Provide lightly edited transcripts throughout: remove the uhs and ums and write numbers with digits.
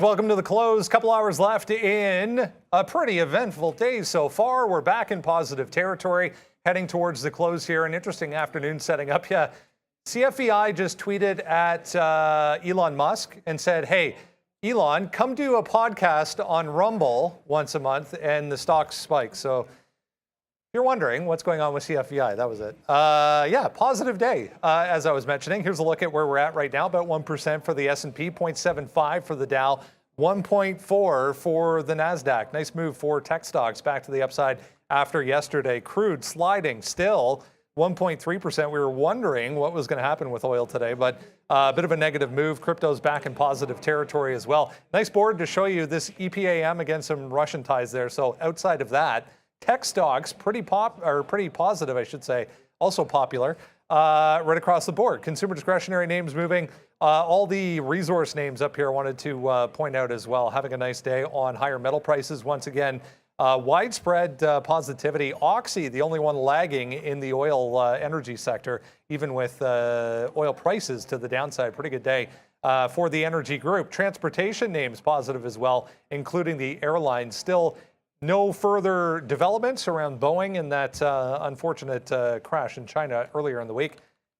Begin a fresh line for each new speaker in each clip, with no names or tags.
Welcome to the close. Couple hours left in a pretty eventful day so far. We're back in positive territory, heading towards the close here. An interesting afternoon setting up. Yeah, CFEI just tweeted at Elon Musk and said, hey, Elon, come do a podcast on Rumble once a month, and the stock spikes. So if you're wondering what's going on with CFEI, that was it. Yeah, positive day, as I was mentioning. Here's a look at where we're at right now, about 1% for the S&P, 0.75 for the Dow, 1.4 for the Nasdaq. Nice move for tech stocks back to the upside after yesterday. Crude sliding still 1.3%. We were wondering what was going to happen with oil today, but a bit of a negative move. Crypto's back in positive territory as well. Nice board to show you this EPAM against some Russian ties there. So outside of that, tech stocks pretty positive, I should say, also popular right across the board. Consumer discretionary names moving. All the resource names up here I wanted to point out as well. Having a nice day on higher metal prices once again. Widespread positivity. Oxy, the only one lagging in the oil energy sector, even with oil prices to the downside. Pretty good day for the energy group. Transportation names positive as well, including the airlines. Still no further developments around Boeing and that unfortunate crash in China earlier in the week.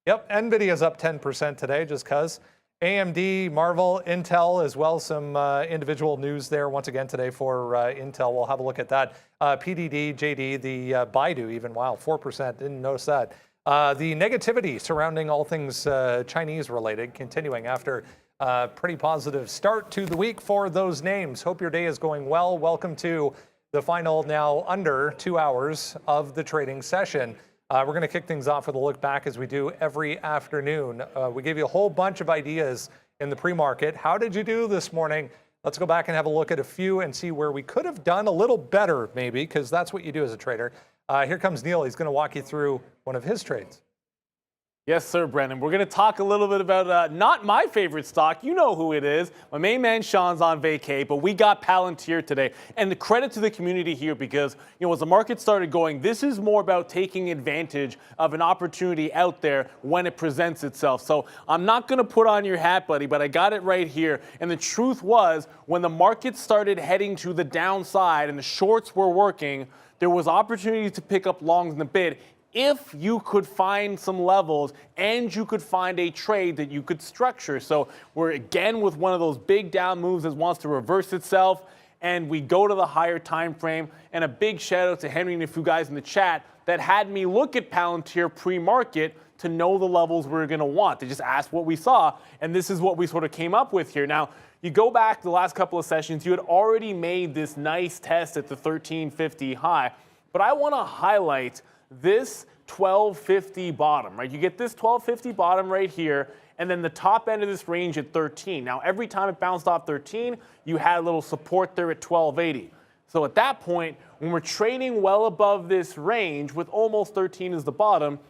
Yep, Nvidia's up 10% today just because. AMD, Marvel, Intel as well. Some individual news there once again today for Intel. We'll have a look at that. PDD, JD, the Baidu even, wow, 4%. Didn't notice that. The negativity surrounding all things Chinese related continuing after a pretty positive start to the week for those names. Hope your day is going well. Welcome to the final now under 2 hours of the trading session. We're going to kick things off with a look back as we do every afternoon. We gave you a whole bunch of ideas in the pre-market. How did you do this morning? Let's go back and have a look at a few and see where we could have done a little better maybe, because that's what you do as a trader. Here comes Neil. He's going to walk you through one of his trades.
Yes, sir, Brendan. We're going to talk a little bit about not my favorite stock. You know who it is. My main man Sean's on vacay, but we got Palantir today. And the credit to the community here because, as the market started going, this is more about taking advantage of an opportunity out there when it presents itself. So I'm not going to put on your hat, buddy, but I got it right here. And the truth was, when the market started heading to the downside and the shorts were working, there was opportunity to pick up longs in the bid if you could find some levels and you could find a trade that you could structure. So we're again with one of those big down moves that wants to reverse itself, and we go to the higher time frame. And a big shout out to Henry and a few guys in the chat that had me look at Palantir pre-market to know the levels we were going to want. They just asked what we saw, and this is what we sort of came up with here. Now, you go back the last couple of sessions, you had already made this nice test at the 1350 high, but I want to highlight this 1250 bottom, right? You get this 1250 bottom right here, and then the top end of this range at 13. Now, every time it bounced off 13, you had a little support there at 1280. So at that point, when we're trading well above this range with almost 13 as the bottom,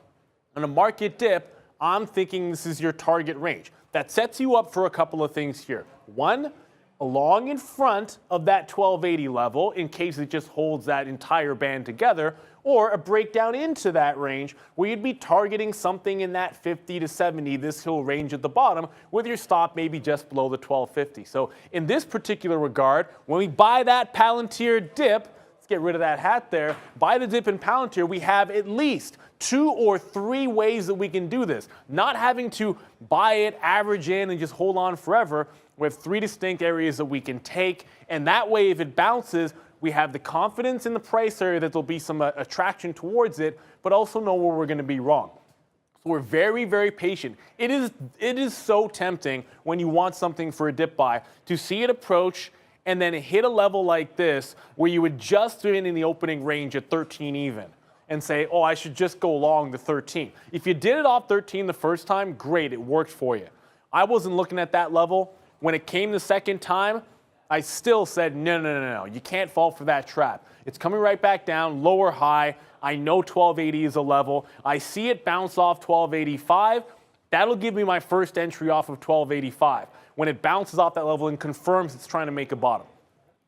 on a market dip, I'm thinking this is your target range. That sets you up for a couple of things here. One, along in front of that 1280 level in case it just holds that entire band together, or a breakdown into that range where you'd be targeting something in that 50 to 70, this hill range at the bottom, with your stop maybe just below the 1250. So in this particular regard, when we buy that Palantir dip, let's get rid of that hat there, buy the dip in Palantir, we have at least 2 or 3 ways that we can do this. Not having to buy it, average in, and just hold on forever. We have 3 distinct areas that we can take, and that way if it bounces, we have the confidence in the price area that there'll be some attraction towards it, but also know where we're going to be wrong. So we're very, very patient. It is so tempting when you want something for a dip buy to see it approach and then hit a level like this where you would just been in the opening range at 13 even and say, oh, I should just go long to 13. If you did it off 13 the first time, great, it worked for you. I wasn't looking at that level. When it came the second time, I still said, no, you can't fall for that trap. It's coming right back down, lower high. I know 1280 is a level. I see it bounce off 1285. That'll give me my first entry off of 1285 when it bounces off that level and confirms it's trying to make a bottom.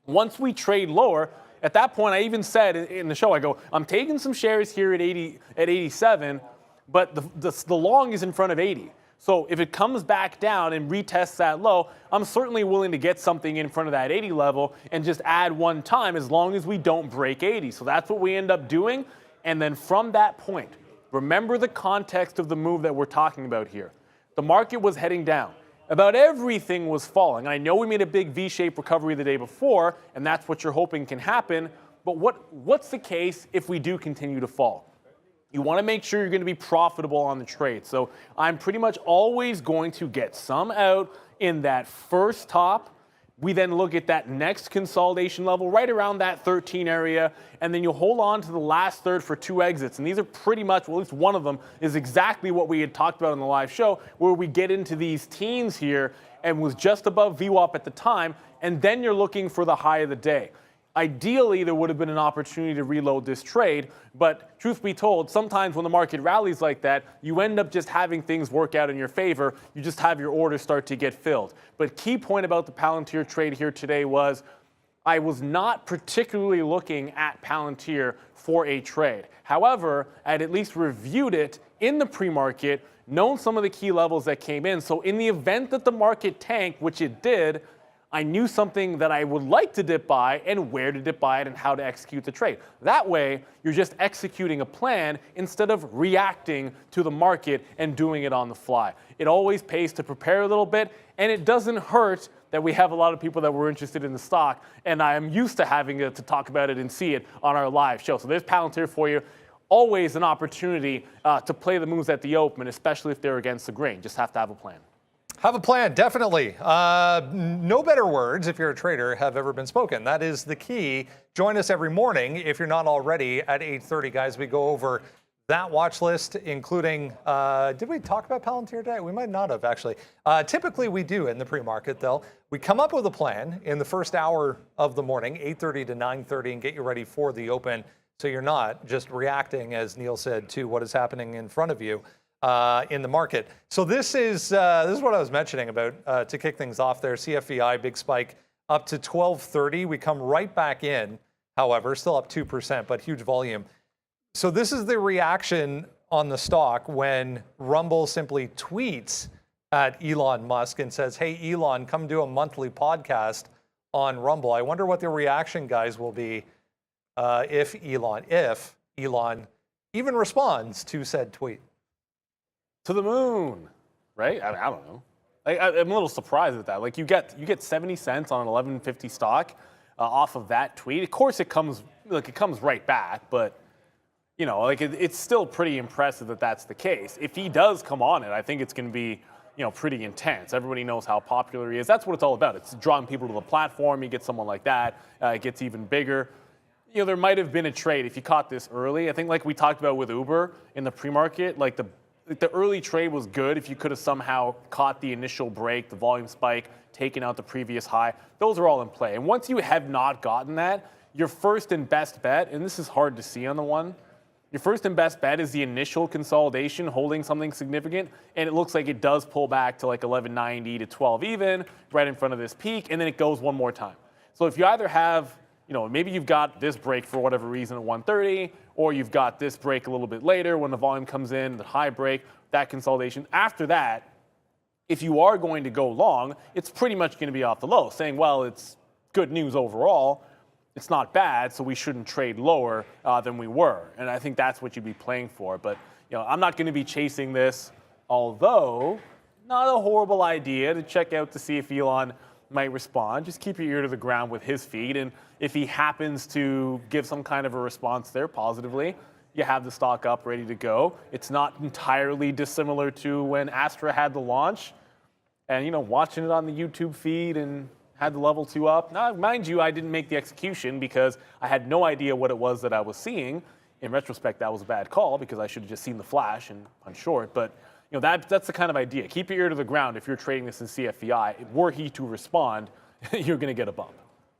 Once we trade lower, at that point, I even said in the show, I go, I'm taking some shares here at 87, but the long is in front of 80. So if it comes back down and retests that low, I'm certainly willing to get something in front of that 80 level and just add one time as long as we don't break 80. So that's what we end up doing. And then from that point, remember the context of the move that we're talking about here. The market was heading down. About everything was falling. I know we made a big V-shaped recovery the day before, and that's what you're hoping can happen. But what's the case if we do continue to fall? You want to make sure you're going to be profitable on the trade. So I'm pretty much always going to get some out in that first top. We then look at that next consolidation level right around that 13 area, and then you hold on to the last third for 2 exits. And these are pretty much, well, at least one of them is exactly what we had talked about in the live show, where we get into these teens here and was just above VWAP at the time, and then you're looking for the high of the day. Ideally, there would have been an opportunity to reload this trade, but truth be told, sometimes when the market rallies like that, you end up just having things work out in your favor. You just have your orders start to get filled. But key point about the Palantir trade here today was I was not particularly looking at Palantir for a trade. However, I had at least reviewed it in the pre-market, known some of the key levels that came in. So in the event that the market tanked, which it did, I knew something that I would like to dip buy and where to dip buy it and how to execute the trade. That way, you're just executing a plan instead of reacting to the market and doing it on the fly. It always pays to prepare a little bit, and it doesn't hurt that we have a lot of people that were interested in the stock, and I am used to having to talk about it and see it on our live show. So there's Palantir for you. Always an opportunity to play the moves at the open, especially if they're against the grain. Just have to have a plan.
Have a plan, definitely. No better words, if you're a trader, have ever been spoken. That is the key. Join us every morning, if you're not already, at 8:30, guys. We go over that watch list, including, did we talk about Palantir today? We might not have, actually. Typically, we do in the pre-market, though. We come up with a plan in the first hour of the morning, 8:30 to 9:30, and get you ready for the open, so you're not just reacting, as Neil said, to what is happening in front of you. In the market. So this is what I was mentioning about to kick things off there. CFVI, big spike up to 1230. We come right back in, however, still up 2%, but huge volume. So this is the reaction on the stock when Rumble simply tweets at Elon Musk and says, hey, Elon, come do a monthly podcast on Rumble. I wonder what the reaction, guys, will be if Elon even responds to said tweet.
To the moon, right? I don't know. I'm a little surprised at that. Like you get 70 cents on an 1150 stock off of that tweet. Of course, it comes right back, but you know, like it's still pretty impressive that that's the case. If he does come on it, I think it's going to be pretty intense. Everybody knows how popular he is. That's what it's all about. It's drawing people to the platform. You get someone like that, it gets even bigger. There might have been a trade if you caught this early. I think like we talked about with Uber in the pre-market, like the early trade was good if you could have somehow caught the initial break, the volume spike, taken out the previous high. Those are all in play. And once you have not gotten that, your first and best bet, and this is hard to see on the one, your first and best bet is the initial consolidation holding something significant, and it looks like it does pull back to like 1190 to 12 even, right in front of this peak, and then it goes one more time. So if you either have, maybe you've got this break for whatever reason at 130, or you've got this break a little bit later when the volume comes in, the high break, that consolidation. After that, if you are going to go long, it's pretty much going to be off the low, saying, well, it's good news overall. It's not bad, so we shouldn't trade lower than we were. And I think that's what you'd be playing for. But I'm not going to be chasing this, although not a horrible idea to check out to see if Elon might respond. Just keep your ear to the ground with his feed, and if he happens to give some kind of a response there positively, you have the stock up ready to go. It's not entirely dissimilar to when Astra had the launch, and watching it on the YouTube feed and had the level 2 up. Now, mind you, I didn't make the execution because I had no idea what it was that I was seeing. In retrospect, that was a bad call because I should have just seen the flash and punched short. But that's the kind of idea. Keep your ear to the ground if you're trading this in CFVI. Were he to respond, you're going to get a bump.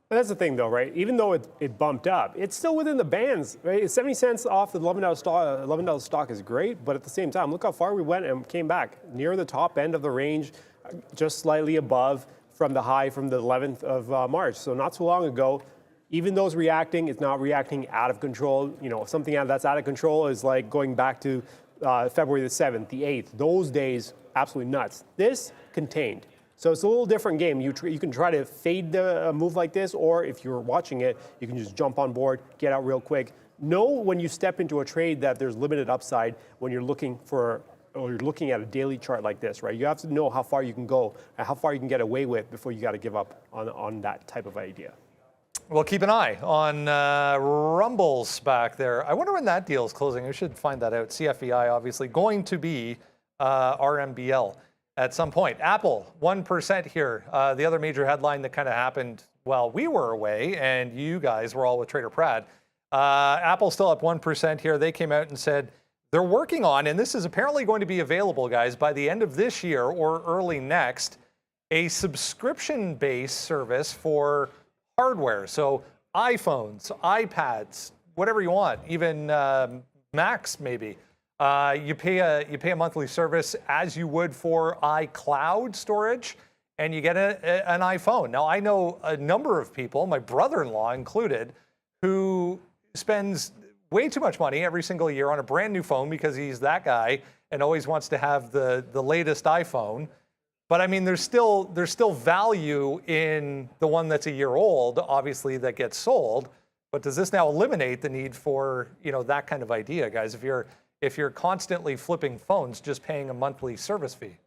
And that's the thing, though, right? Even though it bumped up, it's still within the bands, right? 70 cents off the $11 stock is great, but at the same time, look how far we went and came back near the top end of the range, just slightly above from the high from the 11th of March. So not so long ago, even though it's reacting, it's not reacting out of control. Something that's out of control is like going back to February the 7th, the 8th. Those days absolutely nuts. This contained. So it's a little different game. You can try to fade the move like this, or if you're watching it, you can just jump on board, get out real quick. Know when you step into a trade that there's limited upside when you're looking at a daily chart like this, right? You have to know how far you can go and how far you can get away with before you got to give up on that type of idea.
Well, keep an eye on Rumbles back there. I wonder when that deal is closing. I should find that out. CFEI, obviously, going to be RMBL at some point. Apple, 1% here. The other major headline that kind of happened while we were away and you guys were all with Trader Prad. Apple still up 1% here. They came out and said they're working on, and this is apparently going to be available, guys, by the end of this year or early next, a subscription-based service for hardware. So iPhones, iPads, whatever you want, even Macs maybe. You pay a monthly service as you would for iCloud storage, and you get an iPhone. Now, I know a number of people, my brother-in-law included, who spends way too much money every single year on a brand new phone because he's that guy and always wants to have the latest iPhone. But I mean, there's still value in the one that's a year old, obviously, that gets sold. But does this now eliminate the need for that kind of idea, guys? If you're constantly flipping phones, just paying a monthly service fee.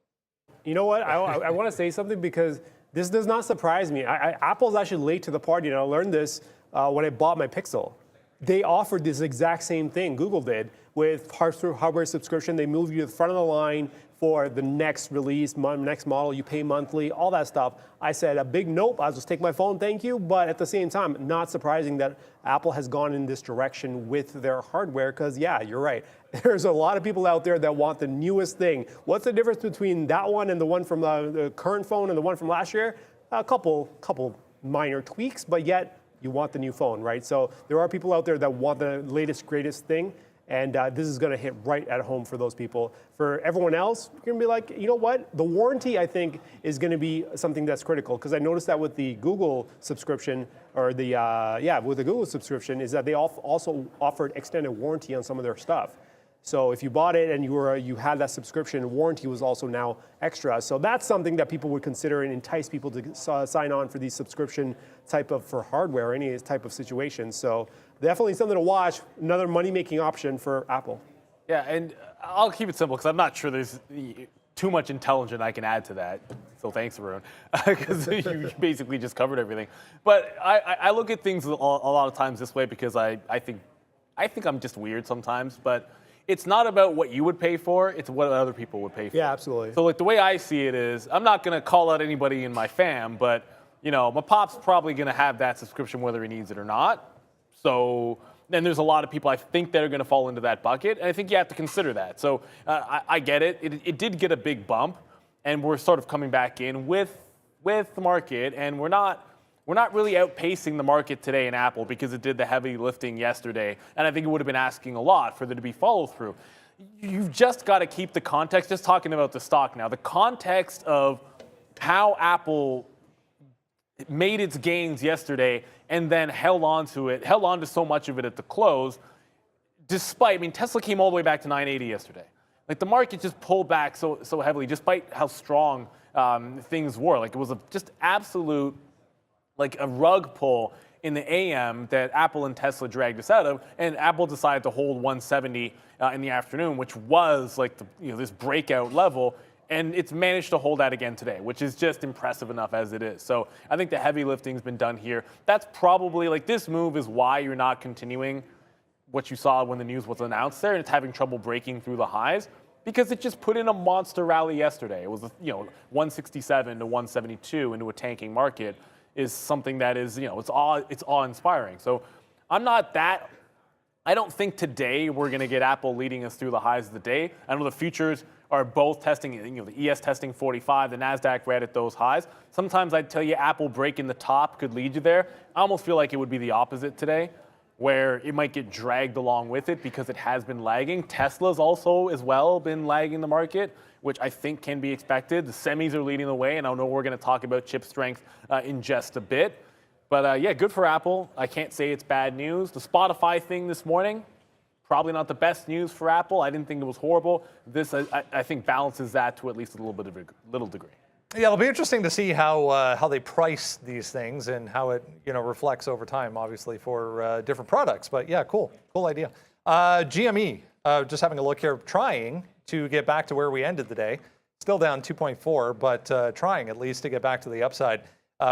You know what? I want to say something because this does not surprise me. Apple's actually late to the party, and I learned this when I bought my Pixel. They offered this exact same thing, Google did, with hardware subscription. They move you to the front of the line for the next release, next model, you pay monthly, all that stuff. I said a big nope, I'll just take my phone, thank you. But at the same time, not surprising that Apple has gone in this direction with their hardware because yeah, you're right. There's a lot of people out there that want the newest thing. What's the difference between that one and the one from the current phone and the one from last year? A couple minor tweaks, but yet you want the new phone, right? So there are people out there that want the latest, greatest thing. And this is going to hit right at home for those people. For everyone else, you're going to be like, you know what? The warranty, I think, is going to be something that's critical. Because I noticed that with the Google subscription, or with the Google subscription, is that they also offered extended warranty on some of their stuff. So if you bought it and you had that subscription, warranty was also now extra. So that's something that people would consider and entice people to sign on for these subscription type of for hardware, any type of situation. So definitely something to watch. Another money-making option for Apple.
Yeah, and I'll keep it simple because I'm not sure there's too much intelligence I can add to that. So thanks, Arun, because you basically just covered everything. But I look at things a lot of times this way because I think I'm just weird sometimes. But it's not about what you would pay for, it's what other people would pay for.
Yeah, absolutely.
So like the way I see it is, I'm not going to call out anybody in my fam, but my pop's probably going to have that subscription whether he needs it or not. So then there's a lot of people I think that are going to fall into that bucket, and I think you have to consider that. So I get it. It did get a big bump, and we're sort of coming back in with the market, and we're not really outpacing the market today in Apple because it did the heavy lifting yesterday, and I think it would have been asking a lot for there to be follow through. You've just got to keep the context. Just talking about the stock now, the context of how Apple made its gains yesterday and then held on to so much of it at the close, despite, Tesla came all the way back to 980 yesterday. Like the market just pulled back so heavily, despite how strong things were. Like it was just absolute, like a rug pull in the AM that Apple and Tesla dragged us out of, and Apple decided to hold 170 in the afternoon, which was like this breakout level. And it's managed to hold that again today, which is just impressive enough as it is. So I think the heavy lifting's been done here. That's probably, like, this move is why you're not continuing what you saw when the news was announced there, and it's having trouble breaking through the highs because it just put in a monster rally yesterday. It was, 167 to 172 into a tanking market is something that is, it's awe-inspiring. So I don't think today we're going to get Apple leading us through the highs of the day. I know the futures are both testing, the ES testing 45, the NASDAQ right at those highs. Sometimes I'd tell you Apple breaking the top could lead you there. I almost feel like it would be the opposite today, where it might get dragged along with it because it has been lagging. Tesla's also as well been lagging the market, which I think can be expected. The semis are leading the way, and I know we're going to talk about chip strength in just a bit. But yeah, good for Apple. I can't say it's bad news. The Spotify thing this morning, probably not the best news for Apple. I didn't think it was horrible. This, I think, balances that to at least a little degree.
Yeah, it'll be interesting to see how they price these things and how it reflects over time, obviously, for different products. But yeah, cool idea. GME, just having a look here, trying to get back to where we ended the day. Still down 2.4, but trying at least to get back to the upside.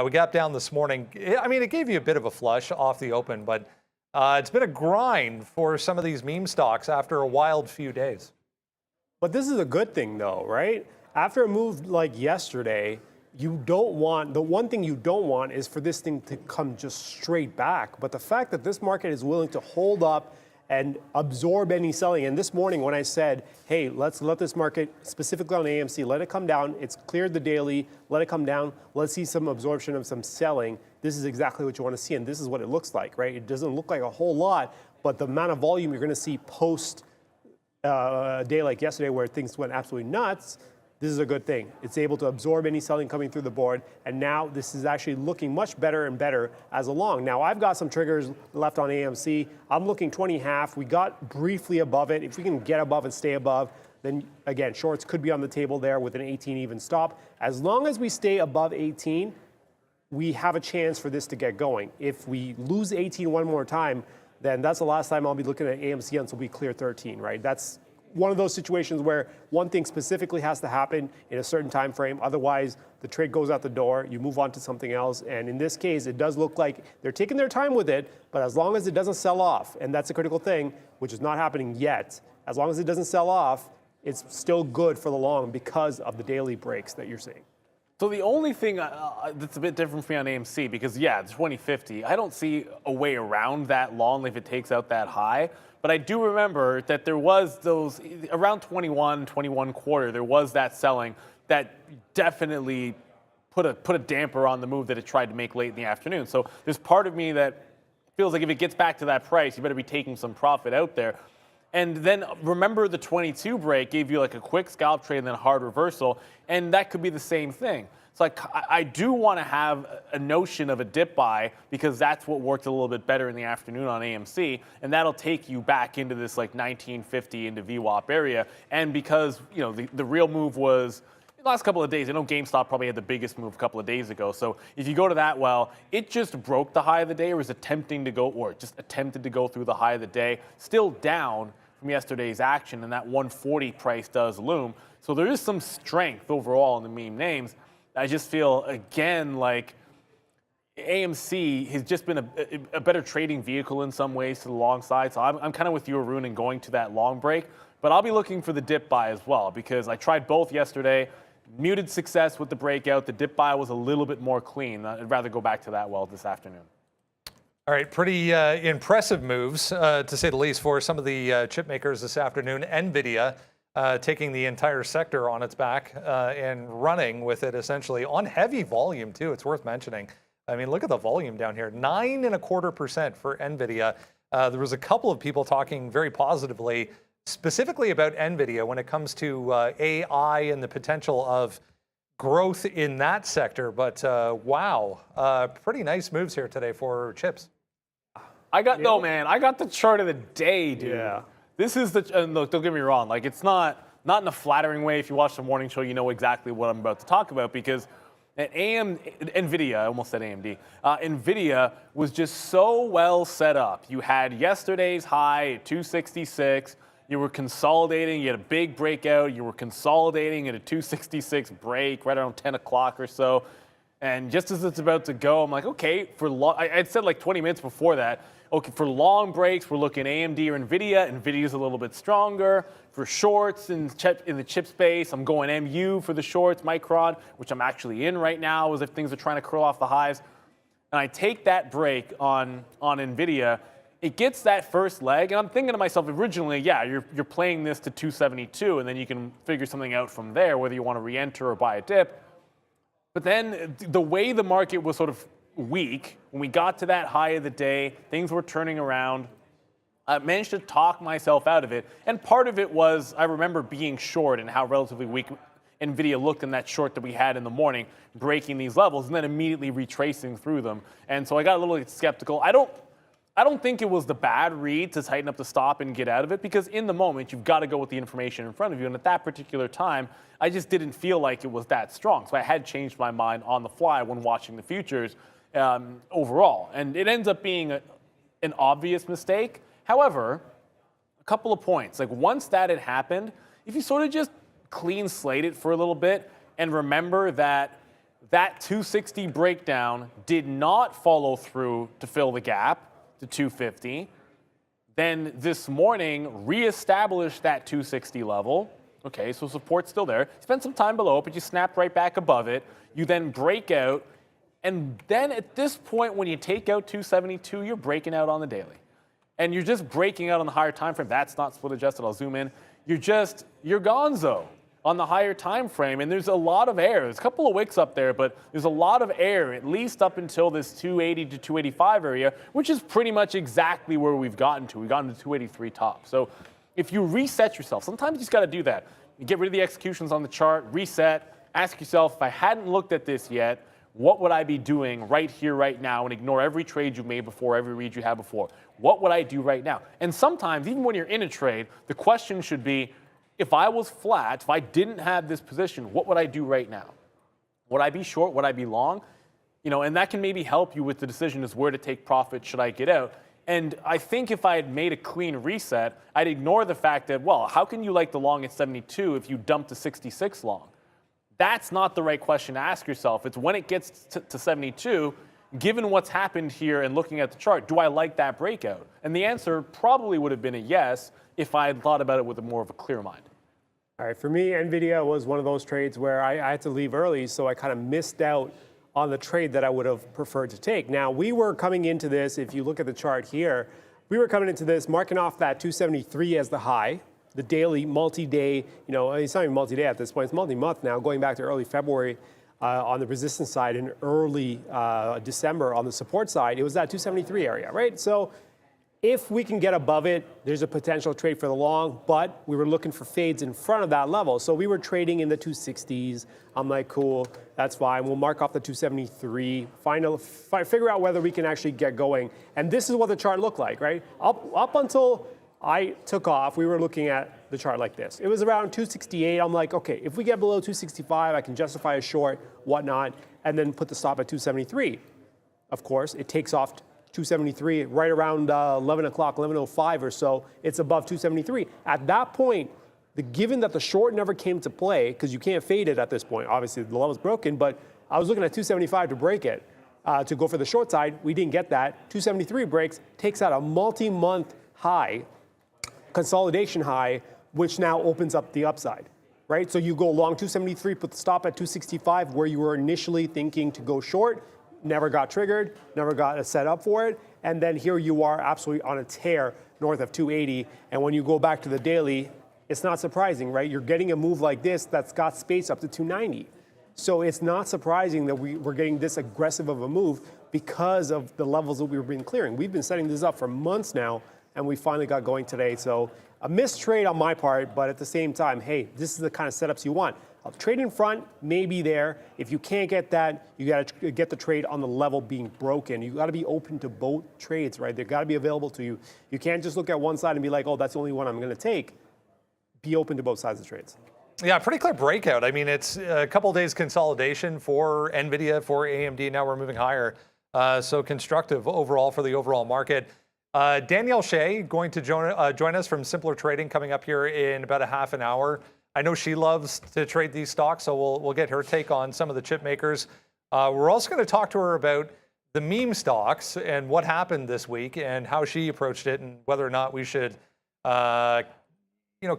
We got down this morning. I mean, it gave you a bit of a flush off the open, but it's been a grind for some of these meme stocks after a wild few days.
But this is a good thing, though, right? After a move like yesterday, the one thing you don't want is for this thing to come just straight back. But the fact that this market is willing to hold up and absorb any selling. And this morning when I said, hey, let's let this market, specifically on AMC, let it come down. It's cleared the daily, let it come down. Let's see some absorption of some selling. This is exactly what you want to see. And this is what it looks like, right? It doesn't look like a whole lot, but the amount of volume you're going to see post a day like yesterday where things went absolutely nuts, this is a good thing. It's able to absorb any selling coming through the board, and now this is actually looking much better and better as along. Now, I've got some triggers left on AMC. I'm looking 20.5. We got briefly above it. If we can get above and stay above, then again, shorts could be on the table there with an 18 even stop. As long as we stay above 18, we have a chance for this to get going. If we lose 18 one more time, then that's the last time I'll be looking at AMC until we clear 13, right? That's one of those situations where one thing specifically has to happen in a certain time frame. Otherwise, the trade goes out the door, you move on to something else. And in this case, it does look like they're taking their time with it, but as long as it doesn't sell off, and that's a critical thing, which is not happening yet, as long as it doesn't sell off, it's still good for the long because of the daily breaks that you're seeing.
So the only thing that's a bit different for me on AMC, because yeah, it's 2050. I don't see a way around that long if it takes out that high. But I do remember that there was those, around 21 quarter, there was that selling that definitely put a damper on the move that it tried to make late in the afternoon. So there's part of me that feels like if it gets back to that price, you better be taking some profit out there. And then remember the 22 break gave you like a quick scalp trade and then a hard reversal, and that could be the same thing. So like, I do want to have a notion of a dip buy because that's what worked a little bit better in the afternoon on AMC, and that'll take you back into this like 1950 into VWAP area. And because the real move was the last couple of days. I know GameStop probably had the biggest move a couple of days ago. So if you go to that, well, it just broke the high of the day, or was attempting to go, or just attempted to go through the high of the day, still down from yesterday's action, and that 140 price does loom. So there is some strength overall in the meme names. I just feel, again, like AMC has just been a better trading vehicle in some ways to the long side. So I'm kind of with you, Arun, and going to that long break. But I'll be looking for the dip buy as well, because I tried both yesterday. Muted success with the breakout. The dip buy was a little bit more clean. I'd rather go back to that well this afternoon.
All right, pretty impressive moves, to say the least, for some of the chip makers this afternoon. Nvidia taking the entire sector on its back and running with it essentially on heavy volume too. It's worth mentioning. I mean, look at the volume down here, 9.25% for Nvidia. There was a couple of people talking very positively, specifically about Nvidia when it comes to AI and the potential of growth in that sector. But wow, pretty nice moves here today for chips.
I got the chart of the day, dude. Yeah. This is look, don't get me wrong, like it's not in a flattering way. If you watch the morning show, you know exactly what I'm about to talk about, because Nvidia, I almost said AMD, Nvidia was just so well set up. You had yesterday's high at 266, you were consolidating, you had a big breakout, you were consolidating at a 266 break right around 10 o'clock or so. And just as it's about to go, I'm like, okay, I'd said like 20 minutes before that, okay, for long breaks, we're looking AMD or Nvidia. Nvidia's a little bit stronger. For shorts in the chip space, I'm going MU for the shorts, Micron, which I'm actually in right now, as if things are trying to curl off the highs. And I take that break on Nvidia. It gets that first leg, and I'm thinking to myself originally, yeah, you're playing this to 272, and then you can figure something out from there, whether you want to re-enter or buy a dip. But then the way the market was sort of weak, when we got to that high of the day, things were turning around. I managed to talk myself out of it. And part of it was, I remember being short and how relatively weak Nvidia looked in that short that we had in the morning, breaking these levels and then immediately retracing through them. And so I got a little skeptical. I don't think it was the bad read to tighten up the stop and get out of it, because in the moment, you've got to go with the information in front of you. And at that particular time, I just didn't feel like it was that strong. So I had changed my mind on the fly when watching the futures overall. And it ends up being an obvious mistake. However, a couple of points. Like, once that had happened, if you sort of just clean slate it for a little bit and remember that that 260 breakdown did not follow through to fill the gap to 250, then this morning reestablished that 260 level. Okay, so support's still there. Spend some time below it, but you snap right back above it. You then break out, and then at this point, when you take out 272, you're breaking out on the daily. And you're just breaking out on the higher time frame. That's not split adjusted. I'll zoom in. You're gonzo on the higher time frame, and there's a lot of air. There's a couple of wicks up there, but there's a lot of air, at least up until this 280 to 285 area, which is pretty much exactly where we've gotten to. We've gotten to 283 top. So if you reset yourself, sometimes you just got to do that. You get rid of the executions on the chart, reset, ask yourself, if I hadn't looked at this yet, what would I be doing right here, right now, and ignore every trade you made before, every read you had before? What would I do right now? And sometimes, even when you're in a trade, the question should be, if I was flat, if I didn't have this position, what would I do right now? Would I be short? Would I be long? You know, and that can maybe help you with the decision as where to take profit, should I get out? And I think if I had made a clean reset, I'd ignore the fact that, well, how can you like the long at 72 if you dumped to 66 long? That's not the right question to ask yourself. It's when it gets to 72, given what's happened here and looking at the chart, do I like that breakout? And the answer probably would have been a yes if I had thought about it with a more of a clear mind.
All right, for me, Nvidia was one of those trades where I had to leave early, so I kind of missed out on the trade that I would have preferred to take. Now, we were coming into this, if you look at the chart here, we were coming into this marking off that 273 as the high, the daily multi-day, you know, it's not even multi-day at this point, it's multi-month now, going back to early February on the resistance side and early December on the support side, it was that 273 area, right? So if we can get above it, there's a potential trade for the long, but we were looking for fades in front of that level. So we were trading in the 260s. I'm like, cool, that's fine. We'll mark off the 273, figure out whether we can actually get going. And this is what the chart looked like, right? Up until I took off, we were looking at the chart like this. It was around 268. I'm like, okay, if we get below 265, I can justify a short, whatnot, and then put the stop at 273. Of course, it takes off 273 right around 11 o'clock, 11:05 or so. It's above 273. At that point, given that the short never came to play, because you can't fade it at this point, obviously the level's broken, but I was looking at 275 to break it, to go for the short side. We didn't get that. 273 breaks, takes out a multi-month high, consolidation high, which now opens up the upside, right? So you go long 273, put the stop at 265, where you were initially thinking to go short, never got triggered, never got a set up for it, and then here you are absolutely on a tear north of 280, and when you go back to the daily, it's not surprising, right? You're getting a move like this that's got space up to 290. So it's not surprising that we're getting this aggressive of a move because of the levels that we've been clearing. We've been setting this up for months now, and we finally got going today. So a missed trade on my part, but at the same time, hey, this is the kind of setups you want. A trade in front may be there. If you can't get that, you got to get the trade on the level being broken. You got to be open to both trades, right? They've got to be available to you. You can't just look at one side and be like, oh, that's the only one I'm going to take. Be open to both sides of the trades.
Yeah, pretty clear breakout. I mean, it's a couple of days consolidation for Nvidia, for AMD. Now we're moving higher. So constructive overall for the overall market. Danielle Shea going to join us from Simpler Trading coming up here in about a half an hour. I know she loves to trade these stocks, so we'll get her take on some of the chip makers. We're also going to talk to her about the meme stocks and what happened this week and how she approached it and whether or not we should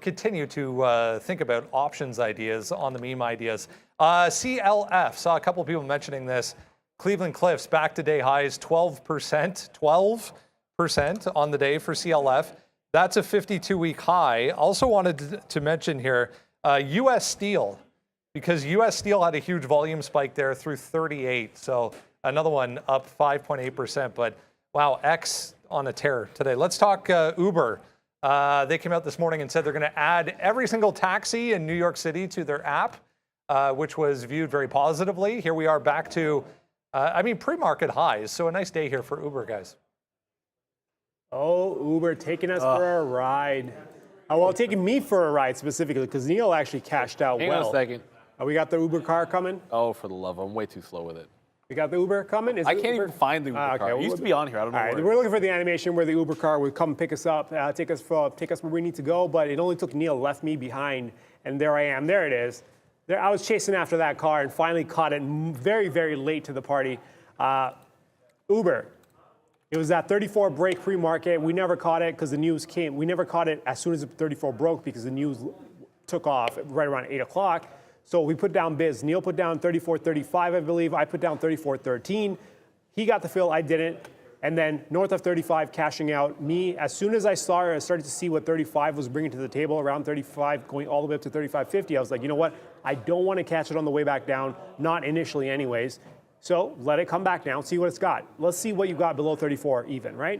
continue to think about options ideas on the meme ideas. CLF, saw a couple of people mentioning this. Cleveland Cliffs back to day highs, 12%, 12% on the day for CLF. That's a 52-week high. Also wanted to mention here, U.S. Steel, because U.S. Steel had a huge volume spike there through 38. So another one up 5.8%. But wow, X on a tear today. Let's talk Uber. They came out this morning and said they're going to add every single taxi in New York City to their app, which was viewed very positively. Here we are back to, pre-market highs. So a nice day here for Uber, guys.
Oh, Uber taking us for a ride. Oh, well, taking me for a ride specifically because Neil actually cashed out
Hang
well.
on a second.
We got the Uber car coming.
Oh, for the love of, I'm way too slow with it.
We got the Uber coming.
I can't even find the Uber car. It used to be on here. I don't know
All right,
where.
we're looking for the animation where the Uber car would come pick us up, take us where we need to go. But it only took Neil, left me behind, and there I am. There it is. There, I was chasing after that car and finally caught it very, very late to the party. Uber. It was that 34 break pre-market. We never caught it because the news came. We never caught it as soon as the 34 broke because the news took off right around 8 o'clock. So we put down bids. Neil put down 34.35, I believe. I put down 34.13. He got the fill, I didn't. And then north of 35 cashing out. Me, as soon as I saw it, I started to see what 35 was bringing to the table, around 35, going all the way up to 35.50. I was like, you know what? I don't want to catch it on the way back down, not initially anyways. So let it come back down, see what it's got. Let's see what you got below 34 even, right?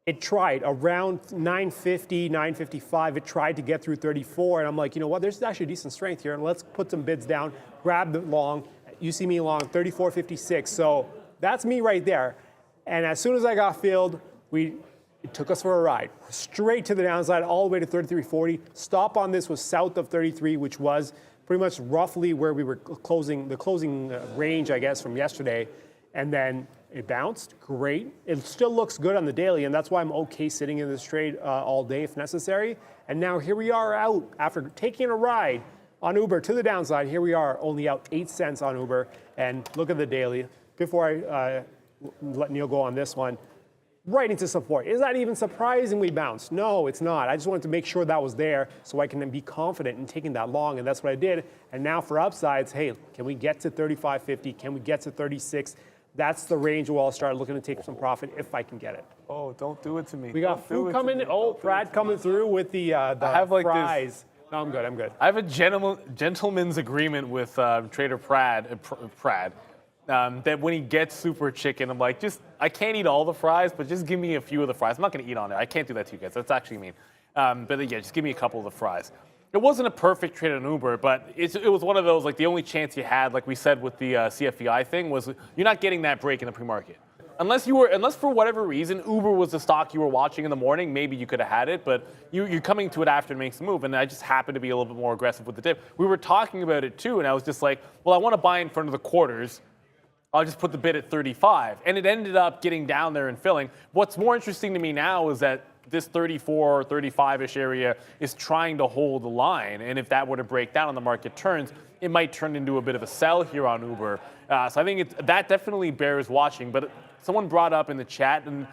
It tried around 950, 955. It tried to get through 34. And I'm like, you know what? There's actually decent strength here. And let's put some bids down, grab the long. You see me long, 34.56. So that's me right there. And as soon as I got filled, it took us for a ride. Straight to the downside, all the way to 33.40. Stop on this was south of 33, which was pretty much roughly where we were closing, the closing range, I guess, from yesterday. And then it bounced, great. It still looks good on the daily, and that's why I'm okay sitting in this trade all day if necessary. And now here we are out after taking a ride on Uber to the downside. Here we are only out 8 cents on Uber. And look at the daily. Before I let Neil go on this one, right into support. Is that even surprising we bounced? No, it's not. I just wanted to make sure that was there so I can be confident in taking that long, and that's what I did. And now for upsides, hey, can we get to 35.50? Can we get to 36? That's the range where I'll start looking to take some profit if I can get it.
Oh, don't do it to me.
We got food coming. Oh, Brad coming through with the
have like
fries. No, I'm good. I'm good.
I have a gentleman's agreement with Trader Prad, that when he gets super chicken, I'm like, I can't eat all the fries, but just give me a few of the fries. I'm not going to eat on it. I can't do that to you guys. That's actually mean. But yeah, just give me a couple of the fries. It wasn't a perfect trade on Uber, but it was one of those, like the only chance you had, like we said with the CFEI thing, was you're not getting that break in the pre-market. Unless for whatever reason, Uber was the stock you were watching in the morning, maybe you could have had it, but you're coming to it after it makes the move, and I just happened to be a little bit more aggressive with the dip. We were talking about it too, and I was just like, well, I want to buy in front of the quarters. I'll just put the bid at 35. And it ended up getting down there and filling. What's more interesting to me now is that this 34 or 35-ish area is trying to hold the line. And if that were to break down and the market turns, it might turn into a bit of a sell here on Uber. So I think that definitely bears watching. But someone brought up in the chat, and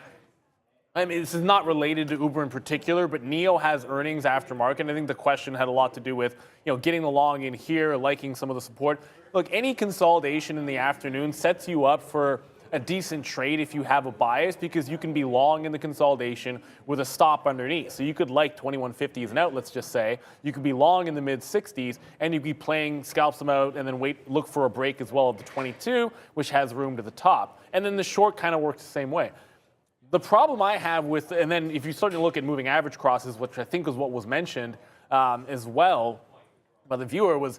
I mean, this is not related to Uber in particular, but NIO has earnings after market. I think the question had a lot to do with, getting the long in here, liking some of the support. Look, any consolidation in the afternoon sets you up for a decent trade if you have a bias, because you can be long in the consolidation with a stop underneath. So you could like 2150 as an out, let's just say. You could be long in the mid 60s, and you'd be playing scalps them out and then look for a break as well of the 22, which has room to the top. And then the short kind of works the same way. The problem I have with, and then if you start to look at moving average crosses, which I think is what was mentioned as well by the viewer, was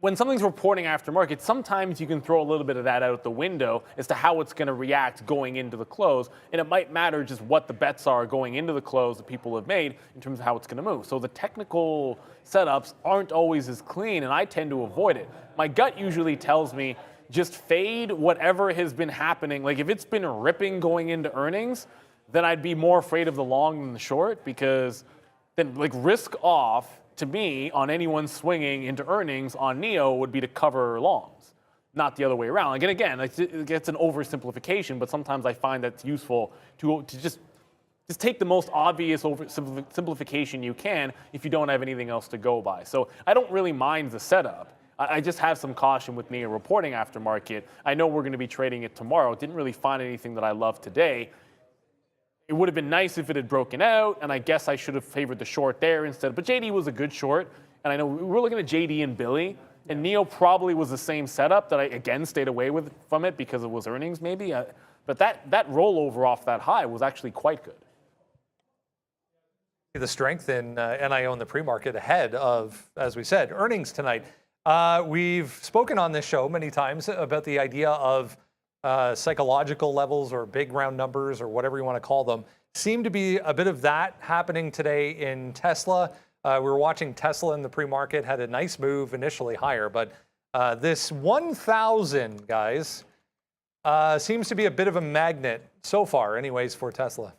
when something's reporting after market, sometimes you can throw a little bit of that out the window as to how it's going to react going into the close. And it might matter just what the bets are going into the close that people have made in terms of how it's going to move. So the technical setups aren't always as clean, and I tend to avoid it. My gut usually tells me just fade whatever has been happening. Like if it's been ripping going into earnings, then I'd be more afraid of the long than the short, because then like risk off to me on anyone swinging into earnings on NIO would be to cover longs, not the other way around. Like, and again, it's an oversimplification, but sometimes I find that's useful to just take the most obvious simplification you can if you don't have anything else to go by. So I don't really mind the setup. I just have some caution with NIO reporting after market. I know we're going to be trading it tomorrow. Didn't really find anything that I love today. It would have been nice if it had broken out, and I guess I should have favored the short there instead. But JD was a good short, and I know we were looking at JD and Billy, and NIO probably was the same setup that I, again, stayed away from it because it was earnings maybe. But that rollover off that high was actually quite good.
The strength in NIO in the pre-market ahead of, as we said, earnings tonight. We've spoken on this show many times about the idea of psychological levels or big round numbers or whatever you want to call them. Seemed to be a bit of that happening today in Tesla. We were watching Tesla in the pre-market, had a nice move initially higher, but this 1,000, guys, seems to be a bit of a magnet so far, anyways, for Tesla.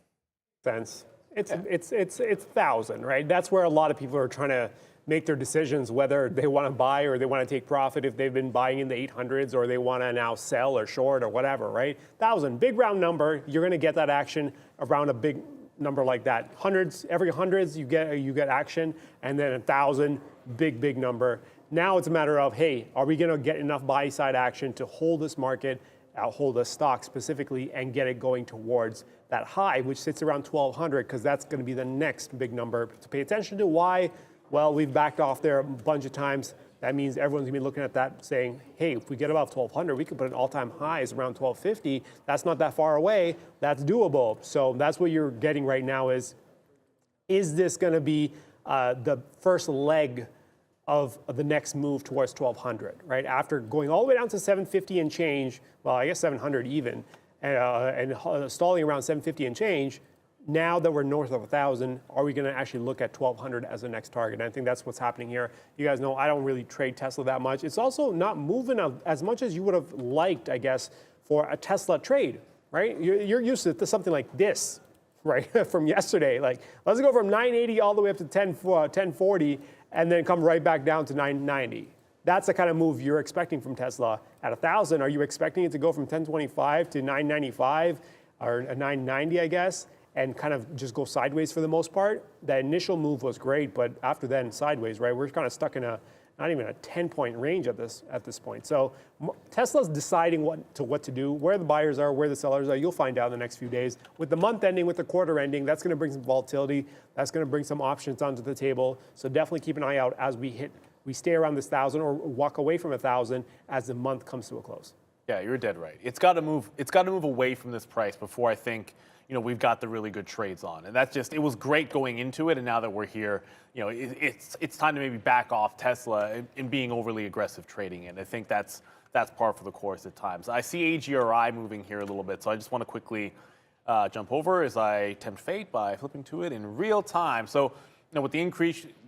Sense. It's 1,000, right? That's where a lot of people are trying to make their decisions whether they want to buy or they want to take profit if they've been buying in the 800s or they want to now sell or short or whatever, right? 1,000, big round number. You're going to get that action around a big number like that. Hundreds, every hundreds you get action, and then 1,000, big number. Now it's a matter of, hey, are we going to get enough buy side action to hold this market, hold a stock specifically, and get it going towards that high, which sits around 1,200, because that's going to be the next big number to pay attention to. Why? Well, we've backed off there a bunch of times. That means everyone's going to be looking at that saying, hey, if we get above 1,200, we could put an all-time highs around 1,250. That's not that far away. That's doable. So that's what you're getting right now is this going to be the first leg of the next move towards 1,200, right? After going all the way down to 750 and change, well, I guess 700 even, and stalling around 750 and change, now that we're north of 1,000, are we going to actually look at 1,200 as the next target? And I think that's what's happening here. You guys know I don't really trade Tesla that much. It's also not moving as much as you would have liked, I guess, for a Tesla trade, right? You're used to something like this, right, from yesterday. Like, let's go from 980 all the way up to 1040 and then come right back down to 990. That's the kind of move you're expecting from Tesla. At 1,000, are you expecting it to go from 1025 to 995 or 990, I guess? And kind of just go sideways for the most part? That initial move was great, but after then, sideways, right? We're kind of stuck in not even a 10-point range at this point. So Tesla's deciding what to do, where the buyers are, where the sellers are. You'll find out in the next few days. With the month ending, with the quarter ending, that's going to bring some volatility. That's going to bring some options onto the table. So definitely keep an eye out as we stay around this 1,000 or walk away from 1,000 as the month comes to a close.
Yeah, you're dead right. It's got to move. It's got to move away from this price before I think we've got the really good trades on. And that's it was great going into it, and now that we're here, it's time to maybe back off Tesla in being overly aggressive trading it. I think that's par for the course at times. I see AGRI moving here a little bit, so I just want to quickly jump over as I tempt fate by flipping to it in real time. So, with the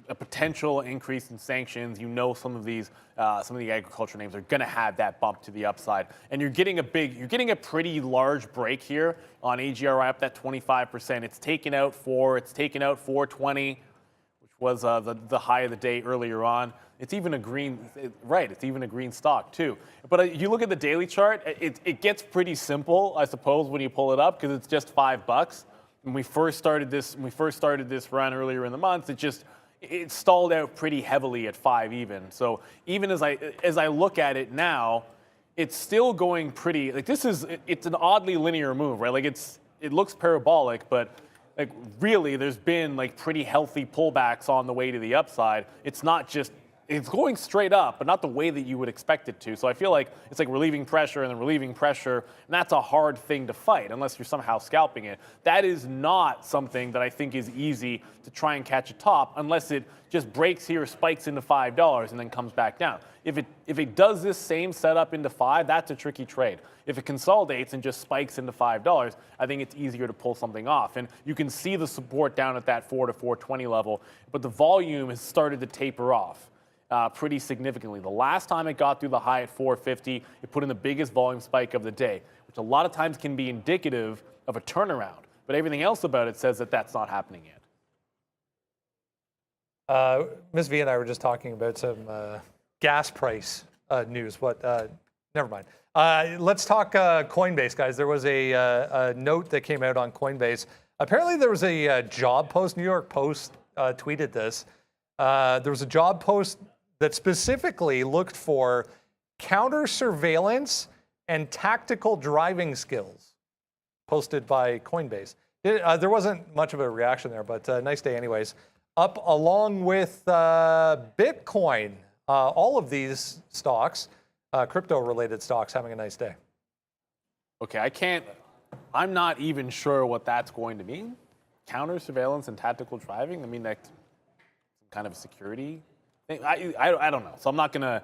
a potential increase in sanctions, some of the agriculture names are going to have that bump to the upside, and you're getting a pretty large break here on AGRI up that 25%. It's taken out 420, which was the high of the day earlier on. It's even a green, right? It's even a green stock too. But you look at the daily chart, it gets pretty simple, I suppose, when you pull it up because it's just $5. When we first started this run earlier in the month, it stalled out pretty heavily at 5 even. So even as I look at it now, it's still going pretty it's an oddly linear move, right? Like it looks parabolic, but like really there's been like pretty healthy pullbacks on the way to the upside. It's going straight up, but not the way that you would expect it to. So I feel like it's like relieving pressure and then relieving pressure, and that's a hard thing to fight unless you're somehow scalping it. That is not something that I think is easy to try and catch a top unless it just breaks here, spikes into $5, and then comes back down. If it does this same setup into 5, that's a tricky trade. If it consolidates and just spikes into $5, I think it's easier to pull something off. And you can see the support down at that 4 to 420 level, but the volume has started to taper off. Pretty significantly. The last time it got through the high at 450, it put in the biggest volume spike of the day, which a lot of times can be indicative of a turnaround. But everything else about it says that that's not happening yet.
Ms. V and I were just talking about some gas price news. Never mind. Let's talk Coinbase, guys. There was a note that came out on Coinbase. Apparently there was a job post. New York Post tweeted this. There was a job post that specifically looked for counter surveillance and tactical driving skills, posted by Coinbase. There wasn't much of a reaction there, but nice day anyways. Up along with Bitcoin, all of these stocks, crypto-related stocks, having a nice day.
Okay, I'm not even sure what that's going to mean. Counter surveillance and tactical driving. I mean, that's kind of a security thing. I don't know. So I'm not gonna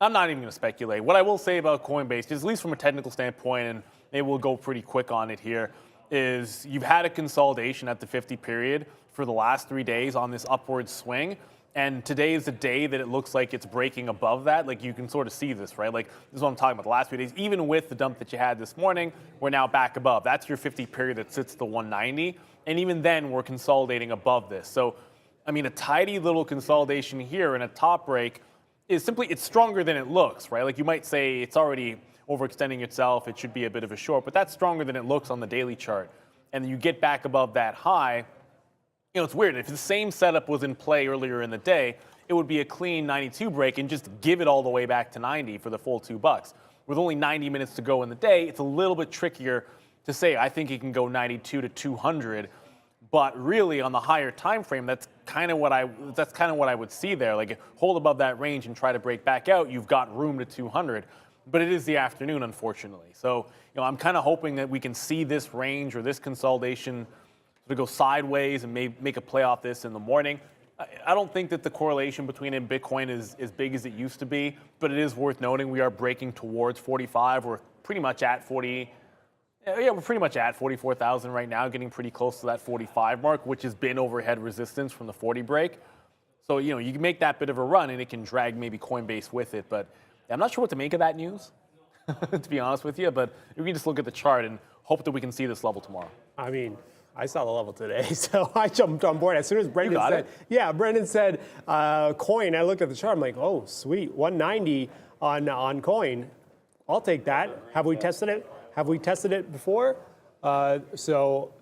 I'm not even going to speculate. What I will say about Coinbase, is, at least from a technical standpoint, and maybe we'll go pretty quick on it here, is you've had a consolidation at the 50 period for the last 3 days on this upward swing. And today is the day that it looks like it's breaking above that. Like, you can sort of see this, right? Like, this is what I'm talking about. The last few days, even with the dump that you had this morning, we're now back above. That's your 50 period that sits the 190. And even then, we're consolidating above this. So, I mean, a tidy little consolidation here and a top break is simply, it's stronger than it looks, right? Like, you might say it's already overextending itself. It should be a bit of a short, but that's stronger than it looks on the daily chart. And you get back above that high. You know, it's weird. If the same setup was in play earlier in the day, it would be a clean 92 break and just give it all the way back to 90 for the full $2. With only 90 minutes to go in the day, it's a little bit trickier to say, I think it can go 92 to 200. But really, on the higher time frame, that's kind of what I would see there. Like, hold above that range and try to break back out. You've got room to 200. But it is the afternoon, unfortunately. So, you know, I'm kind of hoping that we can see this range or this consolidation to go sideways and make a play off this in the morning. I don't think that the correlation between it and Bitcoin is as big as it used to be, but it is worth noting we are breaking towards 45. We're pretty much at 40. Yeah, we're pretty much at 44,000 right now, getting pretty close to that 45 mark, which has been overhead resistance from the 40 break. So, you know, you can make that bit of a run and it can drag maybe Coinbase with it, but I'm not sure what to make of that news, to be honest with you, but we can just look at the chart and hope that we can see this level tomorrow.
I mean, I saw the level today, so I jumped on board as soon as Brendan said. Yeah, Brendan said coin. I looked at the chart. I'm like, oh, sweet, 190 on coin. I'll take that. Have we tested it? Have we tested it before? So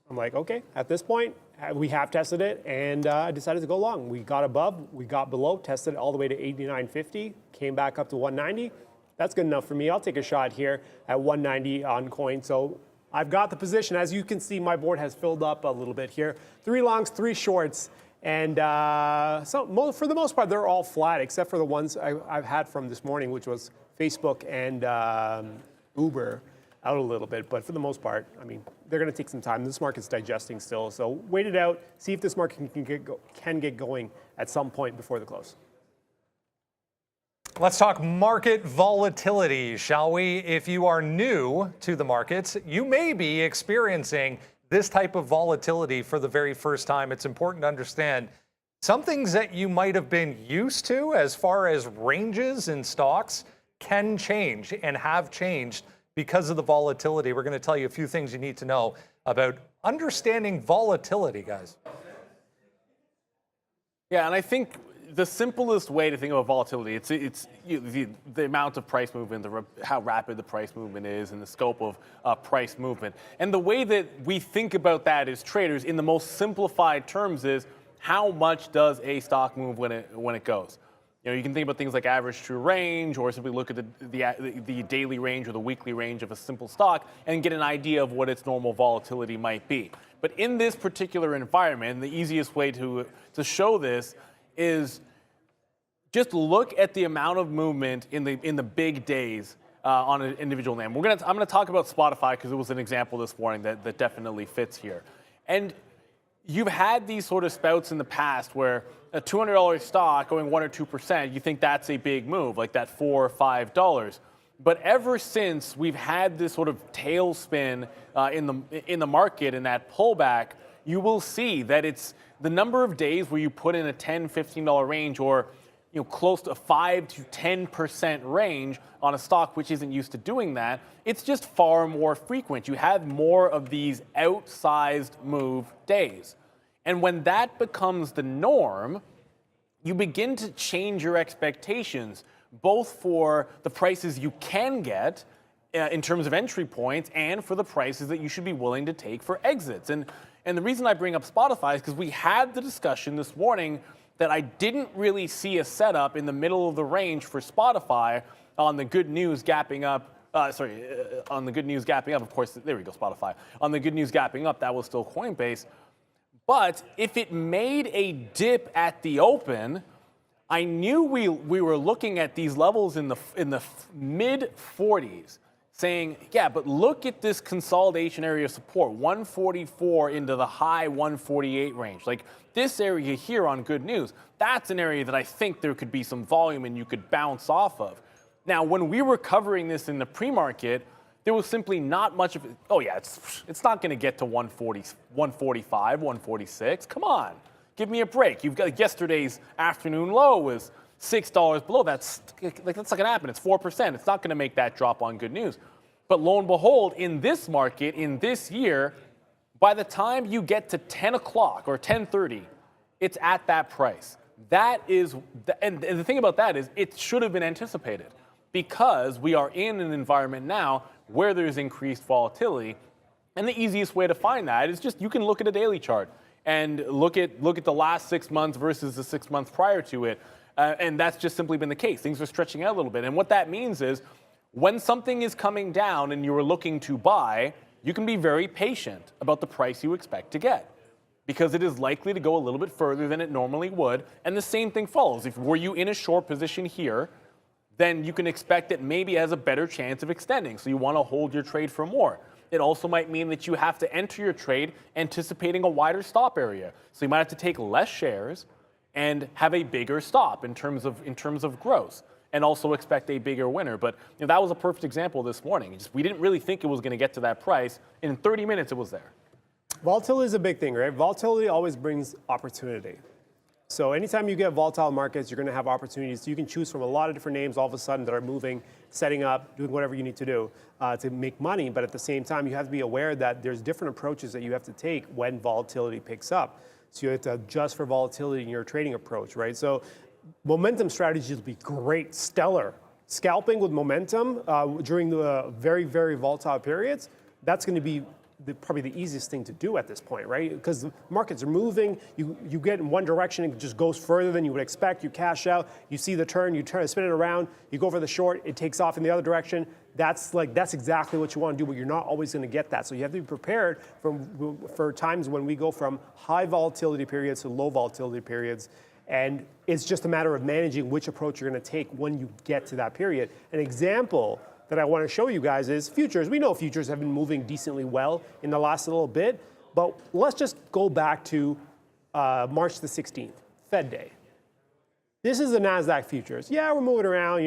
I'm like, okay. At this point, we have tested it, and I decided to go long. We got above, we got below, tested it all the way to 89.50, came back up to 190. That's good enough for me. I'll take a shot here at 190 on coin. So I've got the position. As you can see, my board has filled up a little bit here. 3 longs, 3 shorts. And so for the most part, they're all flat, except for the ones I've had from this morning, which was Facebook and Uber out a little bit. But for the most part, I mean, they're going to take some time. This market's digesting still. So wait it out. See if this market can get going at some point before the close.
Let's talk market volatility, shall we? If you are new to the markets, you may be experiencing this type of volatility for the very first time. It's important to understand some things that you might have been used to as far as ranges in stocks can change and have changed because of the volatility. We're going to tell you a few things you need to know about understanding volatility, guys.
Yeah, and I think the simplest way to think about volatility, it's the amount of price movement, how rapid the price movement is, and the scope of price movement. And the way that we think about that as traders, in the most simplified terms, is how much does a stock move when it goes. You know, you can think about things like average true range, or simply look at the daily range or the weekly range of a simple stock and get an idea of what its normal volatility might be. But in this particular environment, the easiest way to show this is just look at the amount of movement in the big days on an individual name. I'm gonna talk about Spotify because it was an example this morning that definitely fits here. And you've had these sort of spouts in the past where a $200 stock going 1 or 2%, you think that's a big move, like that $4 or $5. But ever since we've had this sort of tailspin in the market and that pullback, you will see that it's the number of days where you put in a $10, $15 range, or close to a 5 to 10% range on a stock which isn't used to doing that. It's just far more frequent. You have more of these outsized move days. And when that becomes the norm, you begin to change your expectations, both for the prices you can get in terms of entry points and for the prices that you should be willing to take for exits. And the reason I bring up Spotify is because we had the discussion this morning that I didn't really see a setup in the middle of the range for Spotify on the good news gapping up. On the good news gapping up, of course, there we go, Spotify. On the good news gapping up, that was still Coinbase. But if it made a dip at the open, I knew we were looking at these levels in the mid 40s, saying, yeah, but look at this consolidation area of support, 144 into the high 148 range. Like this area here on good news, that's an area that I think there could be some volume and you could bounce off of. Now, when we were covering this in the pre-market, there was simply not much of it. Oh yeah, it's not going to get to 140, 145, 146. Come on, give me a break. You've got yesterday's afternoon low was $6 below. That's not going to happen. It's 4%. It's not going to make that drop on good news. But lo and behold, in this market, in this year, by the time you get to 10 o'clock or 10:30, it's at that price. That is, and the thing about that is it should have been anticipated because we are in an environment now where there's increased volatility. And the easiest way to find that is just you can look at a daily chart and look at the last 6 months versus the 6 months prior to it. And that's just simply been the case. Things are stretching out a little bit. And what that means is when something is coming down and you are looking to buy, you can be very patient about the price you expect to get because it is likely to go a little bit further than it normally would. And the same thing follows. If were you in a short position here, then you can expect it maybe has a better chance of extending. So you want to hold your trade for more. It also might mean that you have to enter your trade anticipating a wider stop area. So you might have to take less shares and have a bigger stop in terms of growth, and also expect a bigger winner. But that was a perfect example this morning. We didn't really think it was going to get to that price. In 30 minutes, it was there.
Volatility is a big thing, right? Volatility always brings opportunity. So anytime you get volatile markets, you're going to have opportunities. You can choose from a lot of different names all of a sudden that are moving, setting up, doing whatever you need to do to make money. But at the same time, you have to be aware that there's different approaches that you have to take when volatility picks up. So you have to adjust for volatility in your trading approach, right? So momentum strategies will be great, stellar. Scalping with momentum during the very, very volatile periods, that's going to be probably the easiest thing to do at this point, right? Because the markets are moving, you get in one direction, it just goes further than you would expect, you cash out, you see the turn, you spin it around, you go for the short, it takes off in the other direction. That's exactly what you want to do, but you're not always going to get that. So you have to be prepared for times when we go from high volatility periods to low volatility periods. And it's just a matter of managing which approach you're going to take when you get to that period. An example that I want to show you guys is futures. We know futures have been moving decently well in the last little bit, but let's just go back to March the 16th, Fed Day. This is the Nasdaq Futures. Yeah, we're moving around,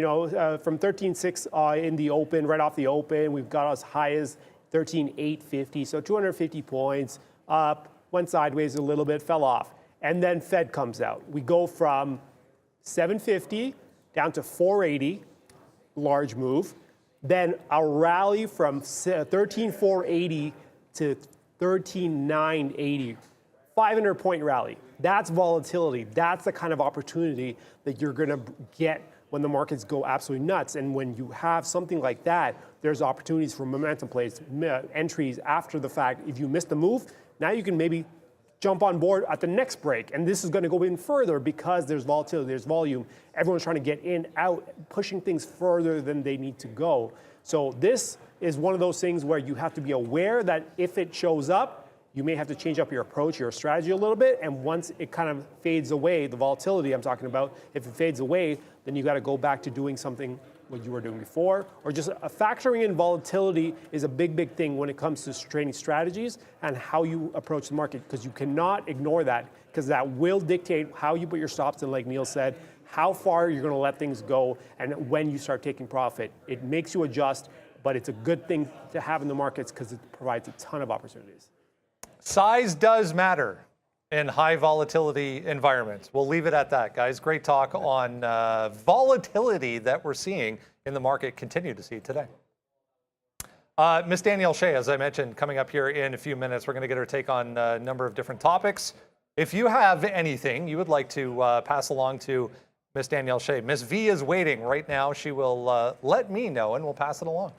from 13.6 in the open, right off the open. We've got as high as 13.850, so 250 points up, went sideways a little bit, fell off. And then Fed comes out. We go from 750 down to 480, large move. Then a rally from 13,480 to 13,980, 500-point rally. That's volatility. That's the kind of opportunity that you're going to get when the markets go absolutely nuts. And when you have something like that, there's opportunities for momentum plays, entries after the fact. If you missed the move, now you can maybe jump on board at the next break. And this is going to go in further because there's volatility, there's volume. Everyone's trying to get in, out, pushing things further than they need to go. So this is one of those things where you have to be aware that if it shows up, you may have to change up your approach, your strategy a little bit. And once it kind of fades away, the volatility I'm talking about, if it fades away, then you got to go back to doing something what you were doing before, or just factoring in volatility is a big, big thing when it comes to trading strategies and how you approach the market, because you cannot ignore that, because that will dictate how you put your stops in, like Neil said, how far you're going to let things go, and when you start taking profit. It makes you adjust, but it's a good thing to have in the markets because it provides a ton of opportunities.
Size does matter in high volatility environments. We'll leave it at that, guys. Great talk on volatility that we're seeing in the market, continue to see today. Miss Danielle Shea, as I mentioned, coming up here in a few minutes. We're going to get her take on a number of different topics. If you have anything you would like to pass along to Miss Danielle Shea, Miss V is waiting right now. She will let me know and we'll pass it along.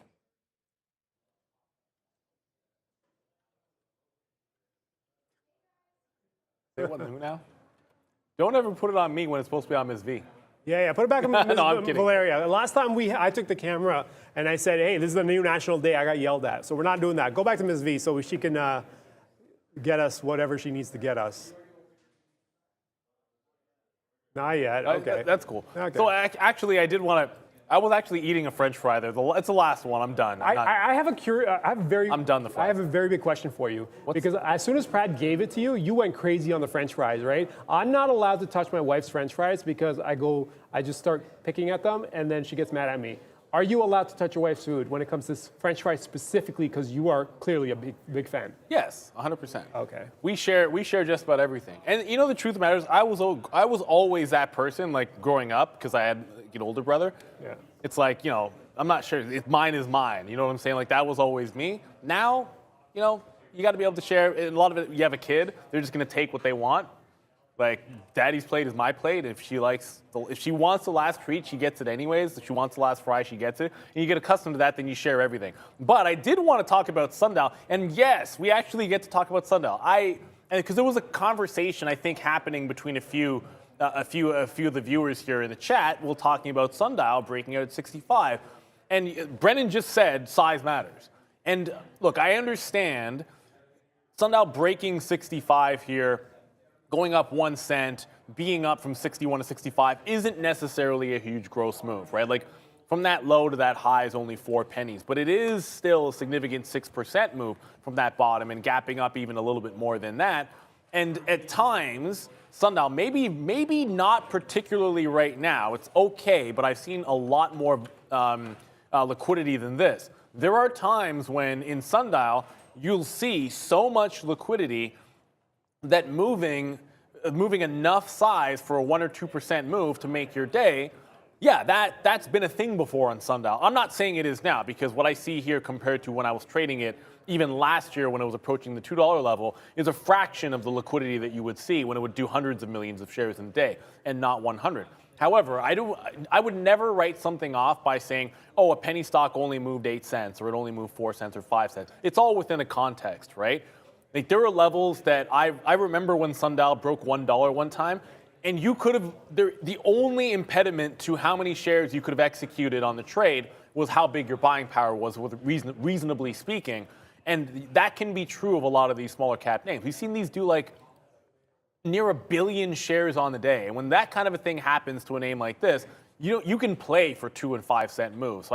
Say what now? Don't ever put it on me when it's supposed to be on Ms. V.
Yeah, put it back on Ms.
No, I'm kidding.
Valeria. Last time I took the camera and I said, hey, this is the new national day, I got yelled at. So we're not doing that. Go back to Ms. V so she can get us whatever she needs to get us. Not yet, okay.
That's cool.
Okay.
So actually, I did want to I was actually eating a French fry there. It's the last one. I'm done.
I have
I'm done the fries.
I have a very big question for you. Because as soon as Brad gave it to you, you went crazy on the French fries, right? I'm not allowed to touch my wife's French fries because I just start picking at them and then she gets mad at me. Are you allowed to touch your wife's food when it comes to French fries specifically because you are clearly a big fan?
Yes, 100%.
Okay.
We share just about everything. And the truth matters, I was always that person, like growing up, because I had an older brother.
Yeah.
It's like, I'm not sure. Mine is mine. You know what I'm saying? Like, that was always me. Now, you got to be able to share. A lot of it, you have a kid, they're just going to take what they want. Like, daddy's plate is my plate. If she wants the last treat, she gets it anyways. If she wants the last fry, she gets it. And you get accustomed to that, then you share everything. But I did want to talk about sundial. And yes, we actually get to talk about sundial. Because there was a conversation, I think, happening between a few of the viewers here in the chat. We're talking about sundial breaking out at 65. And Brennan just said size matters. And look, I understand sundial breaking 65 here, going up 1 cent, being up from 61 to 65 isn't necessarily a huge gross move, right? Like, from that low to that high is only 4 pennies, but it is still a significant 6% move from that bottom and gapping up even a little bit more than that. And at times, sundial, maybe not particularly right now, it's okay, but I've seen a lot more liquidity than this. There are times when in sundial, you'll see so much liquidity that moving enough size for a 1 or 2% move to make your day, yeah, that's been a thing before on sundial. I'm not saying it is now, because what I see here compared to when I was trading it, even last year when it was approaching the $2 level, is a fraction of the liquidity that you would see when it would do hundreds of millions of shares in a day and not 100. However, I would never write something off by saying, oh, a penny stock only moved 8 cents or it only moved 4 cents or 5 cents. It's all within a context, right? Like, there are levels that I remember when sundial broke $1 one time, and you could have, the only impediment to how many shares you could have executed on the trade was how big your buying power was, reasonably speaking. And that can be true of a lot of these smaller cap names. We've seen these do like near 1 billion shares on the day. And when that kind of a thing happens to a name like this, you can play for 2 and 5 cent moves. So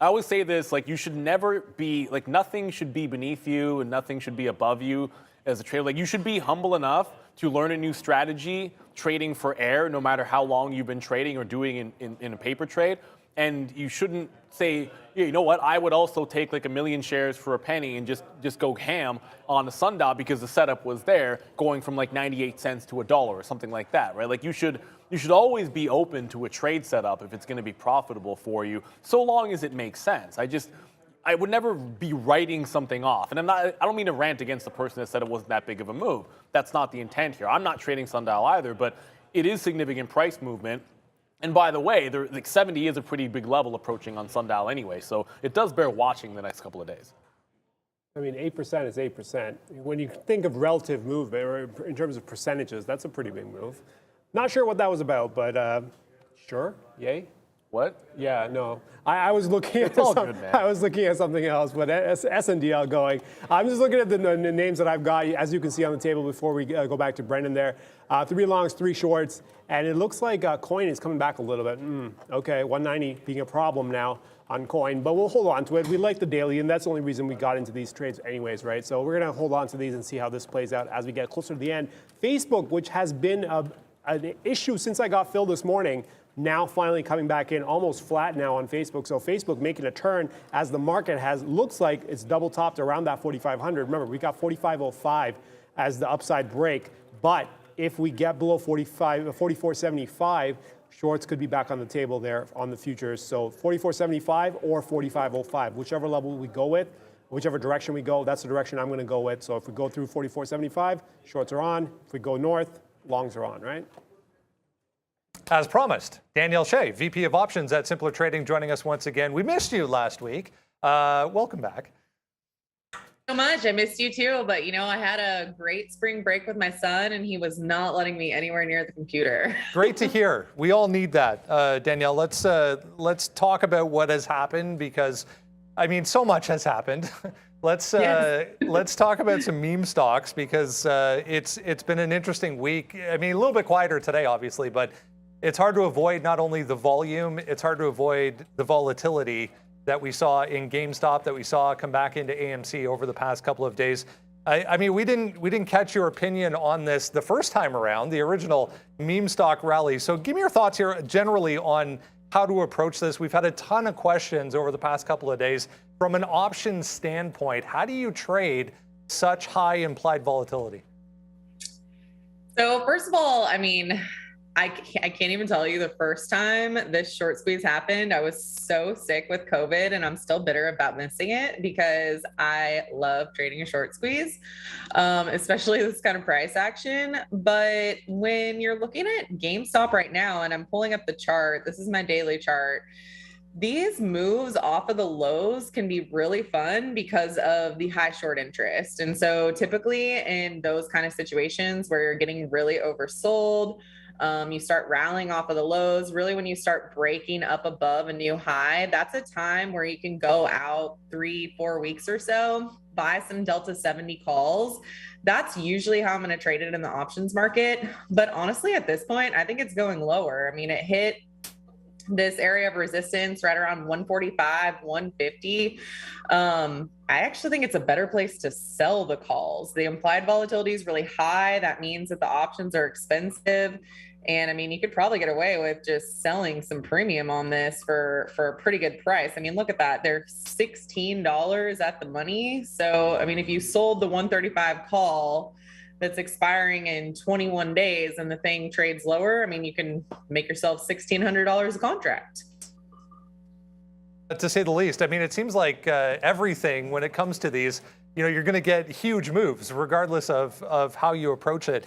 I always say this, like, you should never be, like, nothing should be beneath you and nothing should be above you as a trader. Like, you should be humble enough to learn a new strategy, trading for air, no matter how long you've been trading or doing in a paper trade. And you shouldn't say, yeah, you know what, I would also take like 1 million shares for a penny and just go ham on the sundial because the setup was there, going from like 98 cents to $1 or something like that, right? Like, you should always be open to a trade setup if it's going to be profitable for you, so long as it makes sense. I would never be writing something off. And I don't mean to rant against the person that said it wasn't that big of a move. That's not the intent here. I'm not trading sundial either, but it is significant price movement. And by the way, like 70 is a pretty big level approaching on sundial anyway, so it does bear watching the next couple of days.
I mean, 8% is 8%. When you think of relative movement, or in terms of percentages, that's a pretty big move. Not sure what that was about, but sure, yay.
What?
Yeah, no. I was looking at
man.
I was looking at something else, but SNDL going. I'm just looking at the names that I've got, as you can see on the table before we go back to Brendan there. 3 longs, 3 shorts, and it looks like coin is coming back a little bit. Okay, 190 being a problem now on coin, but we'll hold on to it. We like the daily, and that's the only reason we got into these trades anyways, right? So we're going to hold on to these and see how this plays out as we get closer to the end. Facebook, which has been an issue since I got filled this morning, now finally coming back in, almost flat now on Facebook. So Facebook making a turn as the market looks like it's double topped around that 4,500. Remember, we got 4,505 as the upside break. But if we get below 44.75, shorts could be back on the table there on the futures. So 44.75 or 45.05, whichever level we go with, whichever direction we go, that's the direction I'm going to go with. So if we go through 44.75, shorts are on. If we go north, longs are on, right?
As promised, Danielle Shea, VP of Options at Simpler Trading, joining us once again. We missed you last week. Welcome back.
So much. I missed you too, but I had a great spring break with my son and he was not letting me anywhere near the computer.
Great to hear. We all need that. Danielle, let's talk about what has happened, because I mean, so much has happened. Let's talk about some meme stocks, because it's been an interesting week. I mean, a little bit quieter today, obviously, but it's hard to avoid not only the volume, it's hard to avoid the volatility that we saw in GameStop, that we saw come back into AMC over the past couple of days. I mean, we didn't catch your opinion on this the first time around, the original meme stock rally. So give me your thoughts here generally on how to approach this. We've had a ton of questions over the past couple of days. From an options standpoint, how do you trade such high implied volatility?
So first of all, I mean, I can't even tell you the first time this short squeeze happened. I was so sick with COVID, and I'm still bitter about missing it because I love trading a short squeeze, especially this kind of price action. But when you're looking at GameStop right now, and I'm pulling up the chart, this is my daily chart. These moves off of the lows can be really fun because of the high short interest. And so typically in those kind of situations where you're getting really oversold, you start rallying off of the lows. Really, when you start breaking up above a new high, that's a time where you can go out 3-4 weeks or so, buy some Delta 70 calls. That's usually how I'm going to trade it in the options market. But honestly, at this point, I think it's going lower. I mean, it hit this area of resistance right around 145, 150. I actually think it's a better place to sell the calls. The implied volatility is really high. That means that the options are expensive. And I mean, you could probably get away with just selling some premium on this for a pretty good price. I mean, look at that. They're $16 at the money. So, I mean, if you sold the 135 call that's expiring in 21 days and the thing trades lower, I mean, you can make yourself $1,600 a contract.
To say the least. I mean, it seems like everything when it comes to these, you're going to get huge moves regardless of how you approach it.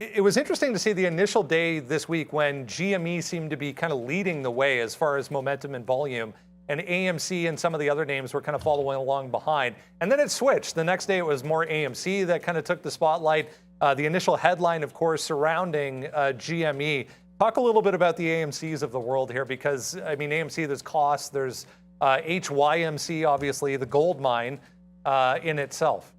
It was interesting to see the initial day this week when GME seemed to be kind of leading the way as far as momentum and volume, and AMC and some of the other names were kind of following along behind. And then it switched. The next day it was more AMC that kind of took the spotlight. The initial headline, of course, surrounding GME. Talk a little bit about the AMCs of the world here, because, I mean, AMC, there's cost, there's HYMC, obviously, the gold mine in itself.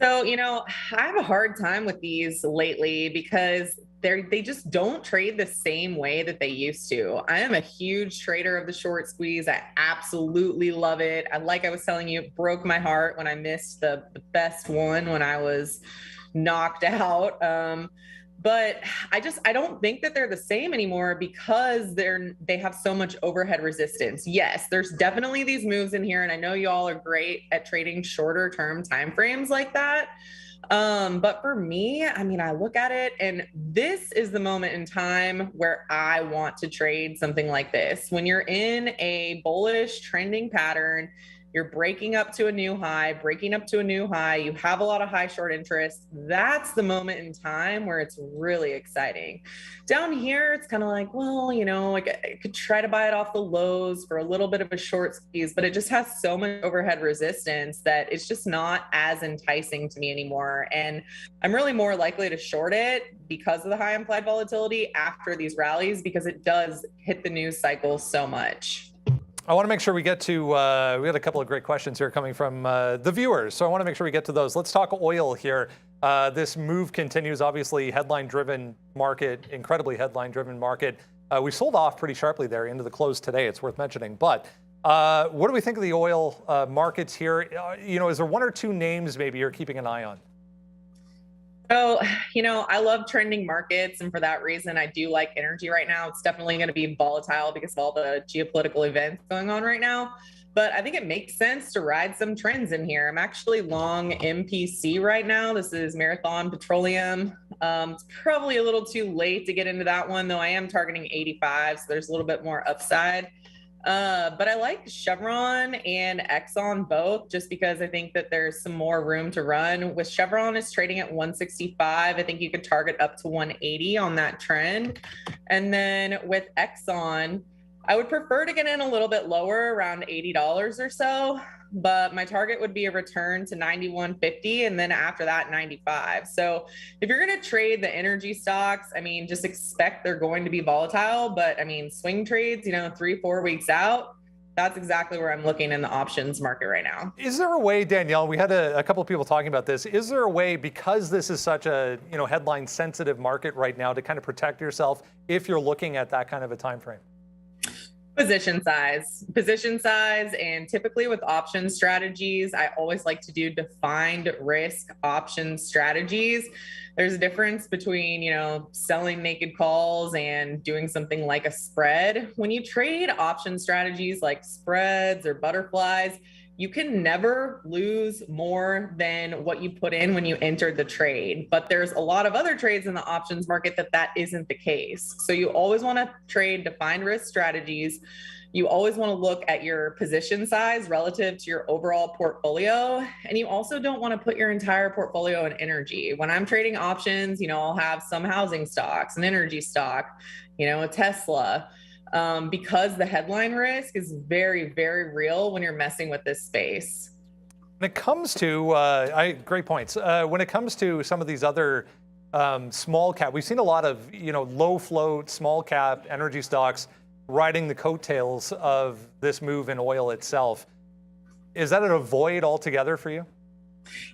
So, I have a hard time with these lately because they just don't trade the same way that they used to. I am a huge trader of the short squeeze. I absolutely love it. Like I was telling you, it broke my heart when I missed the best one when I was knocked out. But I don't think that they're the same anymore because they have so much overhead resistance. Yes, there's definitely these moves in here, and I know y'all are great at trading shorter term timeframes like that. But for me, I mean, I look at it and this is the moment in time where I want to trade something like this. When you're in a bullish trending pattern, you're breaking up to a new high, you have a lot of high short interest. That's the moment in time where it's really exciting. Down here, it's kind of like, well, I could try to buy it off the lows for a little bit of a short squeeze, but it just has so much overhead resistance that it's just not as enticing to me anymore. And I'm really more likely to short it because of the high implied volatility after these rallies, because it does hit the news cycle so much.
I want to make sure we get to, we had a couple of great questions here coming from the viewers, so I want to make sure we get to those. Let's talk oil here. This move continues, obviously, headline-driven market, incredibly headline-driven market. We sold off pretty sharply there into the close today, it's worth mentioning. But what do we think of the oil markets here? Is there one or two names maybe you're keeping an eye on?
So, I love trending markets, and for that reason, I do like energy right now. It's definitely going to be volatile because of all the geopolitical events going on right now. But I think it makes sense to ride some trends in here. I'm actually long MPC right now. This is Marathon Petroleum. It's probably a little too late to get into that one, though I am targeting 85, so there's a little bit more upside. But I like Chevron and Exxon both, just because I think that there's some more room to run. With Chevron is trading at 165. I think you could target up to 180 on that trend. And then with Exxon, I would prefer to get in a little bit lower, around $80 or so. But my target would be a return to 91.50, and then after that 95. So if you're going to trade the energy stocks, I mean, just expect they're going to be volatile. But I mean, swing trades, 3-4 weeks out, That's exactly where I'm looking in the options market right now.
Is there a way, Danielle, we had a couple of people talking about this, is there a way, because this is such a headline sensitive market right now, to kind of protect yourself if you're looking at that kind of a time frame?
Position size, and typically with option strategies, I always like to do defined risk option strategies. There's a difference between, selling naked calls and doing something like a spread. When you trade option strategies like spreads or butterflies, you can never lose more than what you put in when you entered the trade. But there's a lot of other trades in the options market that isn't the case. So you always want to trade defined risk strategies. You always want to look at your position size relative to your overall portfolio. And you also don't want to put your entire portfolio in energy. When I'm trading options, I'll have some housing stocks, an energy stock, a Tesla. Because the headline risk is very, very real when you're messing with this space.
When it comes to, great points. When it comes to some of these other small cap, we've seen a lot of, low float, small cap energy stocks riding the coattails of this move in oil itself. Is that an avoid altogether for you?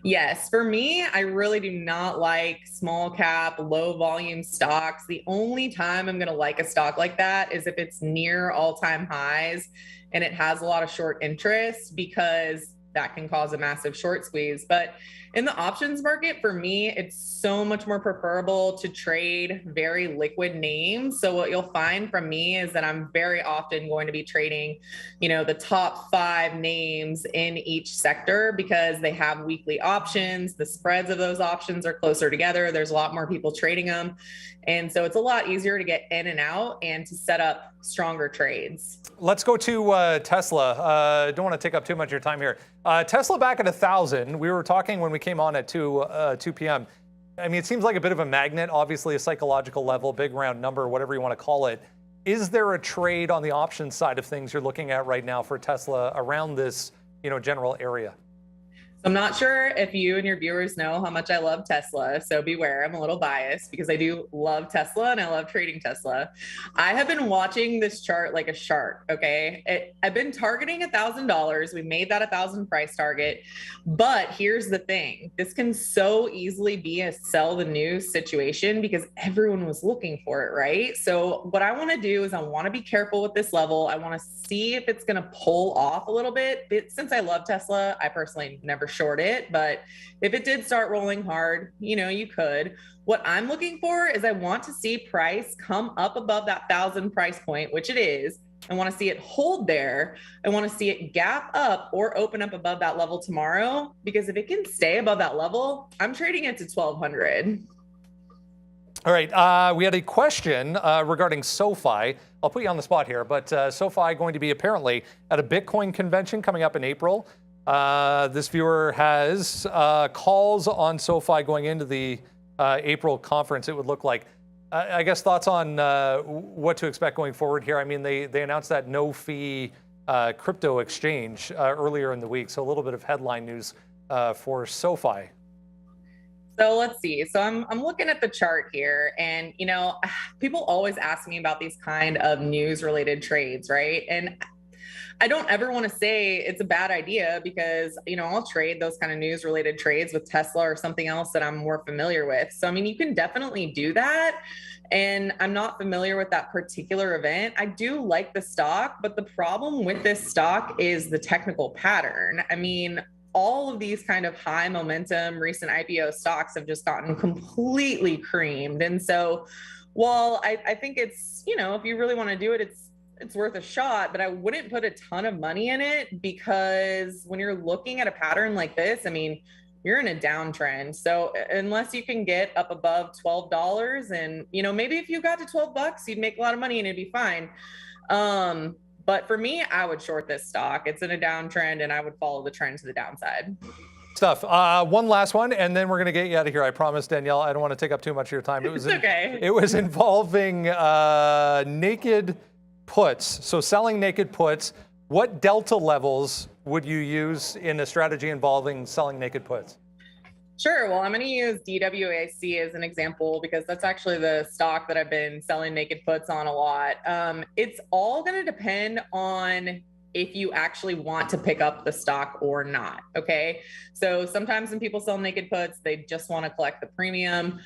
Yes, for me, I really do not like small cap, low volume stocks. The only time I'm going to like a stock like that is if it's near all-time highs and it has a lot of short interest, because that can cause a massive short squeeze. But in the options market, for me, it's so much more preferable to trade very liquid names. So what you'll find from me is that I'm very often going to be trading, the top 5 names in each sector, because they have weekly options. The spreads of those options are closer together. There's a lot more people trading them. And so it's a lot easier to get in and out and to set up stronger trades.
Let's go to Tesla. Don't want to take up too much of your time here. Tesla back at 1,000. We were talking when we came on at 2 p.m. I mean, it seems like a bit of a magnet, obviously a psychological level, big round number, whatever you want to call it. Is there a trade on the options side of things you're looking at right now for Tesla around this, general area?
I'm not sure if you and your viewers know how much I love Tesla, so beware. I'm a little biased because I do love Tesla and I love trading Tesla. I have been watching this chart like a shark, okay? I've been targeting $1,000. We made that 1,000 price target, but here's the thing. This can so easily be a sell the news situation because everyone was looking for it, right? So what I want to do is I want to be careful with this level. I want to see if it's going to pull off a little bit. Since I love Tesla, I personally never short it, but if it did start rolling hard, you could. What I'm looking for is I want to see price come up above that 1,000 price point, which it is. I want to see it hold there. I want to see it gap up or open up above that level tomorrow, because if it can stay above that level, I'm trading it to 1,200.
All right, we had a question regarding SoFi. I'll put you on the spot here, but SoFi going to be apparently at a Bitcoin convention coming up in April. This viewer has calls on SoFi going into the April conference, it would look like. I guess thoughts on what to expect going forward here. I mean, they announced that no-fee crypto exchange earlier in the week, so a little bit of headline news for SoFi.
So let's see. So I'm looking at the chart here, and people always ask me about these kind of news-related trades, right? And I don't ever want to say it's a bad idea, because I'll trade those kind of news-related trades with Tesla or something else that I'm more familiar with. So I mean, you can definitely do that. And I'm not familiar with that particular event. I do like the stock, but the problem with this stock is the technical pattern. I mean, all of these kind of high momentum recent IPO stocks have just gotten completely creamed. And so while I think it's, if you really want to do it, it's worth a shot, but I wouldn't put a ton of money in it, because when you're looking at a pattern like this, I mean, you're in a downtrend. So unless you can get up above $12 and, maybe if you got to $12, you'd make a lot of money and it'd be fine. But for me, I would short this stock. It's in a downtrend and I would follow the trend to the downside.
Stuff. One last one, and then we're going to get you out of here. I promise, Danielle. I don't want to take up too much of your time. It was
okay.
It was involving naked puts. So selling naked puts. What delta levels would you use in a strategy involving selling naked puts?
Sure. Well, I'm going to use DWAC as an example, because that's actually the stock that I've been selling naked puts on a lot. It's all going to depend on if you actually want to pick up the stock or not. Okay. So sometimes when people sell naked puts, they just want to collect the premium.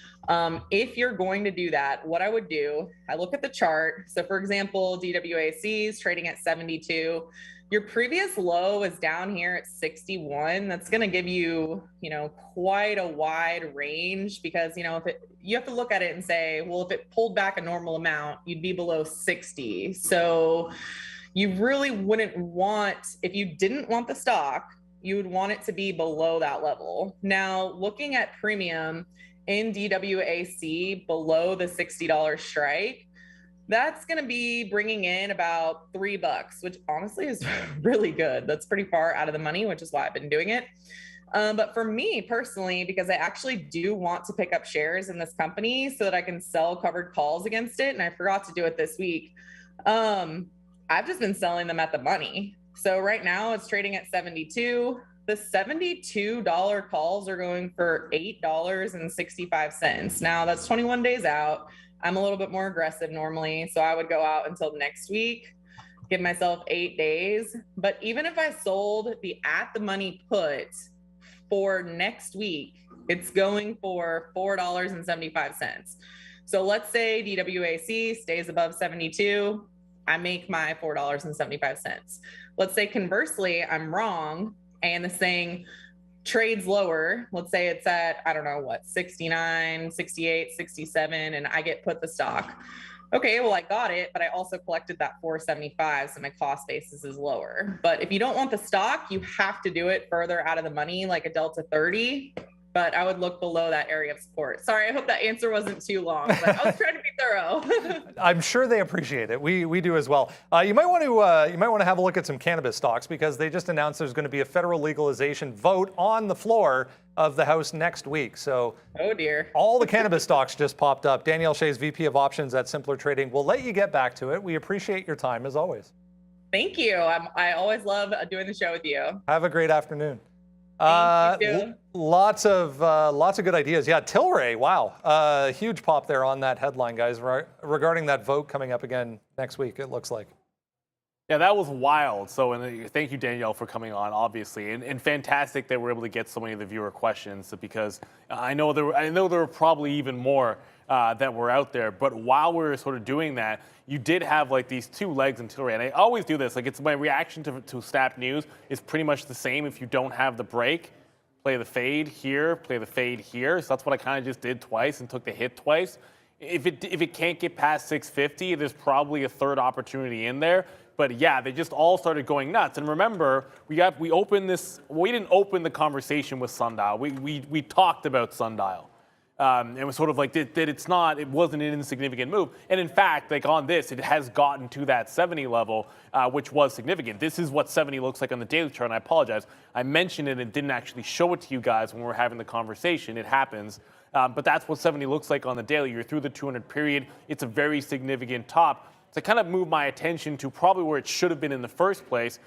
If you're going to do that, what I would do, I look at the chart. So for example, DWAC is trading at 72. Your previous low is down here at 61. That's going to give you, quite a wide range because, you have to look at it and say, well, if it pulled back a normal amount, you'd be below 60. So you really wouldn't want, if you didn't want the stock, you would want it to be below that level. Now, looking at premium in DWAC below the $60 strike, that's going to be bringing in about $3, which honestly is really good. That's pretty far out of the money, which is why I've been doing it. But for me personally, because I actually do want to pick up shares in this company so that I can sell covered calls against it, and I forgot to do it this week, I've just been selling them at the money. So right now it's trading at 72. The $72 calls are going for $8.65. Now that's 21 days out. I'm a little bit more aggressive normally. So I would go out until next week, give myself 8 days. But even if I sold the at the money put for next week, it's going for $4.75. So let's say DWAC stays above 72. I make my $4.75. Let's say conversely, I'm wrong and the thing trades lower. Let's say it's at, I don't know what, 69, 68, 67, and I get put the stock. Okay, well, I got it, but I also collected that $4.75, so my cost basis is lower. But if you don't want the stock, you have to do it further out of the money, like a Delta 30. But I would look below that area of support. Sorry, I hope that answer wasn't too long, but I was trying to be thorough.
I'm sure they appreciate it. We do as well. You might want to have a look at some cannabis stocks because they just announced there's going to be a federal legalization vote on the floor of the House next week. So,
oh dear,
all the cannabis stocks just popped up. Danielle Shea's VP of Options at Simpler Trading. We'll let you get back to it. We appreciate your time as always.
Thank you. I always love doing the show with you.
Have a great afternoon.
Lots
of good ideas. Yeah, Tilray. Wow, huge pop there on that headline, guys. Regarding that vote coming up again next week, it looks like.
Yeah, that was wild. So, and thank you, Danielle, for coming on, obviously, and fantastic that we're able to get so many of the viewer questions because I know there were probably even more that were out there. But while we were sort of doing that, you did have like these two legs in Tilray, and I always do this. Like it's my reaction to Snap News is pretty much the same. If you don't have the break, play the fade here, play the fade here. So that's what I kind of just did twice and took the hit twice. If it can't get past 650, there's probably a third opportunity in there. But yeah, they just all started going nuts. And remember, we opened this. We didn't open the conversation with Sundial. We talked about Sundial. It was sort of like that it wasn't an insignificant move. And in fact, like on this, it has gotten to that 70 level, which was significant. This is what 70 looks like on the daily chart, and I apologize. I mentioned it and didn't actually show it to you guys when we were having the conversation. It happens. But that's what 70 looks like on the daily. You're through the 200 period. It's a very significant top. So kind of moved my attention to probably where it should have been in the first place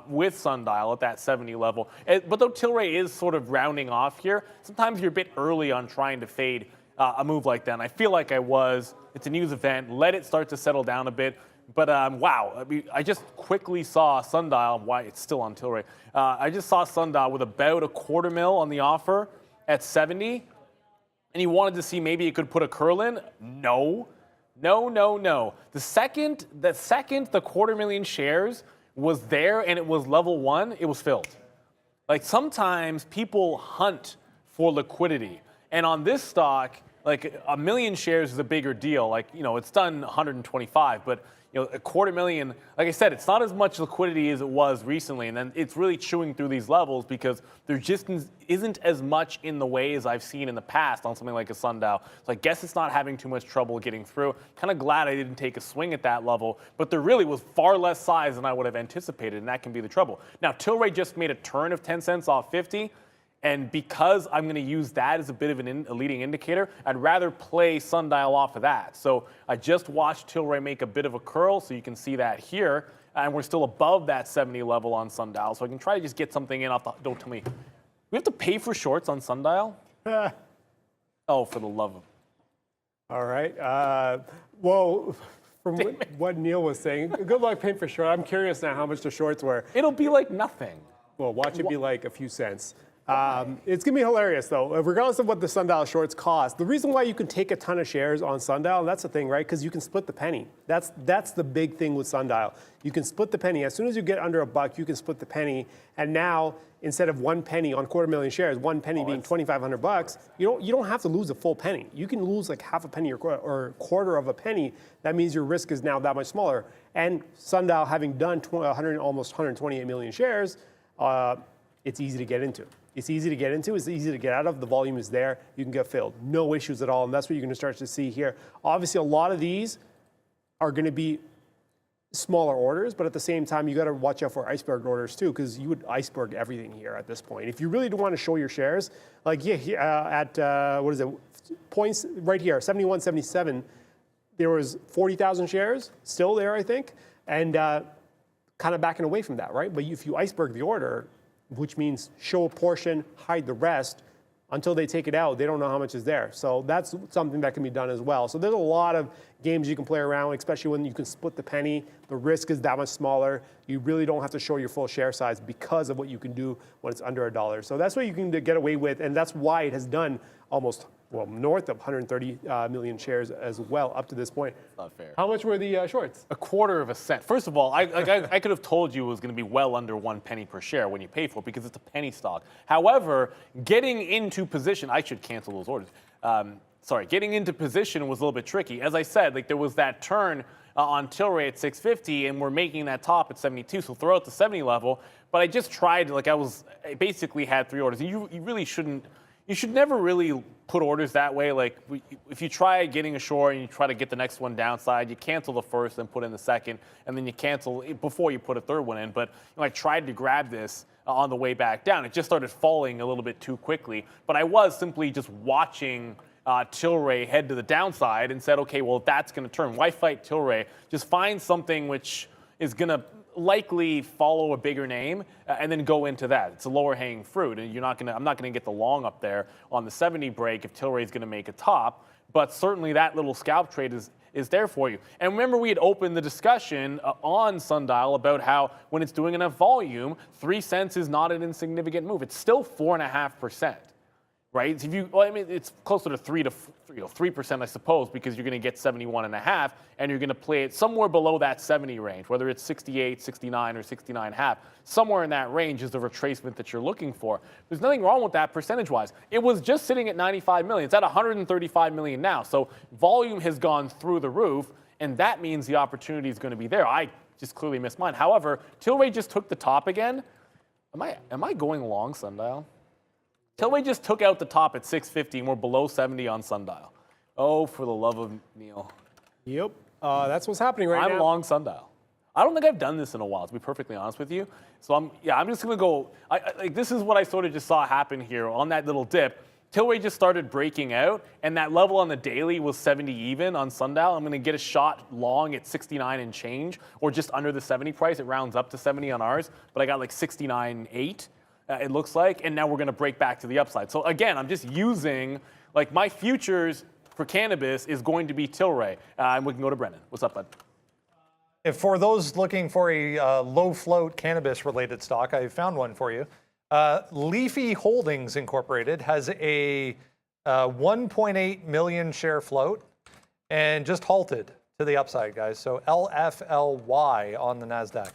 with Sundial at that 70 level. But though Tilray is sort of rounding off here, sometimes you're a bit early on trying to fade a move like that. And I feel like I was. It's a news event. Let it start to settle down a bit. But wow, I mean, I just quickly saw Sundial. Why it's still on Tilray. I just saw Sundial with about a $250,000 on the offer at 70. And you wanted to see maybe it could put a curl in? No. No. The second the $250,000 shares was there and it was level one, it was filled. Like sometimes people hunt for liquidity. And on this stock, like 1 million shares is a bigger deal. Like, it's done 125, but a $250,000, like I said, it's not as much liquidity as it was recently. And then it's really chewing through these levels because there just isn't as much in the way as I've seen in the past on something like a Sundial. So I guess it's not having too much trouble getting through. Kind of glad I didn't take a swing at that level, but there really was far less size than I would have anticipated, and that can be the trouble. Now, Tilray just made a turn of 10 cents off 50. And because I'm going to use that as a bit of a leading indicator, I'd rather play Sundial off of that. So I just watched Tilray make a bit of a curl, so you can see that here. And we're still above that 70 level on Sundial. So I can try to just get something in off the... Don't tell me. We have to pay for shorts on Sundial? Oh, for the love of...
All right. Well, From what Neil was saying, good luck paying for short. I'm curious now how much the shorts were.
It'll be like nothing.
Well, watch it be like a few cents. It's going to be hilarious, though, regardless of what the sundial shorts cost. The reason why you can take a ton of shares on sundial, and that's the thing, right? Because you can split the penny. That's the big thing with sundial. You can split the penny. As soon as you get under $1, you can split the penny. And now, instead of 1 penny on 250,000 shares, 1 penny being $2,500, you don't have to lose a full penny. You can lose like half a penny or quarter of a penny. That means your risk is now that much smaller. And sundial, having done almost 128 million shares, it's easy to get into. It's easy to get into. It's easy to get out of. The volume is there. You can get filled. No issues at all. And that's what you're going to start to see here. Obviously, a lot of these are going to be smaller orders, but at the same time, you got to watch out for iceberg orders too, because you would iceberg everything here at this point. If you really do want to show your shares, like at what is it, points right here, 71, 77, there was 40,000 shares still there, I think, and kind of backing away from that, right? But if you iceberg the order, which means show a portion, hide the rest, until they take it out, they don't know how much is there. So that's something that can be done as well. So there's a lot of games you can play around, especially when you can split the penny. The risk is that much smaller. You really don't have to show your full share size because of what you can do when it's under $1. So that's what you can get away with, and that's why it has done almost, well, north of 130 million shares as well up to this point.
That's not fair.
How much were the shorts?
A quarter of a cent. First of all, I could have told you it was going to be well under 1 penny per share when you pay for it because it's a penny stock. However, getting into position, I should cancel those orders. Getting into position was a little bit tricky. As I said, like there was that turn on Tilray at 650, and we're making that top at 72, so throw out the 70 level. But I just tried, I basically had 3 orders. And you really shouldn't. You should never really put orders that way. Like if you try getting a short and you try to get the next one downside, you cancel the first and put in the second, and then you cancel before you put a third one in. But I tried to grab this on the way back down. It just started falling a little bit too quickly. But I was simply just watching Tilray head to the downside and said, okay, well, that's going to turn. Why fight Tilray? Just find something which is going to likely follow a bigger name and then go into that. It's a lower hanging fruit, and I'm not going to get the long up there on the 70 break if Tilray is going to make a top, but certainly that little scalp trade is there for you. And remember, we had opened the discussion on Sundial about how when it's doing enough volume, 3 cents is not an insignificant move. It's still 4.5%. Right? It's closer to 3%, I suppose, because you're going to get 71.5, and you're going to play it somewhere below that 70 range, whether it's 68, 69, or 69.5. Somewhere in that range is the retracement that you're looking for. There's nothing wrong with that percentage-wise. It was just sitting at 95 million. It's at 135 million now. So volume has gone through the roof, and that means the opportunity is going to be there. I just clearly missed mine. However, Tilray just took the top again. Am I going long Sundial? Tilray just took out the top at 650, and we're below 70 on Sundial. Oh, for the love of Neil.
Yep, that's what's happening right now.
I'm long Sundial. I don't think I've done this in a while, to be perfectly honest with you. So I'm just going to go. This is what I sort of just saw happen here on that little dip. Tilray just started breaking out, and that level on the daily was 70 even on Sundial. I'm going to get a shot long at 69 and change, or just under the 70 price. It rounds up to 70 on ours, but I got like 69.8. It looks like, and now we're going to break back to the upside. So again, I'm just using, like my futures for cannabis is going to be Tilray. And we can go to Brendan. What's up, bud?
If for those looking for a low float cannabis related stock, I found one for you. Leafy Holdings Incorporated has a 1.8 million share float and just halted to the upside, guys. So LFLY on the NASDAQ.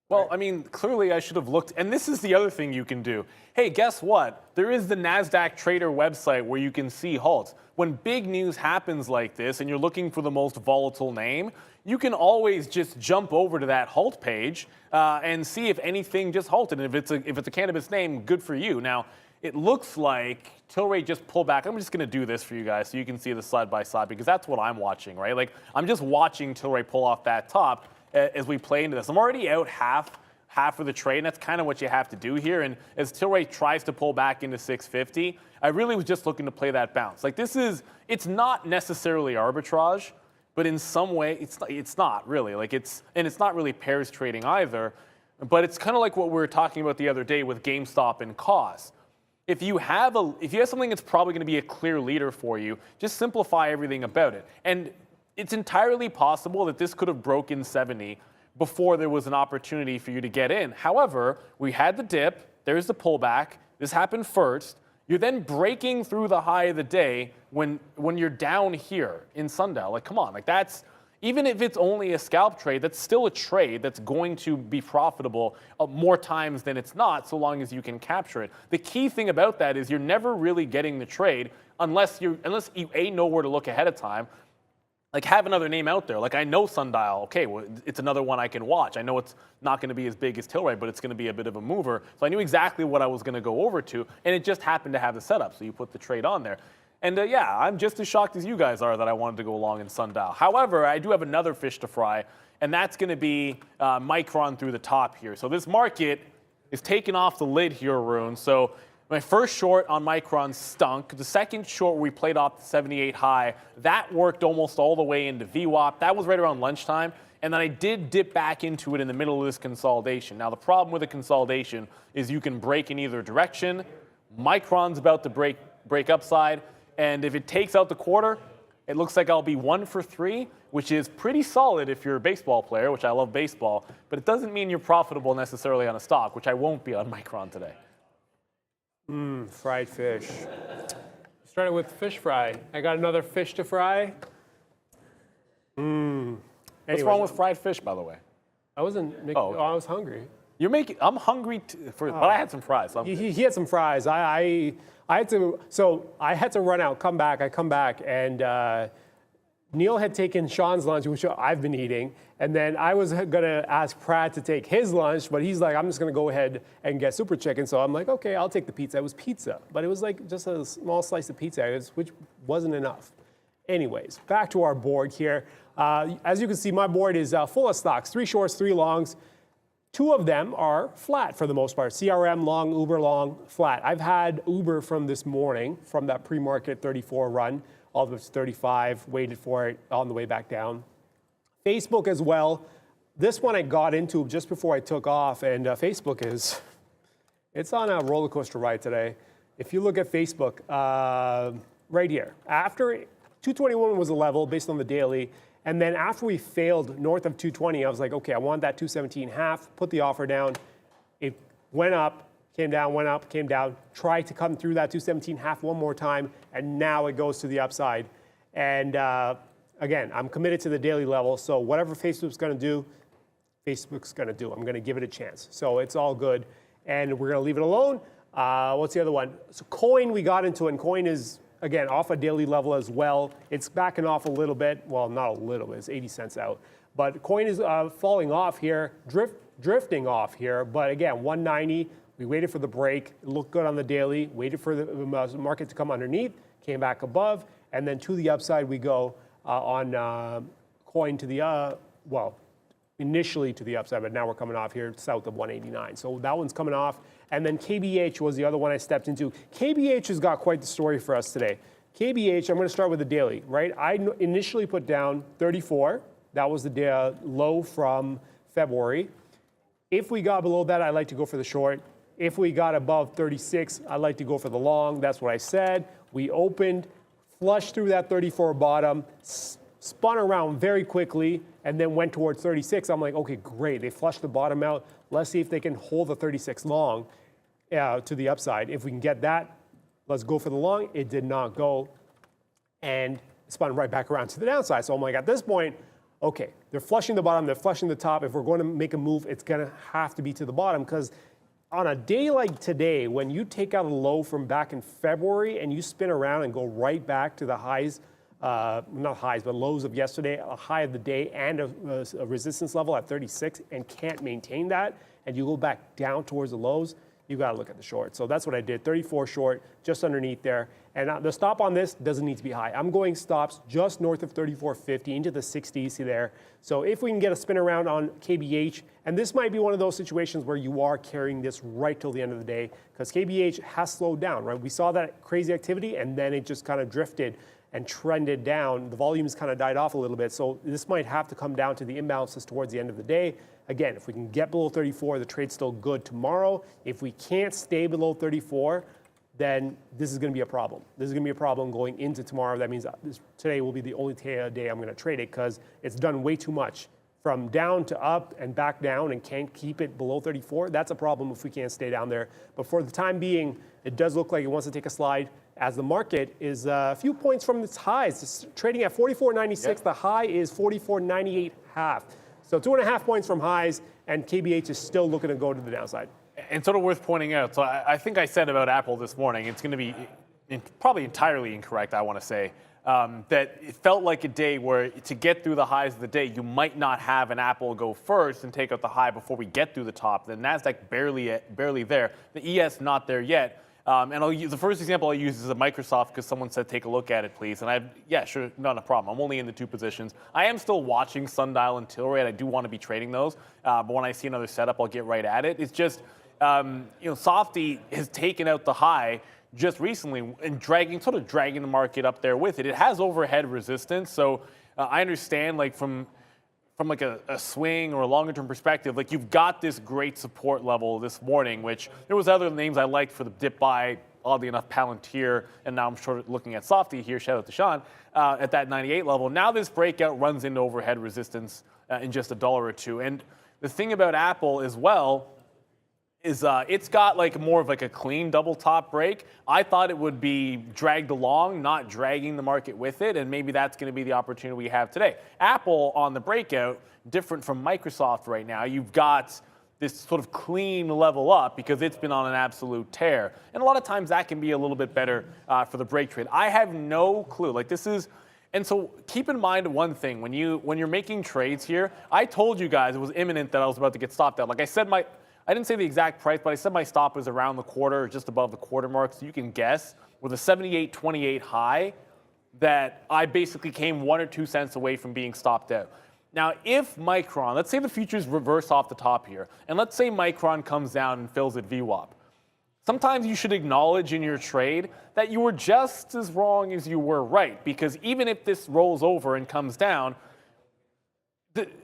Well, I mean, clearly I should have looked, and this is the other thing you can do. Hey, guess what? There is the NASDAQ Trader website where you can see halts. When big news happens like this and you're looking for the most volatile name, you can always just jump over to that halt page and see if anything just halted. And if it's a cannabis name, good for you. Now, it looks like Tilray just pulled back. I'm just going to do this for you guys so you can see the side by side because that's what I'm watching, right? Like, I'm just watching Tilray pull off that top as we play into this. I'm already out half of the trade, and that's kind of what you have to do here. And as Tilray tries to pull back into 650, I really was just looking to play that bounce. Like it's not necessarily arbitrage, but in some way, it's not really. It's not really pairs trading either, but it's kind of like what we were talking about the other day with GameStop and costs. If you have something that's probably going to be a clear leader for you, just simplify everything about it. And it's entirely possible that this could have broken 70 before there was an opportunity for you to get in. However, we had the dip, there's the pullback, this happened first. You're then breaking through the high of the day when you're down here in sundial. Like, come on, like that's, even if it's only a scalp trade, that's still a trade that's going to be profitable more times than it's not, so long as you can capture it. The key thing about that is you're never really getting the trade unless you know where to look ahead of time. Like, have another name out there. Like, I know sundial. Okay, well, it's another one I can watch. I know it's not going to be as big as Tilray, but it's going to be a bit of a mover. So I knew exactly what I was going to go over to, and it just happened to have the setup. So you put the trade on there. And yeah, I'm just as shocked as you guys are that I wanted to go long in sundial. However, I do have another fish to fry, and that's going to be Micron through the top here. So this market is taking off the lid here, Arun. So my first short on Micron stunk. The second short we played off the 78 high, that worked almost all the way into VWAP. That was right around lunchtime. And then I did dip back into it in the middle of this consolidation. Now, the problem with a consolidation is you can break in either direction. Micron's about to break upside. And if it takes out the quarter, it looks like I'll be 1 for 3, which is pretty solid if you're a baseball player, which I love baseball. But it doesn't mean you're profitable necessarily on a stock, which I won't be on Micron today.
Fried fish. Started with fish fry. I got another fish to fry.
What's wrong with fried fish, by the way?
I wasn't making,
Oh, okay.
I was hungry.
You're making. I'm hungry, but I had some fries. So
He had some fries. I had to run out, come back. I come back, and Neil had taken Sean's lunch, which I've been eating, and then I was gonna ask Pratt to take his lunch, but he's like, I'm just gonna go ahead and get super chicken. So I'm like, okay, I'll take the pizza. It was pizza, but it was like just a small slice of pizza, which wasn't enough. Anyways, back to our board here. As you can see, my board is full of stocks, 3 shorts, 3 longs. 2 of them are flat for the most part. CRM long, Uber long, flat. I've had Uber from this morning, from that pre-market 34 run, all the way to 35, waited for it on the way back down. Facebook as well. This one I got into just before I took off, and Facebook it's on a roller coaster ride today. If you look at Facebook, right here, after 221 was a level based on the daily, and then after we failed north of 220, I was like, okay, I want that 217.5, put the offer down. It went up, came down, went up, came down, tried to come through that 217.5 one more time, and now it goes to the upside. And again, I'm committed to the daily level, so whatever Facebook's gonna do, Facebook's gonna do. I'm gonna give it a chance. So it's all good, and we're gonna leave it alone. What's the other one? So Coin, we got into, and Coin is, again, off a daily level as well. It's backing off a little bit. Well, not a little bit, it's 80 cents out. But Coin is falling off here, drifting off here. But again, 190, we waited for the break. It looked good on the daily, waited for the market to come underneath, came back above, and then to the upside we go on Coin to the, initially to the upside, but now we're coming off here south of 189. So that one's coming off. And then KBH was the other one I stepped into. KBH has got quite the story for us today. KBH, I'm going to start with the daily, right? I initially put down 34. That was the low from February. If we got below that, I like to go for the short. If we got above 36, I like to go for the long. That's what I said. We opened, flushed through that 34 bottom, spun around very quickly, and then went towards 36. I'm like, okay, great. They flushed the bottom out. Let's see if they can hold the 36 long to the upside. If we can get that, let's go for the long. It did not go, and spun right back around to the downside. So I'm like, at this point, okay, they're flushing the bottom, they're flushing the top. If we're going to make a move, it's going to have to be to the bottom, because on a day like today, when you take out a low from back in February and you spin around and go right back to the highs, not highs, but lows of yesterday, a high of the day and a resistance level at 36, and can't maintain that, and you go back down towards the lows, you got to look at the short. So that's what I did, 34 short, just underneath there. And the stop on this doesn't need to be high. I'm going stops just north of 34.50 into the 60s there. So if we can get a spin around on KBH, and this might be one of those situations where you are carrying this right till the end of the day, because KBH has slowed down, right? We saw that crazy activity, and then it just kind of drifted and trended down. The volumes kind of died off a little bit. So this might have to come down to the imbalances towards the end of the day. Again, if we can get below 34, the trade's still good tomorrow. If we can't stay below 34, then this is going to be a problem. This is going to be a problem going into tomorrow. That means today will be the only day I'm going to trade it because it's done way too much from down to up and back down and can't keep it below 34. That's a problem if we can't stay down there. But for the time being, it does look like it wants to take a slide as the market is a few points from its highs. It's trading at 44.96. Yep. The high is 44.98 half. So 2.5 points from highs, and KBH is still looking to go to the downside.
And sort of worth pointing out, so I think I said about Apple this morning, it's going to be probably entirely incorrect, I want to say, that it felt like a day where to get through the highs of the day, you might not have an Apple go first and take out the high before we get through the top. The NASDAQ barely there. The ES not there yet. And I'll use the first example I use is a Microsoft because someone said, take a look at it, please. And yeah, sure, not a problem. I'm only in the 2 positions. I am still watching Sundial and Tilray, and I do want to be trading those. But when I see another setup, I'll get right at it. It's just, Softy has taken out the high just recently and sort of dragging the market up there with it. It has overhead resistance. So I understand, like, from like a swing or a longer term perspective, like you've got this great support level this morning, which there was other names I liked for the dip buy, oddly enough, Palantir, and now I'm sort of looking at Softy here, shout out to Sean, at that 98 level. Now this breakout runs into overhead resistance in just $1 or $2. And the thing about Apple as well is it's got like more of like a clean double top break. I thought it would be dragged along, not dragging the market with it, and maybe that's going to be the opportunity we have today. Apple on the breakout, different from Microsoft right now. You've got this sort of clean level up because it's been on an absolute tear. And a lot of times that can be a little bit better for the break trade. I have no clue. Like this is, and so keep in mind one thing, when you're making trades here, I told you guys it was imminent that I was about to get stopped out. Like I said, I didn't say the exact price, but I said my stop was around the quarter, or just above the quarter mark. So you can guess with a 78.28 high that I basically came 1 or 2 cents away from being stopped out. Now, if Micron, let's say the futures reverse off the top here, and let's say Micron comes down and fills at VWAP. Sometimes you should acknowledge in your trade that you were just as wrong as you were right, because even if this rolls over and comes down,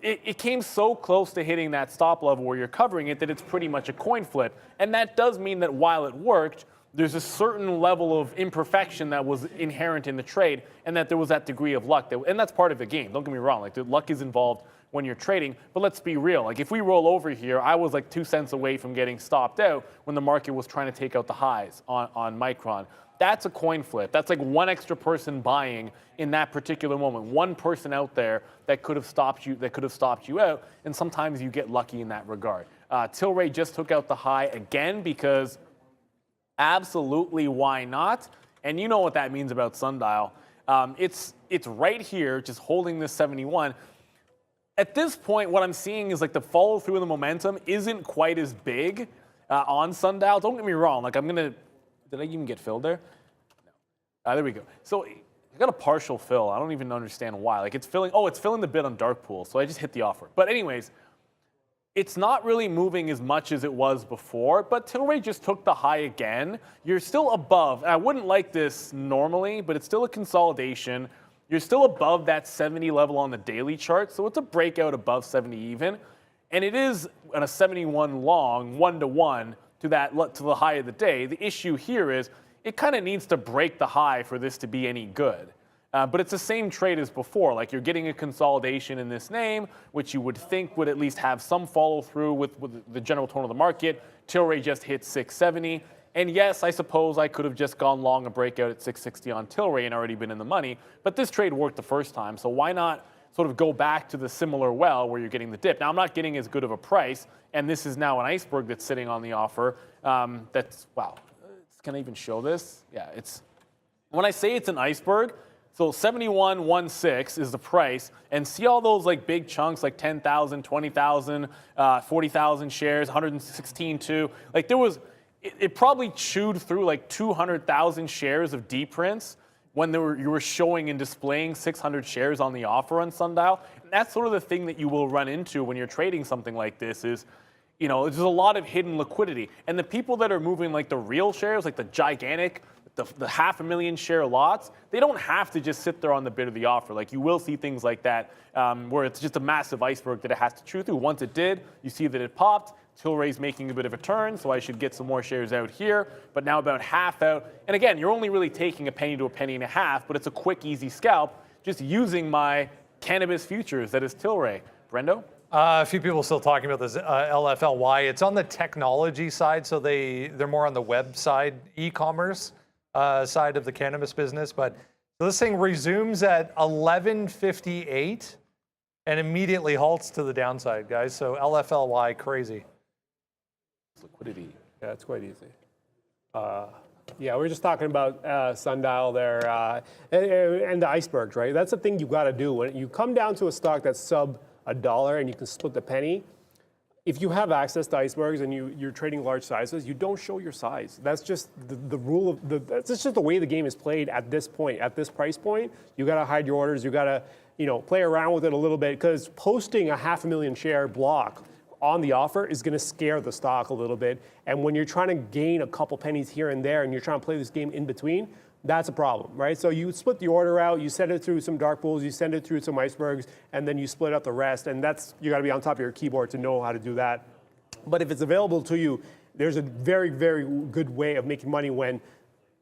it came so close to hitting that stop level where you're covering it that it's pretty much a coin flip. And that does mean that while it worked, there's a certain level of imperfection that was inherent in the trade, and that there was that degree of luck. And that's part of the game. Don't get me wrong. Like, the luck is involved when you're trading. But let's be real. Like, if we roll over here, I was like 2 cents away from getting stopped out when the market was trying to take out the highs on Micron. That's a coin flip. That's like one extra person buying in that particular moment. One person out there that could have stopped you out. And sometimes you get lucky in that regard. Tilray just took out the high again because absolutely why not? And you know what that means about Sundial. It's right here, just holding this 71. At this point, what I'm seeing is like the follow through of the momentum isn't quite as big on Sundial. Don't get me wrong. Like did I even get filled there? No. There we go. So I got a partial fill. I don't even understand why. Like it's filling the bid on dark pool. So I just hit the offer. But anyways, it's not really moving as much as it was before, but Tilray just took the high again. You're still above, and I wouldn't like this normally, but it's still a consolidation. You're still above that 70 level on the daily chart, so it's a breakout above 70 even. And it is on a 71 long, 1-to-1 to the high of the day. The issue here is it kind of needs to break the high for this to be any good. But it's the same trade as before. Like you're getting a consolidation in this name, which you would think would at least have some follow through with the general tone of the market. Tilray just hit 670. And yes, I suppose I could have just gone long a breakout at 660 on Tilray and already been in the money. But this trade worked the first time. So why not sort of go back to the similar well where you're getting the dip? Now, I'm not getting as good of a price. And this is now an iceberg that's sitting on the offer. Wow. Can I even show this? Yeah, when I say it's an iceberg, so 71.16 is the price, and see all those like big chunks like 10,000, 20,000, 40,000 shares, 116.2. Like it probably chewed through like 200,000 shares of D prints when you were showing and displaying 600 shares on the offer on Sundial. And that's sort of the thing that you will run into when you're trading something like this is, there's a lot of hidden liquidity. And the people that are moving like the real shares, like the gigantic, the 500,000 share lots, they don't have to just sit there on the bid of the offer. Like you will see things like that where it's just a massive iceberg that it has to chew through. Once it did, you see that it popped. Tilray's making a bit of a turn, so I should get some more shares out here, but now about half out. And again, you're only really taking a penny to a penny and a half, but it's a quick, easy scalp just using my cannabis futures that is Tilray. Brendo?
A few people still talking about this LFLY. It's on the technology side, so they're more on the web side, e-commerce side of the cannabis business. But this thing resumes at 11:58 and immediately halts to the downside, guys. So LFLY, crazy.
Liquidity.
Yeah, it's quite easy. Yeah, we were just talking about Sundial there and the icebergs, right? That's the thing you got to do. When you come down to a stock that's sub $1 and you can split the penny, if you have access to icebergs and you're trading large sizes, you don't show your size. That's just the rule of that's just the way the game is played at this point, at this price point. You got to hide your orders. You got to play around with it a little bit, because posting a 500,000 share block on the offer is going to scare the stock a little bit. And when you're trying to gain a couple pennies here and there and you're trying to play this game in between, that's a problem, right? So you split the order out, you send it through some dark pools, you send it through some icebergs, and then you split up the rest. And you got to be on top of your keyboard to know how to do that. But if it's available to you, there's a very, very good way of making money when,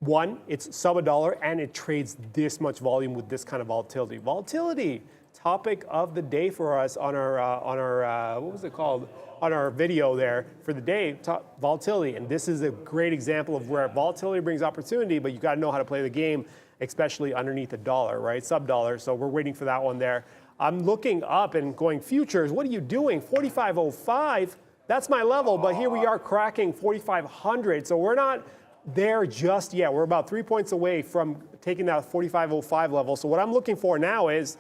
one, it's sub $1 and it trades this much volume with this kind of volatility. Volatility, topic of the day for us on our what was it called? On our video there for the day, volatility. And this is a great example of where volatility brings opportunity, but you got to know how to play the game, especially underneath $1, right? Sub $1. So we're waiting for that one there. I'm looking up and going futures. What are you doing? 45.05. That's my level, but here we are cracking 4,500. So we're not there just yet. We're about 3 points away from taking that 45.05 level. So what I'm looking for now is,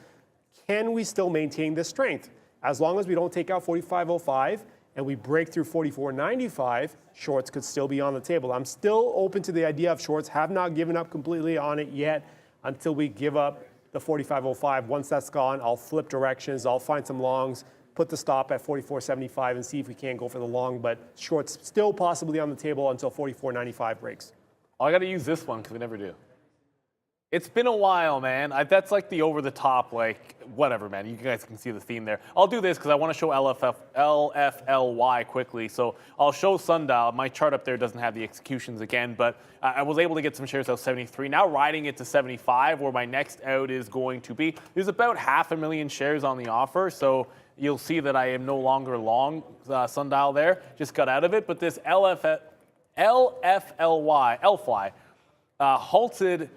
can we still maintain this strength? As long as we don't take out 45.05 and we break through 44.95, shorts could still be on the table. I'm still open to the idea of shorts. Have not given up completely on it yet until we give up the 45.05. Once that's gone, I'll flip directions. I'll find some longs, put the stop at 44.75 and see if we can go for the long. But shorts still possibly on the table until 44.95 breaks.
I got to use this one because we never do. It's been a while, man. That's like the over-the-top, like, whatever, man. You guys can see the theme there. I'll do this because I want to show LFLY quickly. So I'll show Sundial. My chart up there doesn't have the executions again, but I was able to get some shares out 73. Now riding it to 75, where my next out is going to be. There's about 500,000 shares on the offer, so you'll see that I am no longer long Sundial there. Just got out of it. But this LFLY, halted.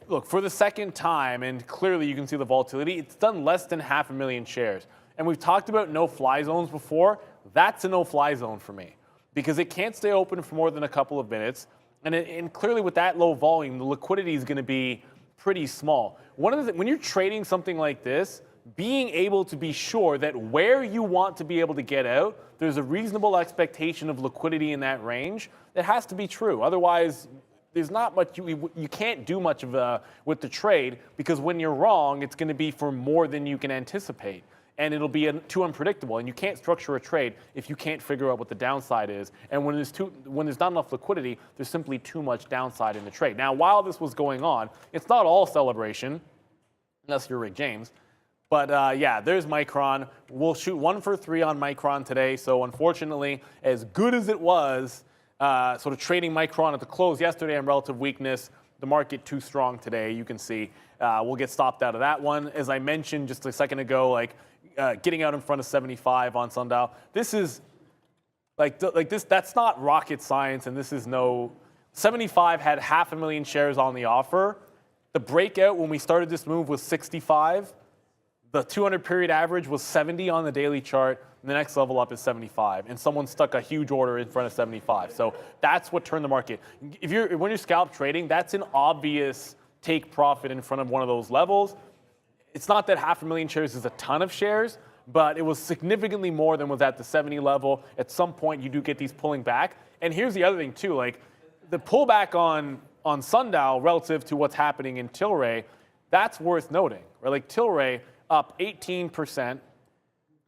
Look, for the second time, and clearly you can see the volatility, it's done less than 500,000 shares. And we've talked about no-fly zones before. That's a no-fly zone for me because it can't stay open for more than a couple of minutes. And clearly with that low volume, the liquidity is going to be pretty small. When you're trading something like this, being able to be sure that where you want to be able to get out, there's a reasonable expectation of liquidity in that range, that has to be true. Otherwise, there's not much, you can't do much of with the trade, because when you're wrong, it's going to be for more than you can anticipate. And it'll be too unpredictable. And you can't structure a trade if you can't figure out what the downside is. And when there's not enough liquidity, there's simply too much downside in the trade. Now, while this was going on, it's not all celebration, unless you're Rick James. But yeah, there's Micron. We'll shoot 1 for 3 on Micron today. So unfortunately, as good as it was, sort of trading Micron at the close yesterday on relative weakness, the market too strong today. You can see we'll get stopped out of that one. As I mentioned just a second ago, like getting out in front of 75 on Sundial. This is like this. That's not rocket science, and this is no. 75 had 500,000 shares on the offer. The breakout when we started this move was 65. The 200 period average was 70 on the daily chart. And the next level up is 75. And someone stuck a huge order in front of 75. So that's what turned the market. When you're scalp trading, that's an obvious take profit in front of one of those levels. It's not that 500,000 shares is a ton of shares, but it was significantly more than was at the 70 level. At some point, you do get these pulling back. And here's the other thing too, like the pullback on Sundial relative to what's happening in Tilray, that's worth noting. Right? Like Tilray up 18%,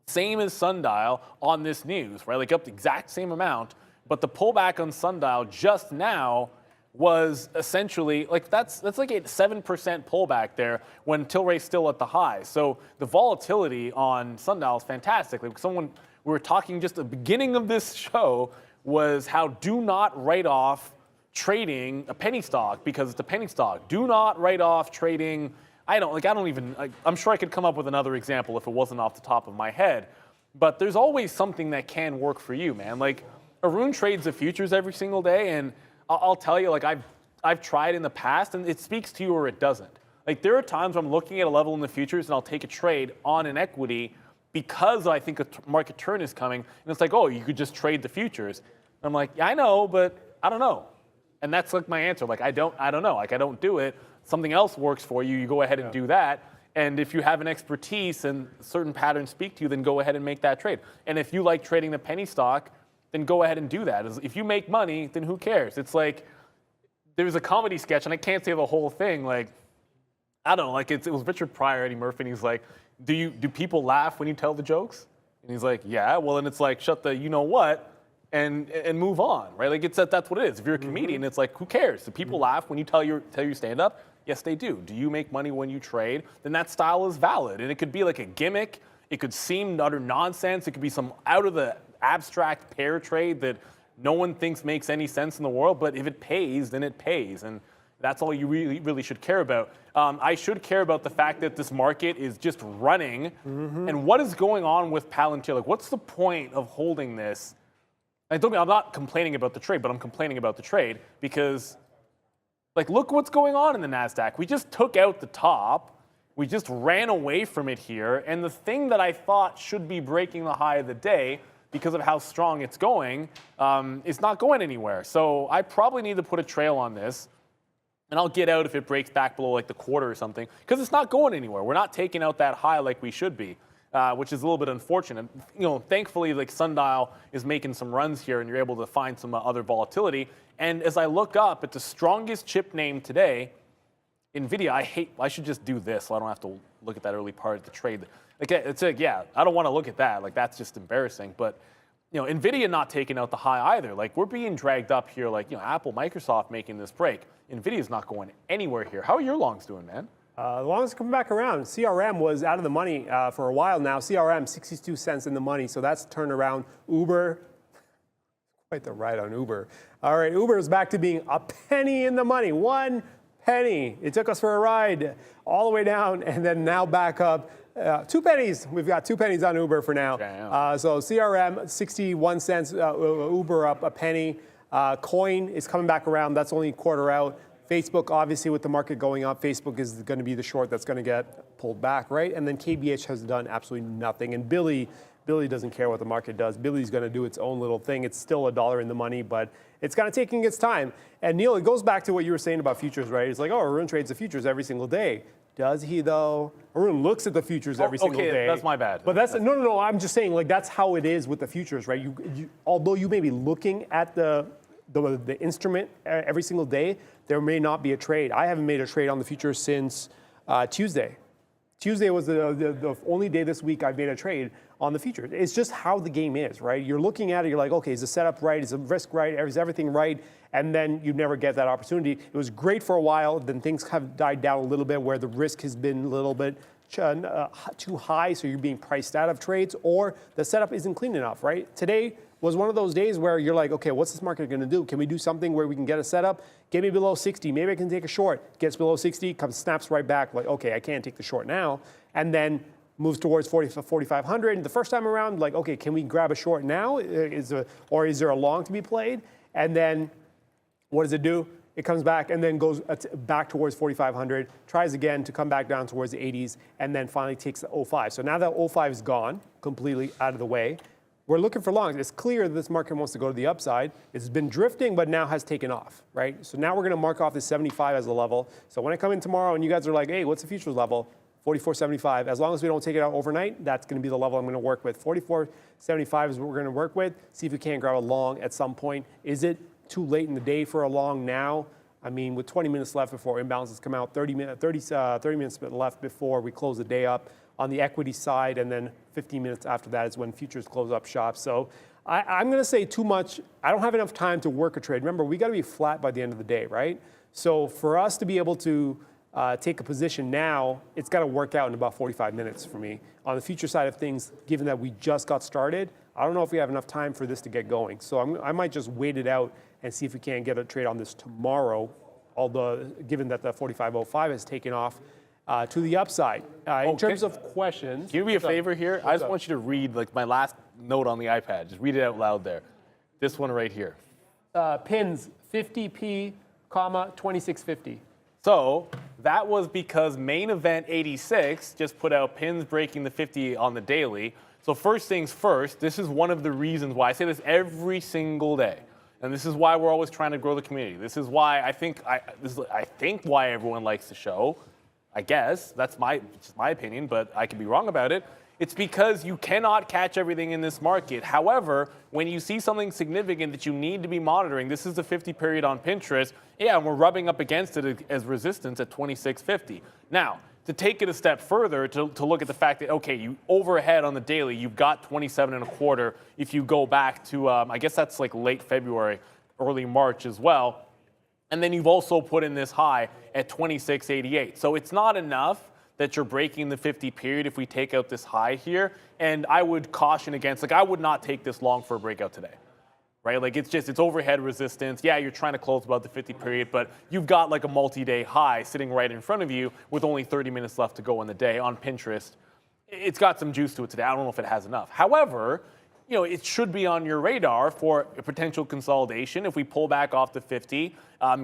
same as Sundial on this news, right? Like up the exact same amount, but the pullback on Sundial just now was essentially like that's like a 7% pullback there when Tilray's still at the high. So the volatility on Sundial is fantastic. Like someone we were talking just at the beginning of this show was how do not write off trading a penny stock because it's a penny stock. Do not write off trading. I'm sure I could come up with another example if it wasn't off the top of my head. But there's always something that can work for you, man. Like Arun trades the futures every single day, and I'll tell you, like I've tried in the past, and it speaks to you or it doesn't. Like there are times where I'm looking at a level in the futures, and I'll take a trade on an equity because I think a market turn is coming, and it's like, oh, you could just trade the futures. I'm like, yeah, I know, but I don't know. And that's like my answer. Like I don't know. Like I don't do it. Something else works for you. You go ahead and do that. And if you have an expertise and certain patterns speak to you, then go ahead and make that trade. And if you like trading the penny stock, then go ahead and do that. If you make money, then who cares? It's like there's a comedy sketch, and I can't say the whole thing. Like I don't know. Like it was Richard Pryor, Eddie Murphy, and he's like, do people laugh when you tell the jokes? And he's like, yeah. Well, then it's like shut the you know what and move on, right? Like that's what it is. If you're a comedian, it's like who cares? Do people laugh when you tell your stand up? Yes, they do. Do you make money when you trade? Then that style is valid. And it could be like a gimmick. It could seem utter nonsense. It could be some out of the abstract pair trade that no one thinks makes any sense in the world. But if it pays, then it pays. And that's all you really, really should care about. I should care about the fact that this market is just running. And what is going on with Palantir? Like, what's the point of holding this? I'm not complaining about the trade, but I'm complaining about the trade because like, look what's going on in the NASDAQ. We just took out the top. We just ran away from it here. And the thing that I thought should be breaking the high of the day because of how strong it's going is not going anywhere. So I probably need to put a trail on this. And I'll get out if it breaks back below like the quarter or something because it's not going anywhere. We're not taking out that high like we should be. Which is a little bit unfortunate. Thankfully, like Sundial is making some runs here, and you're able to find some other volatility. And as I look up at the strongest chip name today, Nvidia. I should just do this, so I don't have to look at that early part of the trade. Like it's like, yeah, I don't want to look at that. Like that's just embarrassing. But Nvidia not taking out the high either. Like we're being dragged up here. Like Apple, Microsoft making this break. Nvidia's not going anywhere here. How are your longs doing, man?
The longs coming back around. CRM was out of the money for a while now. CRM, 62 cents in the money, so that's turned around. Uber, quite the ride on Uber. All right, Uber is back to being a penny in the money. 1 penny. It took us for a ride all the way down and then now back up. 2 pennies. We've got 2 pennies on Uber for now. So CRM, 61 cents. Uber up a penny. Coin is coming back around. That's only a quarter out. Facebook, obviously, with the market going up, Facebook is going to be the short that's going to get pulled back, right? And then KBH has done absolutely nothing. And Billy doesn't care what the market does. Billy's going to do its own little thing. It's still $1 in the money, but it's kind of taking its time. And Neil, it goes back to what you were saying about futures, right? It's like, oh, Arun trades the futures every single day. Does he, though? Arun looks at the futures every single day.
That's my bad.
But that's no. I'm just saying, like, that's how it is with the futures, right? You although you may be looking at the instrument every single day, there may not be a trade. I haven't made a trade on the futures since Tuesday. Tuesday was the only day this week I've made a trade on the futures. It's just how the game is, right? You're looking at it, you're like, okay, is the setup right? Is the risk right? Is everything right? And then you never get that opportunity. It was great for a while, then things have died down a little bit where the risk has been a little bit too high, so you're being priced out of trades, or the setup isn't clean enough, right? Today was one of those days where you're like, okay, what's this market going to do? Can we do something where we can get a setup? Get me below 60. Maybe I can take a short. Gets below 60, snaps right back. Like, okay, I can't take the short now. And then moves towards 4,500. The first time around, like, okay, can we grab a short now? Or is there a long to be played? And then what does it do? It comes back and then goes back towards 4,500, tries again to come back down towards the 80s, and then finally takes the 05. So now that 05 is gone, completely out of the way, we're looking for longs. It's clear that this market wants to go to the upside. It's been drifting, but now has taken off, right? So now we're going to mark off this 75 as a level. So when I come in tomorrow and you guys are like, hey, what's the futures level? 44.75. As long as we don't take it out overnight, that's going to be the level I'm going to work with. 44.75 is what we're going to work with. See if we can't grab a long at some point. Is it too late in the day for a long now? I mean, with 20 minutes left before imbalances come out, 30 minutes left before we close the day up on the equity side, and then 15 minutes after that is when futures close up shop. So I'm going to say too much. I don't have enough time to work a trade. Remember, we got to be flat by the end of the day, right? So for us to be able to take a position now, it's got to work out in about 45 minutes for me. On the future side of things, given that we just got started, I don't know if we have enough time for this to get going. So I might just wait it out and see if we can't get a trade on this tomorrow, although given that the 45.05 has taken off to the upside. In terms of questions.
Can you do me a favor here? I just want you to read like my last note on the iPad. Just read it out loud there. This one right here.
Pins 50p, comma 2650.
So that was because Main Event 86 just put out pins breaking the 50 on the daily. So first things first, this is one of the reasons why I say this every single day. And this is why we're always trying to grow the community. This is why I think why everyone likes the show. I guess that's just my opinion, but I could be wrong about it. It's because you cannot catch everything in this market. However, when you see something significant that you need to be monitoring, this is the 50 period on Pinterest. Yeah, and we're rubbing up against it as resistance at 2650. Now, to take it a step further, to look at the fact that, okay, you overhead on the daily, you've got 27.25 if you go back to, I guess that's like late February, early March as well. And then you've also put in this high at 2688. So it's not enough that you're breaking the 50 period if we take out this high here. And I would caution against, like I would not take this long for a breakout today. Right? Like it's overhead resistance. Yeah, you're trying to close above the 50 period, but you've got like a multi-day high sitting right in front of you with only 30 minutes left to go in the day on Pinterest. It's got some juice to it today. I don't know if it has enough. However, you know, it should be on your radar for a potential consolidation. If we pull back off the 50,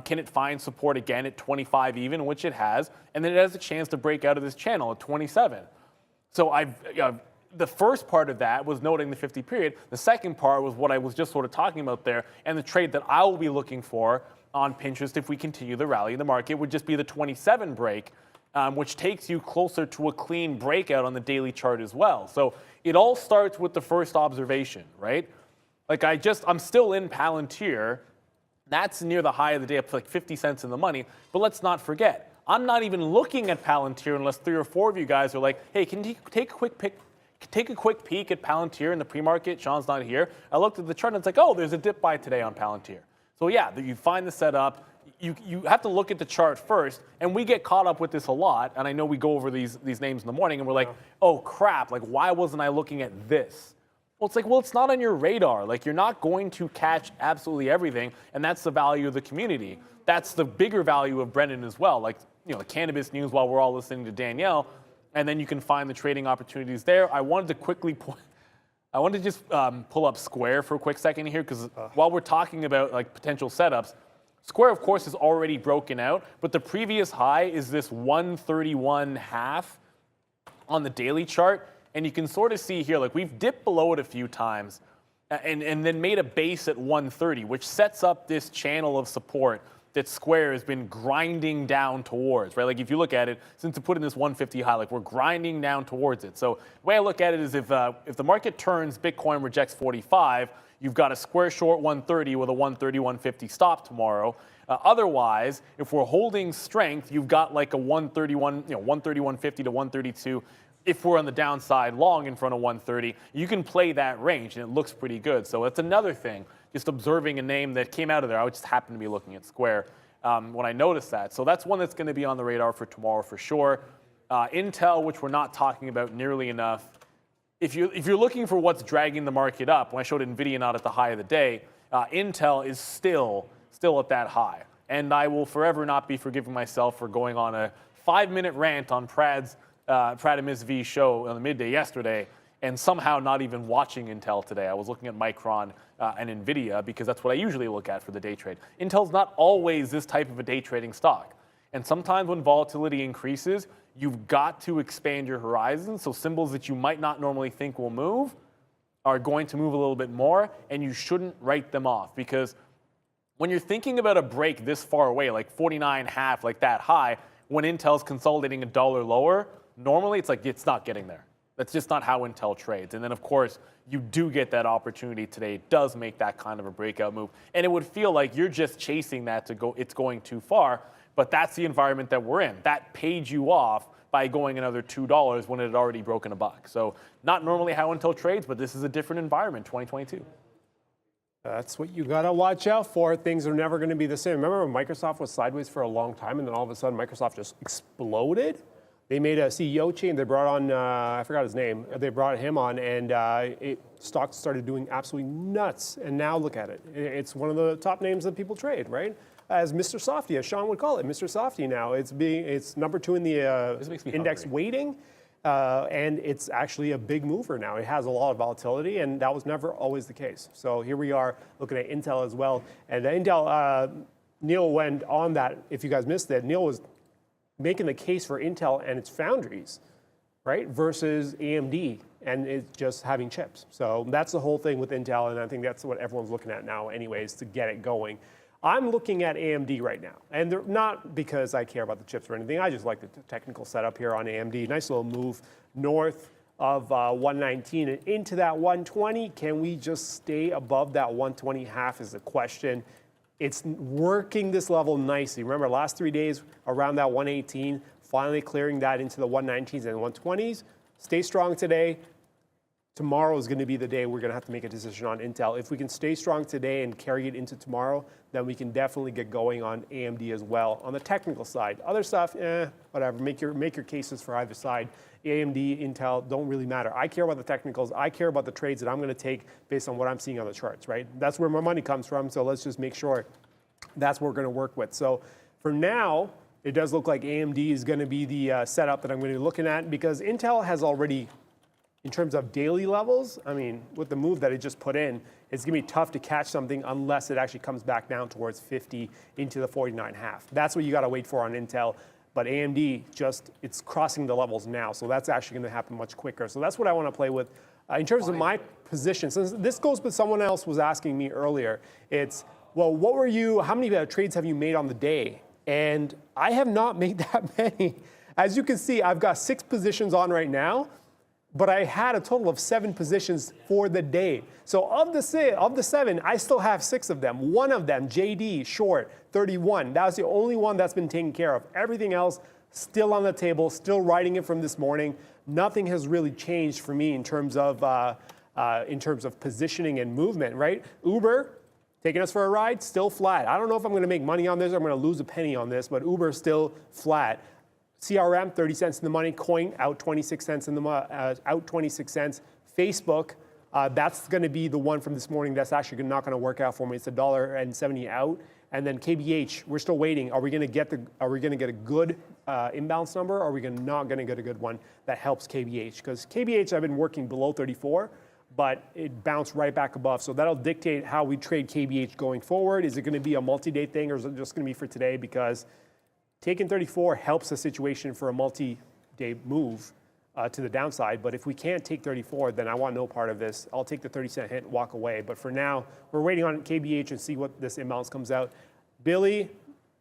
can it find support again at 25 even, which it has, and then it has a chance to break out of this channel at 27. So the first part of that was noting the 50 period. The second part was what I was just sort of talking about there, and the trade that I will be looking for on Pinterest if we continue the rally in the market would just be the 27 break, which takes you closer to a clean breakout on the daily chart as well. So it all starts with the first observation, right? Like I'm still in Palantir. That's near the high of the day, up to like 50 cents in the money. But let's not forget, I'm not even looking at Palantir unless 3 or 4 of you guys are like, hey, can you take a quick peek at Palantir in the pre-market? Sean's not here. I looked at the chart and it's like, oh, there's a dip buy today on Palantir. So yeah, you find the setup. You have to look at the chart first, and we get caught up with this a lot. And I know we go over these names in the morning, and we're like, oh crap, like why wasn't I looking at this? Well, it's like, well, it's not on your radar. Like you're not going to catch absolutely everything, and that's the value of the community. That's the bigger value of Brendan as well. Like, you know, the cannabis news while we're all listening to Danielle, and then you can find the trading opportunities there. I wanted to just pull up Square for a quick second here, because while we're talking about like potential setups, Square, of course, is already broken out, but the previous high is this 131.5 on the daily chart. And you can sort of see here, like we've dipped below it a few times and then made a base at 130, which sets up this channel of support that Square has been grinding down towards, right? Like if you look at it, since it put in this 150 high, like we're grinding down towards it. So the way I look at it is if the market turns, Bitcoin rejects 45, you've got a Square short 130 with a 130, 150 stop tomorrow. Otherwise, if we're holding strength, you've got like a 131, 130, 150 to 132. If we're on the downside long in front of 130, you can play that range, and it looks pretty good. So that's another thing, just observing a name that came out of there. I just happened to be looking at Square when I noticed that. So that's one that's going to be on the radar for tomorrow for sure. Intel, which we're not talking about nearly enough. If you're looking for what's dragging the market up, when I showed Nvidia not at the high of the day, Intel is still at that high. And I will forever not be forgiving myself for going on a 5-minute rant on Pratt and Ms. V show on the midday yesterday and somehow not even watching Intel today. I was looking at Micron and Nvidia because that's what I usually look at for the day trade. Intel's not always this type of a day trading stock. And sometimes when volatility increases, you've got to expand your horizon. So symbols that you might not normally think will move are going to move a little bit more, and you shouldn't write them off, because when you're thinking about a break this far away, like 49.5, like that high, when Intel's consolidating $1 lower, normally it's like it's not getting there. That's just not how Intel trades. And then, of course, you do get that opportunity today. It does make that kind of a breakout move. And it would feel like you're just chasing that to go, it's going too far. But that's the environment that we're in. That paid you off by going another $2 when it had already broken a buck. So not normally how Intel trades, but this is a different environment, 2022.
That's what you got to watch out for. Things are never going to be the same. Remember when Microsoft was sideways for a long time and then all of a sudden Microsoft just exploded? They made a CEO change. They brought on, I forgot his name. They brought him on, and stocks started doing absolutely nuts. And now look at it. It's one of the top names that people trade, right? As Mr. Softy, as Sean would call it, Mr. Softy now. It's number 2 in the index weighting. And it's actually a big mover now. It has a lot of volatility, and that was never always the case. So here we are looking at Intel as well. And Intel, Neil went on that. If you guys missed it, Neil was making the case for Intel and its foundries, right, versus AMD and it's just having chips. So that's the whole thing with Intel, and I think that's what everyone's looking at now anyways to get it going. I'm looking at AMD right now, and they're not because I care about the chips or anything. I just like the technical setup here on AMD. Nice little move north of 119 and into that 120. Can we just stay above that 120 half is the question. It's working this level nicely. Remember, last 3 days around that 118, finally clearing that into the 119s and 120s. Stay strong today. Tomorrow is going to be the day we're going to have to make a decision on Intel. If we can stay strong today and carry it into tomorrow, then we can definitely get going on AMD as well. On the technical side, other stuff, whatever. Make your cases for either side. AMD, Intel don't really matter. I care about the technicals. I care about the trades that I'm going to take based on what I'm seeing on the charts, right? That's where my money comes from. So let's just make sure that's what we're going to work with. So for now, it does look like AMD is going to be the setup that I'm going to be looking at because Intel has already, in terms of daily levels, I mean, with the move that it just put in, it's going to be tough to catch something unless it actually comes back down towards 50 into the 49.5. That's what you got to wait for on Intel. But AMD, it's crossing the levels now. So that's actually going to happen much quicker. So that's what I want to play with. In terms of my position, since this goes with someone else was asking me earlier, it's, well, how many trades have you made on the day? And I have not made that many. As you can see, I've got 6 positions on right now. But I had a total of 7 positions for the day. So of the 7, I still have 6 of them. One of them, JD, short, 31. That was the only one that's been taken care of. Everything else, still on the table, still riding it from this morning. Nothing has really changed for me in terms of positioning and movement, right? Uber, taking us for a ride, still flat. I don't know if I'm going to make money on this or I'm going to lose a penny on this, but Uber still flat. CRM, 30 cents in the money. Coin, out 26 cents out 26 cents. Facebook, that's going to be the one from this morning that's actually not going to work out for me. It's $1.70 out. And then KBH, we're still waiting. Are we going to get a good imbalance number, or are we not going to get a good one that helps KBH? Because KBH, I've been working below 34, but it bounced right back above. So that'll dictate how we trade KBH going forward. Is it going to be a multi-day thing, or is it just going to be for today? Because taking 34 helps the situation for a multi-day move to the downside. But if we can't take 34, then I want no part of this. I'll take the 30-cent hit and walk away. But for now, we're waiting on KBH and see what this imbalance comes out. Billy,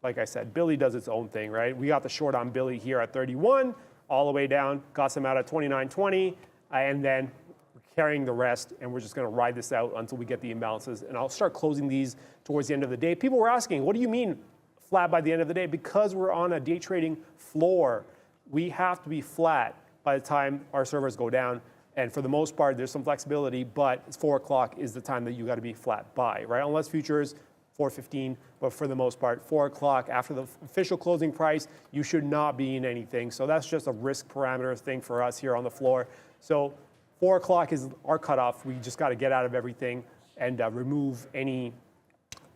like I said, Billy does its own thing, right? We got the short on Billy here at 31, all the way down, got some out at 29.20, and then we're carrying the rest, and we're just going to ride this out until we get the imbalances. And I'll start closing these towards the end of the day. People were asking, what do you mean flat by the end of the day? Because we're on a day trading floor, we have to be flat by the time our servers go down. And for the most part, there's some flexibility, but it's 4 o'clock is the time that you got to be flat by, right? Unless futures, 4:15, but for the most part, 4 o'clock after the official closing price, you should not be in anything. So that's just a risk parameter thing for us here on the floor. So 4 o'clock is our cutoff. We just got to get out of everything and remove any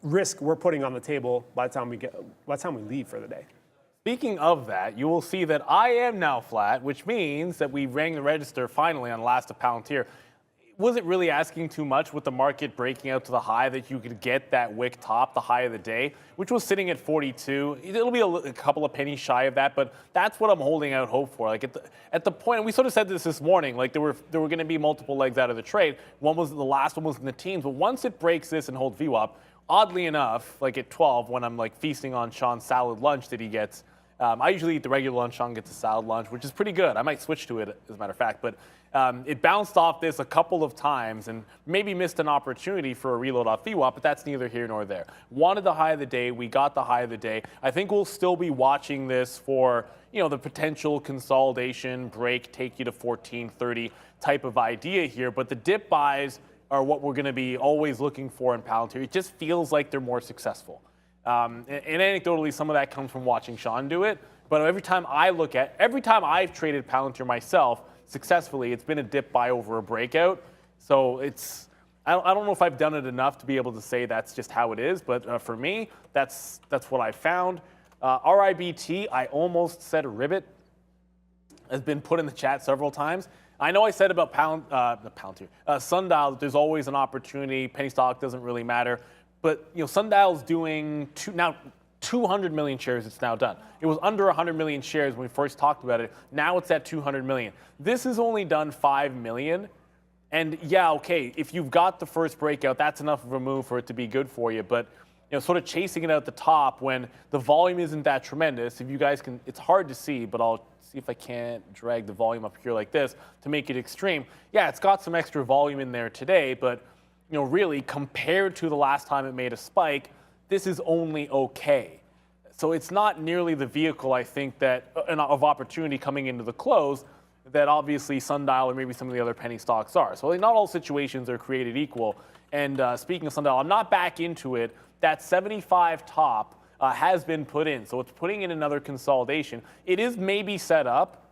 risk we're putting on the table by the time we leave for the day.
Speaking of that, you will see that I am now flat, which means that we rang the register finally on last of Palantir. Was it really asking too much with the market breaking out to the high that you could get that wick top, the high of the day, which was sitting at 42? It'll be a couple of pennies shy of that, but that's what I'm holding out hope for. Like at the point, and we sort of said this morning, like there were going to be multiple legs out of the trade. The last one was in the teens, but once it breaks this and holds VWAP, oddly enough, like at 12, when I'm like feasting on Sean's salad lunch that he gets, I usually eat the regular lunch. Sean gets a salad lunch, which is pretty good. I might switch to it, as a matter of fact. But it bounced off this a couple of times and maybe missed an opportunity for a reload off VWAP, but that's neither here nor there. Wanted the high of the day. We got the high of the day. I think we'll still be watching this for, the potential consolidation break, take you to 14.30 type of idea here. But the dip buys are what we're going to be always looking for in Palantir. It just feels like they're more successful. And anecdotally, some of that comes from watching Sean do it. But every time I've traded Palantir myself successfully, it's been a dip buy over a breakout. So I don't know if I've done it enough to be able to say that's just how it is. But for me, that's what I found. RIBT, I almost said a ribbit, has been put in the chat several times. I know I said about Sundial that there's always an opportunity. Penny stock doesn't really matter. But Sundial's doing 200 million shares. It's now done. It was under 100 million shares when we first talked about it. Now it's at 200 million. This has only done 5 million. And yeah, okay, if you've got the first breakout, that's enough of a move for it to be good for you. But sort of chasing it out the top when the volume isn't that tremendous. If you guys can, it's hard to see, but I'll see if I can't drag the volume up here like this to make it extreme. Yeah, it's got some extra volume in there today, but really compared to the last time it made a spike, this is only okay. So it's not nearly the vehicle, I think, that of opportunity coming into the close that obviously Sundial or maybe some of the other penny stocks are. So not all situations are created equal. And speaking of Sundial, I'm not back into it. That 75 top has been put in. So it's putting in another consolidation. It is maybe set up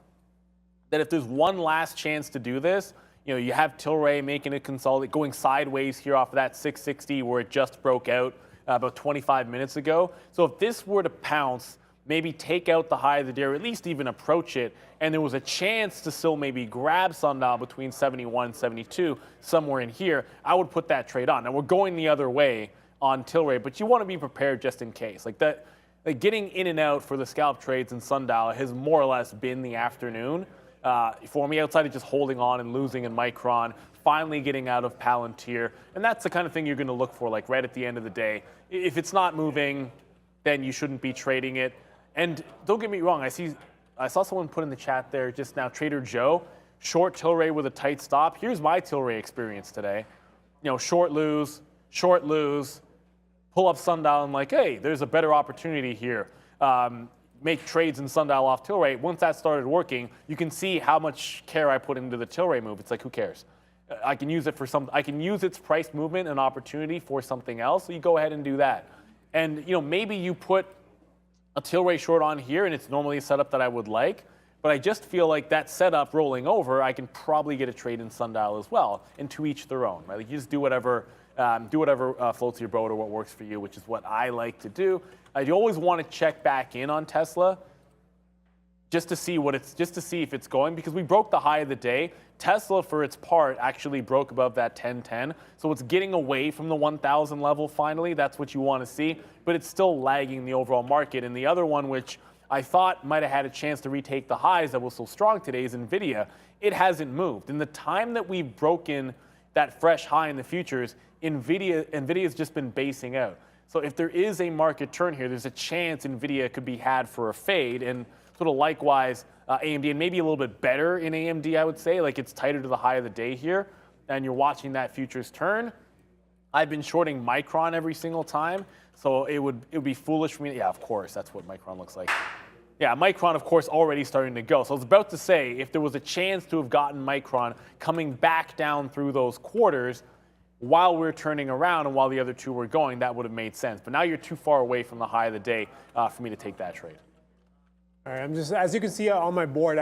that if there's one last chance to do this, you have Tilray making a consolidate, going sideways here off of that 660 where it just broke out about 25 minutes ago. So if this were to pounce, maybe take out the high of the day, or at least even approach it, and there was a chance to still maybe grab Sundial between 71 and 72, somewhere in here, I would put that trade on. Now we're going the other way on Tilray, but you want to be prepared just in case. Like getting in and out for the scalp trades in Sundial has more or less been the afternoon. For me, outside of just holding on and losing in Micron, finally getting out of Palantir. And that's the kind of thing you're going to look for, like right at the end of the day. If it's not moving, then you shouldn't be trading it. And don't get me wrong, I saw someone put in the chat there just now, Trader Joe, short Tilray with a tight stop. Here's my Tilray experience today. Short lose, pull up Sundial and like, hey, there's a better opportunity here. Make trades in Sundial off Tilray. Once that started working, you can see how much care I put into the Tilray move. It's like, who cares? I can use it for I can use its price movement and opportunity for something else. So you go ahead and do that. And maybe you put a Tilray short on here, and it's normally a setup that I would like. But I just feel like that setup rolling over, I can probably get a trade in Sundial as well. And to each their own, right? Like you just do whatever floats your boat or what works for you, which is what I like to do. I always want to check back in on Tesla just to see if it's going, because we broke the high of the day. Tesla, for its part, actually broke above that 1010. So it's getting away from the 1,000 level finally. That's what you want to see. But it's still lagging the overall market. And the other one, which I thought might have had a chance to retake the highs that was so strong today, is Nvidia. It hasn't moved. In the time that we've broken that fresh high in the futures, Nvidia's just been basing out. So if there is a market turn here, there's a chance Nvidia could be had for a fade. And sort of likewise, AMD, and maybe a little bit better in AMD, I would say. Like it's tighter to the high of the day here, and you're watching that futures turn. I've been shorting Micron every single time, so it would be foolish for me. Yeah, of course, that's what Micron looks like. Yeah, Micron, of course, already starting to go. So I was about to say, if there was a chance to have gotten Micron coming back down through those quarters while we're turning around and while the other two were going, that would have made sense. But now you're too far away from the high of the day for me to take that trade.
All right, I'm just, as you can see on my board,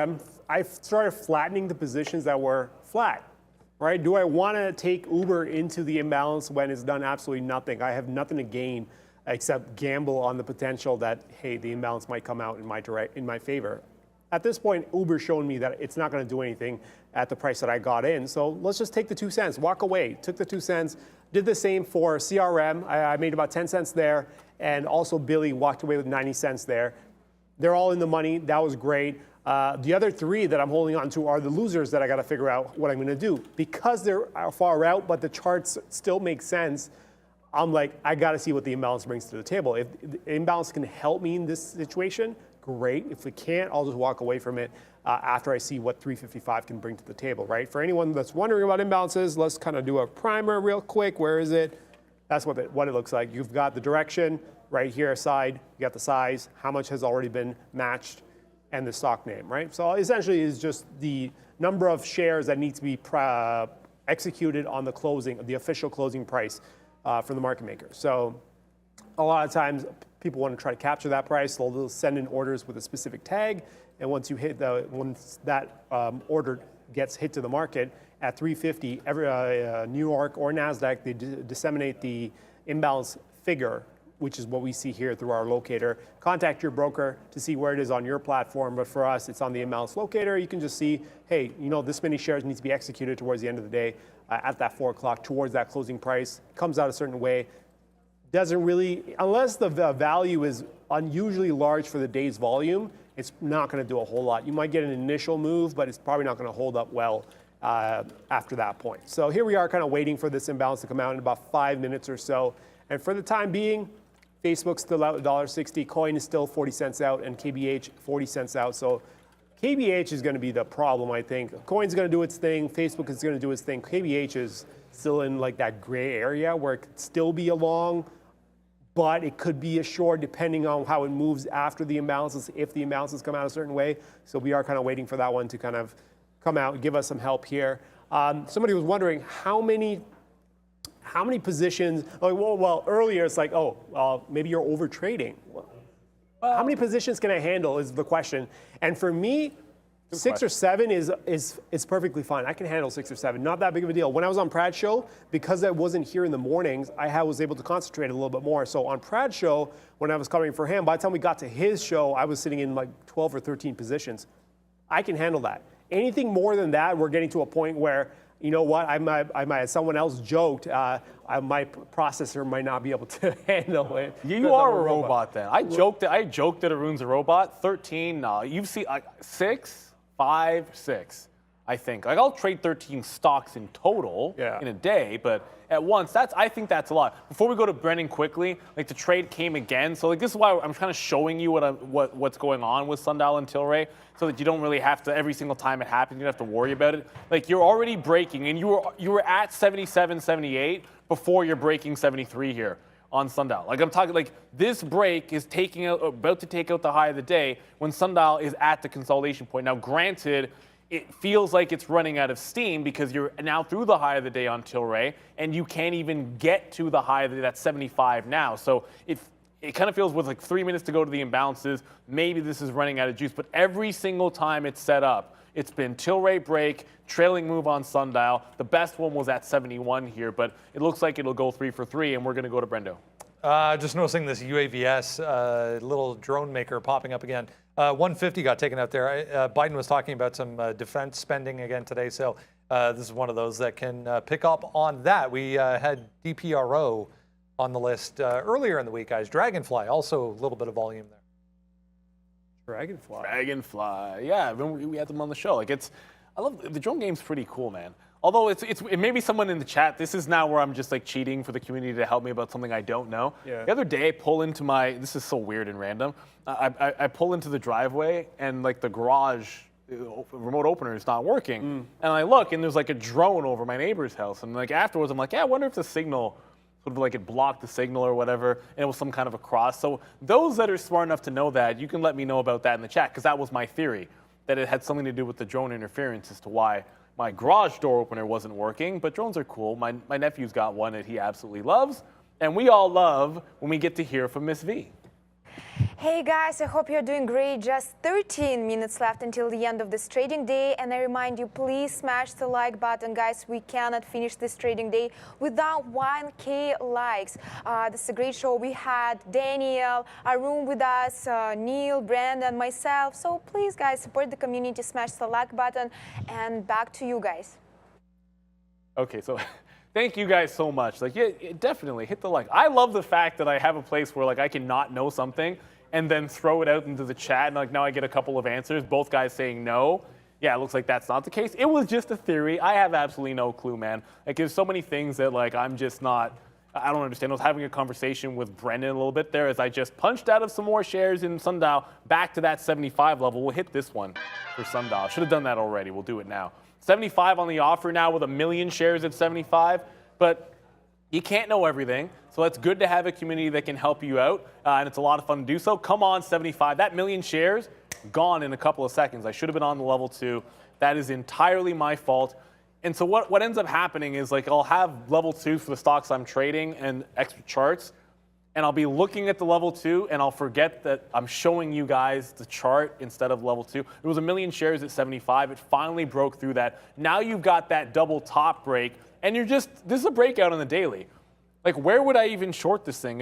I've started flattening the positions that were flat, right? Do I want to take Uber into the imbalance when it's done absolutely nothing? I have nothing to gain except gamble on the potential that, hey, the imbalance might come out in my favor. At this point, Uber's shown me that it's not going to do anything at the price that I got in. So let's just take the 2 cents, walk away. Took the 2 cents, did the same for CRM. I made about 10 cents there, and also Billy walked away with 90 cents there. They're all in the money. That was great. The other three that I'm holding on to are the losers that I got to figure out what I'm going to do. Because they're far out, but the charts still make sense, I'm like, I got to see what the imbalance brings to the table. If the imbalance can help me in this situation, great. If it can't, I'll just walk away from it after I see what 355 can bring to the table, right? For anyone that's wondering about imbalances, let's kind of do a primer real quick. Where is it? That's what it looks like. You've got the direction right here aside. You got the size, how much has already been matched, and the stock name, right? So essentially it's just the number of shares that need to be executed on the closing, the official closing price from the market maker. So a lot of times people want to try to capture that price, so they'll send in orders with a specific tag, and once that order gets hit to the market at 350, New York or NASDAQ, they disseminate the imbalance figure, which is what we see here through our locator. Contact your broker to see where it is on your platform, but for us, it's on the imbalance locator. You can just see, hey, this many shares need to be executed towards the end of the day at that 4 o'clock towards that closing price. Comes out a certain way. Doesn't really, unless the value is unusually large for the day's volume, it's not going to do a whole lot. You might get an initial move, but it's probably not going to hold up well after that point. So here we are kind of waiting for this imbalance to come out in about 5 minutes or so. And for the time being, Facebook's still out $1.60, coin is still 40 cents out, and KBH 40 cents out. So KBH is going to be the problem, I think. Coin's going to do its thing, Facebook is going to do its thing. KBH is still in like that gray area where it could still be a long, but it could be a short depending on how it moves after the imbalances, if the imbalances come out a certain way. So we are kind of waiting for that one to kind of come out and give us some help here. Somebody was wondering how many positions, well, earlier it's like, maybe you're over trading. How many positions can I handle is the question. And for me, 6 or 7 is perfectly fine. I can handle 6 or 7, not that big of a deal. When I was on Prad's show, because I wasn't here in the mornings, I was able to concentrate a little bit more. So on Prad's show, when I was covering for him, by the time we got to his show, I was sitting in like 12 or 13 positions. I can handle that. Anything more than that, we're getting to a point where, you know what, I might someone else joked, my processor might not be able to handle it.
You are a robot then. I joked that Arun's a robot. 13, no. You've seen 6, 5, 6, I think. Like I'll trade 13 stocks in total in a day, but at once, I think that's a lot. Before we go to Brendan quickly, like the trade came again. So like this is why I'm kind of showing you what's going on with Sundial and Tilray, so that you don't really have to, every single time it happens, you don't have to worry about it. Like you're already breaking, and you were at 77, 78 before you're breaking 73 here on Sundial. Like I'm talking, like this break is about to take out the high of the day when Sundial is at the consolidation point. Now granted, it feels like it's running out of steam because you're now through the high of the day on Tilray, and you can't even get to the high of the day, that's 75 now. So it kind of feels with like 3 minutes to go to the imbalances, maybe this is running out of juice. But every single time it's set up, it's been Tilray break, trailing move on Sundial. The best one was at 71 here, but it looks like it'll go 3 for 3, and we're going to go to Brendo.
Just noticing this UAVS little drone maker popping up again. 150 got taken out there. Biden was talking about some defense spending again today, so this is one of those that can pick up on that. We had DPRO on the list earlier in the week, guys. Dragonfly, also a little bit of volume there.
Dragonfly, yeah, we had them on the show. Like I love the drone game's pretty cool, man. Although it may be someone in the chat. This is now where I'm just like cheating for the community to help me about something I don't know. Yeah. The other day, I pull into this is so weird and random. I pull into the driveway and like the garage remote opener is not working. And I look and there's like a drone over my neighbor's house. And like afterwards, I'm like, I wonder if the signal sort of like it blocked the signal or whatever, and it was some kind of a cross. So those that are smart enough to know that, you can let me know about that in the chat, because that was my theory, that it had something to do with the drone interference as to why my garage door opener wasn't working. But drones are cool. My nephew's got one that he absolutely loves, and we all love when we get to hear from Miss V.
Hey guys, I hope you're doing great. Just 13 minutes left until the end of this trading day, and I remind you, please smash the like button, guys. We cannot finish this trading day without 1K likes. This is a great show. We had Daniel, Arun with us, Neil, Brandon, myself. So please, guys, support the community, smash the like button, and back to you guys.
Okay, so thank you guys so much. Like, yeah, definitely hit the like. I love the fact that I have a place where like I can not know something and then throw it out into the chat, and like now I get a couple of answers, both guys saying no. Yeah, it looks like that's not the case. It was just a theory. I have absolutely no clue, man. Like there's so many things that like I don't understand. I was having a conversation with Brendan a little bit there as I just punched out of some more shares in Sundial back to that 75 level. We'll hit this one for Sundial. Should have done that already. We'll do it now. 75 on the offer now with 1 million shares at 75, but you can't know everything. So it's good to have a community that can help you out, and it's a lot of fun to do so. Come on, 75. That 1 million shares, gone in a couple of seconds. I should have been on the level 2. That is entirely my fault. And so what ends up happening is like I'll have level 2 for the stocks I'm trading and extra charts, and I'll be looking at the level 2, and I'll forget that I'm showing you guys the chart instead of level 2. It was 1 million shares at 75. It finally broke through that. Now you've got that double top break, and this is a breakout on the daily. Like, where would I even short this thing?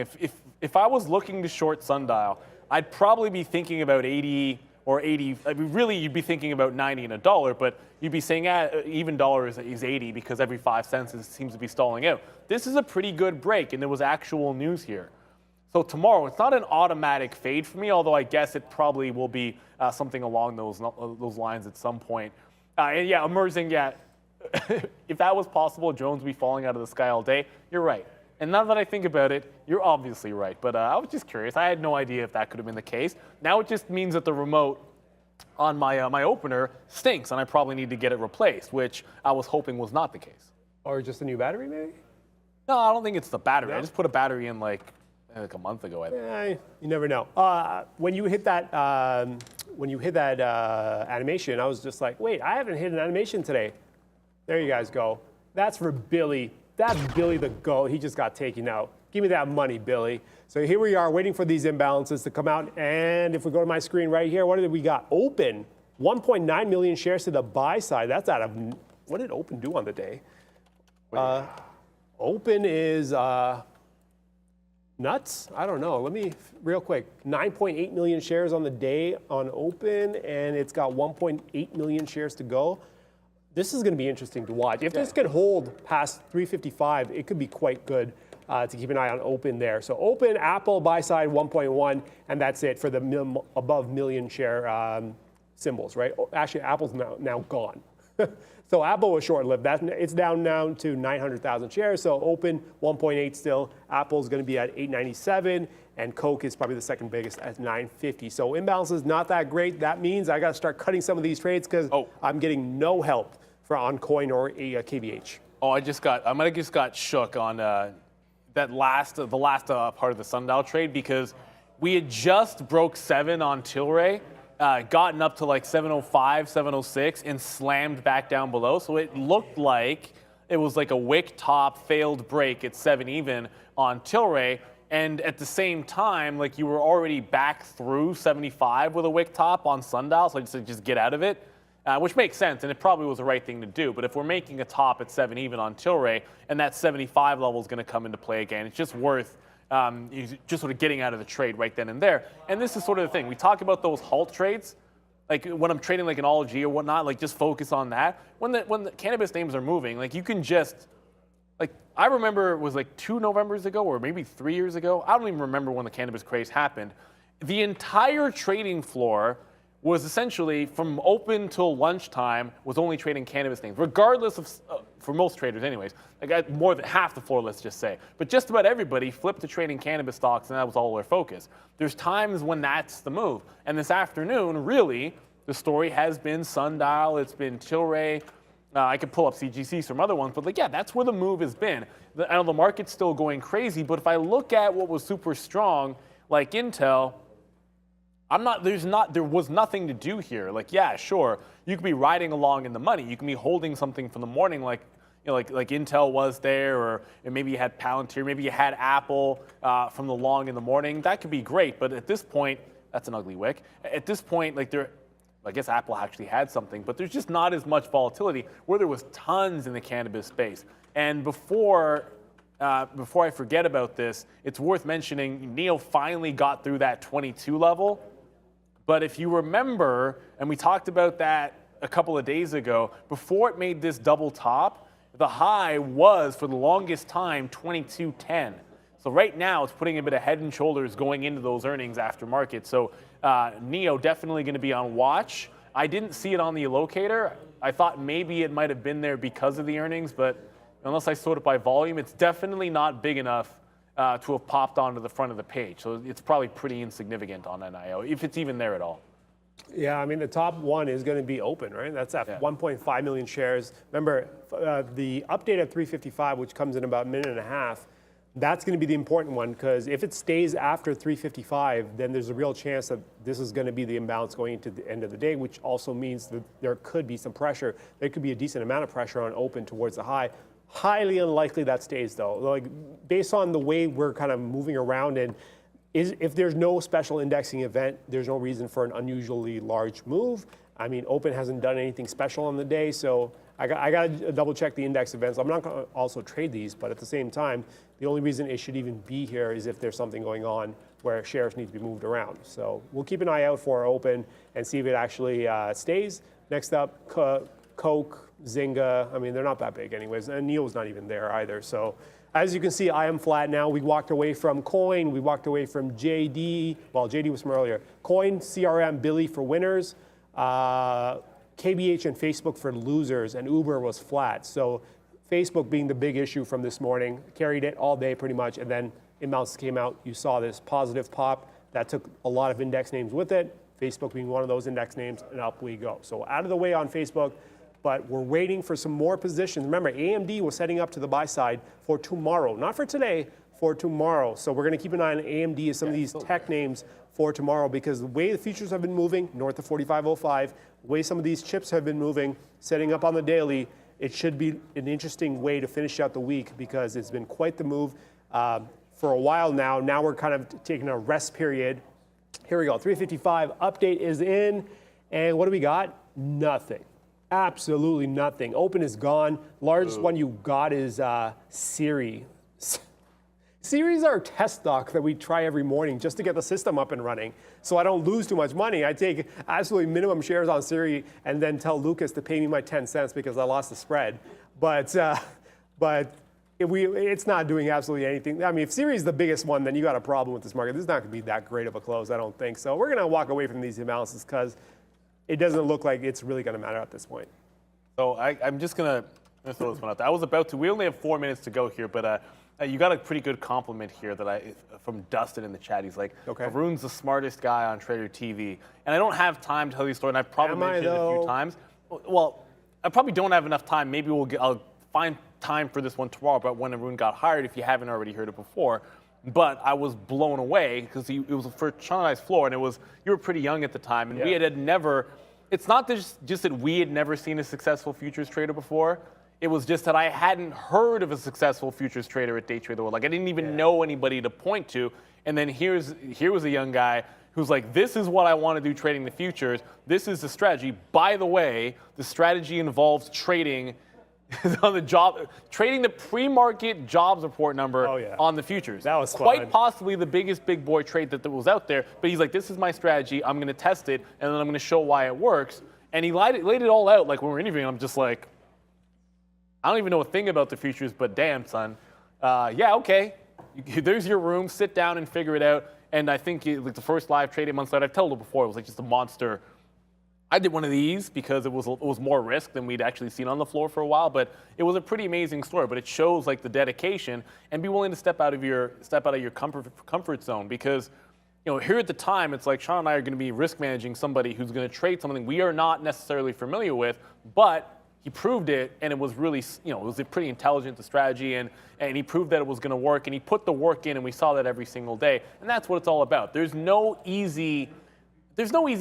If I was looking to short Sundial, I'd probably be thinking about 80 or 80. I mean, really, you'd be thinking about 90 and $1, but you'd be saying even dollar is 80 because every 5 cents seems to be stalling out. This is a pretty good break, and there was actual news here. So tomorrow, it's not an automatic fade for me, although I guess it probably will be something along those lines at some point. And yeah, emerging, yeah, if that was possible, drones would be falling out of the sky all day. You're right. And now that I think about it, you're obviously right. But I was just curious. I had no idea if that could have been the case. Now it just means that the remote on my opener stinks, and I probably need to get it replaced, which I was hoping was not the case.
Or just a new battery, maybe?
No, I don't think it's the battery.
No?
I just put a battery in like a month ago, I think.
Yeah, you never know. When you hit that, animation, I was just like, wait, I haven't hit an animation today. There you guys go. That's for Billy. That's Billy the GOAT. He just got taken out. Give me that money, Billy. So here we are waiting for these imbalances to come out. And if we go to my screen right here, what did we got? Open. 1.9 million shares to the buy side. That's out of, what did Open do on the day? Open is nuts. I don't know. Let me, real quick, 9.8 million shares on the day on Open, and it's got 1.8 million shares to go. This is going to be interesting to watch. If this could hold past 355, it could be quite good to keep an eye on Open there. So Open, Apple, buy side 1.1, and that's it for the above million share symbols, right? Actually, Apple's now gone. So Apple was short-lived. It's down now to 900,000 shares. So Open 1.8 still. Apple's going to be at 897, and Coke is probably the second biggest at 950. So imbalance is not that great. That means I got to start cutting some of these trades because I'm getting no help for OnCoin or KVH.
Oh, I might have just got shook on the last part of the Sundial trade because we had just broke 7 on Tilray. Gotten up to like 705, 706, and slammed back down below. So it looked like it was like a wick top failed break at 7 even on Tilray. And at the same time, like you were already back through 75 with a wick top on Sundial. So I just said, just get out of it, which makes sense. And it probably was the right thing to do. But if we're making a top at 7 even on Tilray, and that 75 level is going to come into play again, it's just worth just sort of getting out of the trade right then and there. And this is sort of the thing. We talk about those halt trades, like when I'm trading like an ology or whatnot, like just focus on that. When the cannabis names are moving, like you can just, like I remember it was like 2 Novembers ago or maybe 3 years ago. I don't even remember when the cannabis craze happened. The entire trading floor was essentially from open till lunchtime was only trading cannabis names, regardless of, for most traders anyways, like more than half the floor, let's just say. But just about everybody flipped to trading cannabis stocks, and that was all their focus. There's times when that's the move. And this afternoon, really, the story has been Sundial, it's been Tilray. I could pull up CGCs from other ones, but like, yeah, that's where the move has been. I know the market's still going crazy, but if I look at what was super strong, like Intel, there was nothing to do here. Like, yeah, sure, you could be riding along in the money. You can be holding something from the morning, like, you know, like Intel was there, or maybe you had Palantir, maybe you had Apple from the long in the morning. That could be great, but at this point, that's an ugly wick. At this point, like I guess Apple actually had something, but there's just not as much volatility where there was tons in the cannabis space. And before I forget about this, it's worth mentioning NEO finally got through that 22 level. But if you remember, and we talked about that a couple of days ago, before it made this double top, the high was, for the longest time, 22.10. So right now, it's putting a bit of head and shoulders going into those earnings after market. So NEO definitely going to be on watch. I didn't see it on the locator. I thought maybe it might have been there because of the earnings, but unless I sort it by volume, it's definitely not big enough to have popped onto the front of the page. So it's probably pretty insignificant on NIO, if it's even there at all.
Yeah, I mean, the top one is going to be Open, right? That's at 1.5 million shares. Remember, the update at 355, which comes in about a minute and a half, that's going to be the important one, because if it stays after 355, then there's a real chance that this is going to be the imbalance going into the end of the day, which also means that there could be some pressure. There could be a decent amount of pressure on Open towards the high. Highly unlikely that stays though. Like based on the way we're kind of moving around, and if there's no special indexing event, there's no reason for an unusually large move. I mean, Open hasn't done anything special on the day, so I got to double check the index events. I'm not going to also trade these, but at the same time, the only reason it should even be here is if there's something going on where shares need to be moved around. So we'll keep an eye out for Open and see if it actually stays. Next up, Coke, Zynga. I mean, they're not that big anyways, and Neil's not even there either. So as you can see, I am flat now. We walked away from Coin. We walked away from JD. Well, JD was from earlier. Coin, CRM, Billy for winners. KBH and Facebook for losers, and Uber was flat. So Facebook being the big issue from this morning, carried it all day pretty much, and then amounts came out. You saw this positive pop that took a lot of index names with it, Facebook being one of those index names, and up we go. So out of the way on Facebook, but we're waiting for some more positions. Remember, AMD was setting up to the buy side for tomorrow, not for today, for tomorrow. So we're going to keep an eye on AMD and some of these tech names for tomorrow, because the way the futures have been moving, north of 45.05, the way some of these chips have been moving, setting up on the daily, it should be an interesting way to finish out the week, because it's been quite the move for a while now. Now we're kind of taking a rest period. Here we go, 355 update is in, and what do we got? Nothing. Absolutely nothing. Open is gone. Largest one you got is Siri. Siri is our test stock that we try every morning just to get the system up and running, so I don't lose too much money. I take absolutely minimum shares on Siri and then tell Lucas to pay me my 10 cents because I lost the spread. But it's not doing absolutely anything. I mean, if Siri is the biggest one, then you got a problem with this market. This is not going to be that great of a close, I don't think. So we're going to walk away from these analyses because it doesn't look like it's really going to matter at this point.
So I'm just going to throw this one out there. I was about to. We only have 4 minutes to go here, but you got a pretty good compliment here from Dustin in the chat. He's like,
okay,
Arun's the smartest guy on Trader TV. And I don't have time to tell you a story, and I've probably mentioned it a few times. Well, I probably don't have enough time. Maybe I'll find time for this one tomorrow about when Arun got hired, if you haven't already heard it before. But I was blown away because it was for Sean and I's floor, and you were pretty young at the time, and we had never, it's not just that we had never seen a successful futures trader before. It was just that I hadn't heard of a successful futures trader at Day Trade the World. Like I didn't even know anybody to point to. And then here was a young guy who's like, this is what I want to do trading the futures. This is the strategy. By the way, the strategy involves trading on the trading the pre-market jobs report number on the futures.
That was
quite possibly the biggest big boy trade that was out there. But he's like, this is my strategy. I'm going to test it, and then I'm going to show why it works. And he laid it all out. Like when we were interviewing, I'm just like, I don't even know a thing about the futures, but damn, son. Yeah, okay. There's your room. Sit down and figure it out. And I think like the first live trade 8 months later, I've told you before, it was like just a monster. I did one of these because it was more risk than we'd actually seen on the floor for a while, but it was a pretty amazing story. But it shows like the dedication, and be willing to step out of your comfort zone, because here at the time, it's like Sean and I are going to be risk managing somebody who's going to trade something we are not necessarily familiar with, but he proved it, and it was really, it was a pretty intelligent, the strategy, and he proved that it was going to work, and he put the work in, and we saw that every single day, and that's what it's all about. There's no easy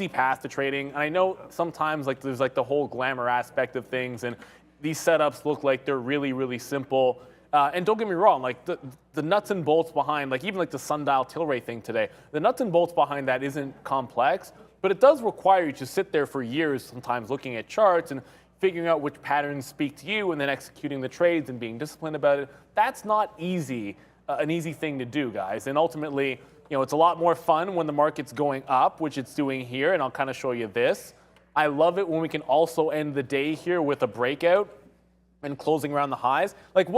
path to trading, and I know sometimes like there's like the whole glamour aspect of things, and these setups look like they're really, really simple. And don't get me wrong, like the nuts and bolts behind, like even like the sundial Tilray thing today, the nuts and bolts behind that isn't complex, but it does require you to sit there for years sometimes looking at charts and figuring out which patterns speak to you, and then executing the trades and being disciplined about it. That's not easy, an easy thing to do, guys. And ultimately, it's a lot more fun when the market's going up, which it's doing here, and I'll kind of show you this. I love it when we can also end the day here with a breakout and closing around the highs. Like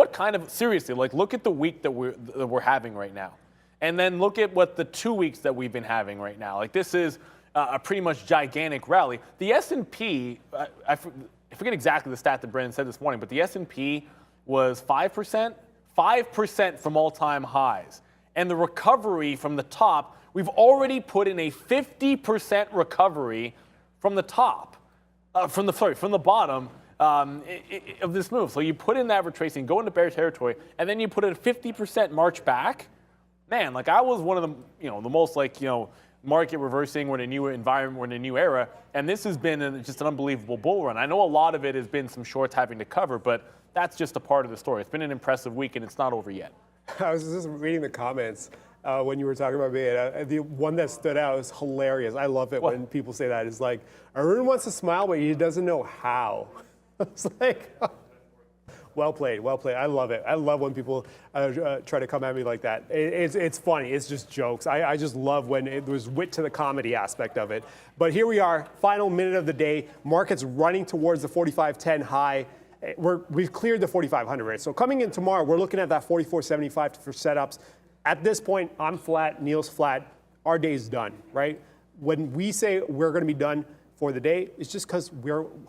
seriously, like look at the week that we're having right now. And then look at what the 2 weeks that we've been having right now. Like this is a pretty much gigantic rally. The S&P, I forget exactly the stat that Brendan said this morning, but the S&P was 5% from all-time highs. And the recovery from the top, we've already put in a 50% recovery from the top, from the bottom of this move. So you put in that retracing, go into bear territory, and then you put in a 50% march back. Man, like I was one of the, the most market reversing. We're in a new environment. We're in a new era. And this has been just an unbelievable bull run. I know a lot of it has been some shorts having to cover, but that's just a part of the story. It's been an impressive week, and it's not over yet.
I was just reading the comments when you were talking about me. The one that stood out is hilarious. I love it when people say that. It's like, Arun wants to smile, but he doesn't know how. It's like, well played, well played. I love it. I love when people try to come at me like that. It's funny. It's just jokes. I just love when there's wit to the comedy aspect of it. But here we are, final minute of the day. Market's running towards the 45.10 high. We've cleared the 4,500, right? So coming in tomorrow, we're looking at that 44.75 for setups. At this point, I'm flat, Neil's flat. Our day's done, right? When we say we're going to be done for the day, it's just because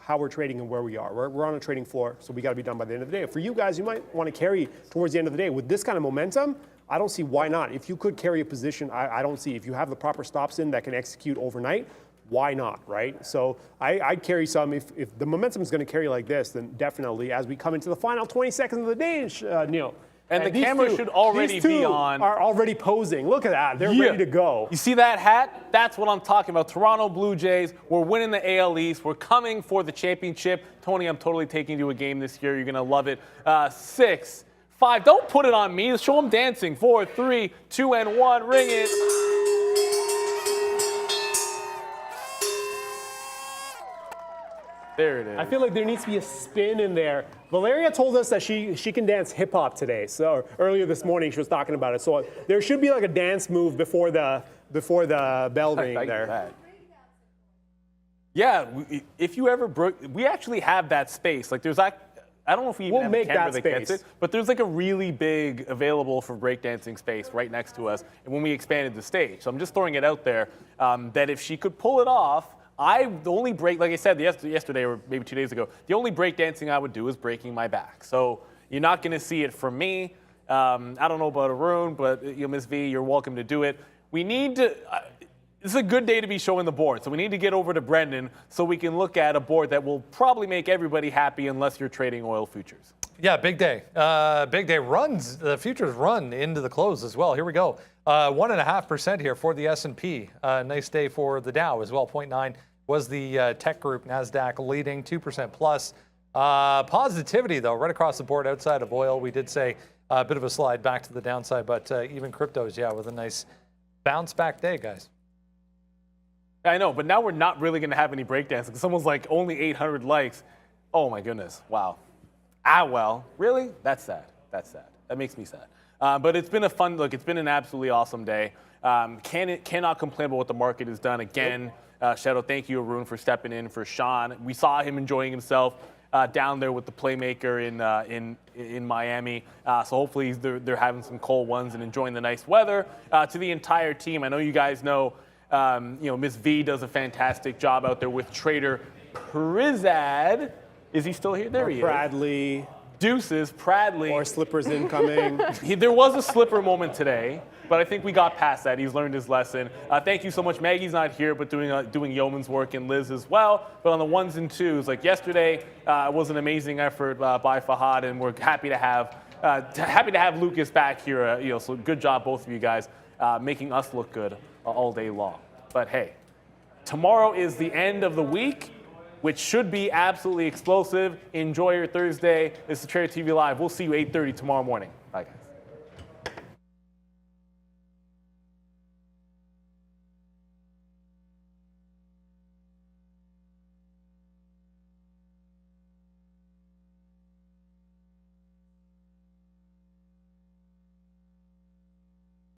how we're trading and where we are. We're on a trading floor, so we got to be done by the end of the day. For you guys, you might want to carry towards the end of the day. With this kind of momentum, I don't see why not. If you could carry a position, I don't see. If you have the proper stops in that can execute overnight, why not, right? So I'd carry some. If the momentum is going to carry like this, then definitely as we come into the final 20 seconds of the day, Neil.
And the camera should already be on.
Are already posing. Look at that. They're ready to go.
You see that hat? That's what I'm talking about. Toronto Blue Jays. We're winning the AL East. We're coming for the championship. Tony, I'm totally taking you to a game this year. You're going to love it. 6, 5. Don't put it on me. Show them dancing. 4, 3, 2, and 1. Ring it. There it is.
I feel like there needs to be a spin in there. Valeria told us that she can dance hip hop today. So earlier this morning she was talking about it. So there should be like a dance move before the bell ring there.
Yeah, if you ever broke, we actually have that space. Like there's like, I don't know if we even have a camera that gets it, but there's like a really big available for breakdancing space right next to us. And when we expanded the stage, so I'm just throwing it out there that if she could pull it off. The only break, like I said yesterday or maybe 2 days ago, the only break dancing I would do is breaking my back. So you're not going to see it from me. I don't know about Arun, but Ms. V, you're welcome to do it. We need to. This is a good day to be showing the board, so we need to get over to Brendan so we can look at a board that will probably make everybody happy unless you're trading oil futures.
Yeah, big day. Big day runs. The futures run into the close as well. Here we go. 1.5% here for the S&P. Nice day for the Dow as well. 0.9 was the tech group. Nasdaq leading 2% plus. Positivity though, right across the board outside of oil. We did say a bit of a slide back to the downside, but even cryptos, yeah, with a nice bounce back day, guys.
I know, but now we're not really going to have any breakdancing. Someone's like, only 800 likes. Oh my goodness, wow. Well, really? That's sad. That's sad. That makes me sad. But it's been a fun look. It's been an absolutely awesome day. Cannot complain about what the market has done. Again, shout out, thank you, Arun, for stepping in for Sean. We saw him enjoying himself down there with the playmaker in Miami. So hopefully they're having some cold ones and enjoying the nice weather. To the entire team, I know you guys know, Ms. V does a fantastic job out there with Trader Prizad. Is he still here? There he is.
Bradley.
Deuces, Pradley.
Or slippers incoming.
There was a slipper moment today, but I think we got past that. He's learned his lesson. Thank you so much. Maggie's not here, but doing yeoman's work, and Liz as well. But on the ones and twos, like yesterday, was an amazing effort by Fahad, and we're happy to have Lucas back here. So good job, both of you guys, making us look good all day long. But hey, tomorrow is the end of the week, which should be absolutely explosive. Enjoy your Thursday. This is Trader TV Live. We'll see you 8:30 tomorrow morning. Bye, guys.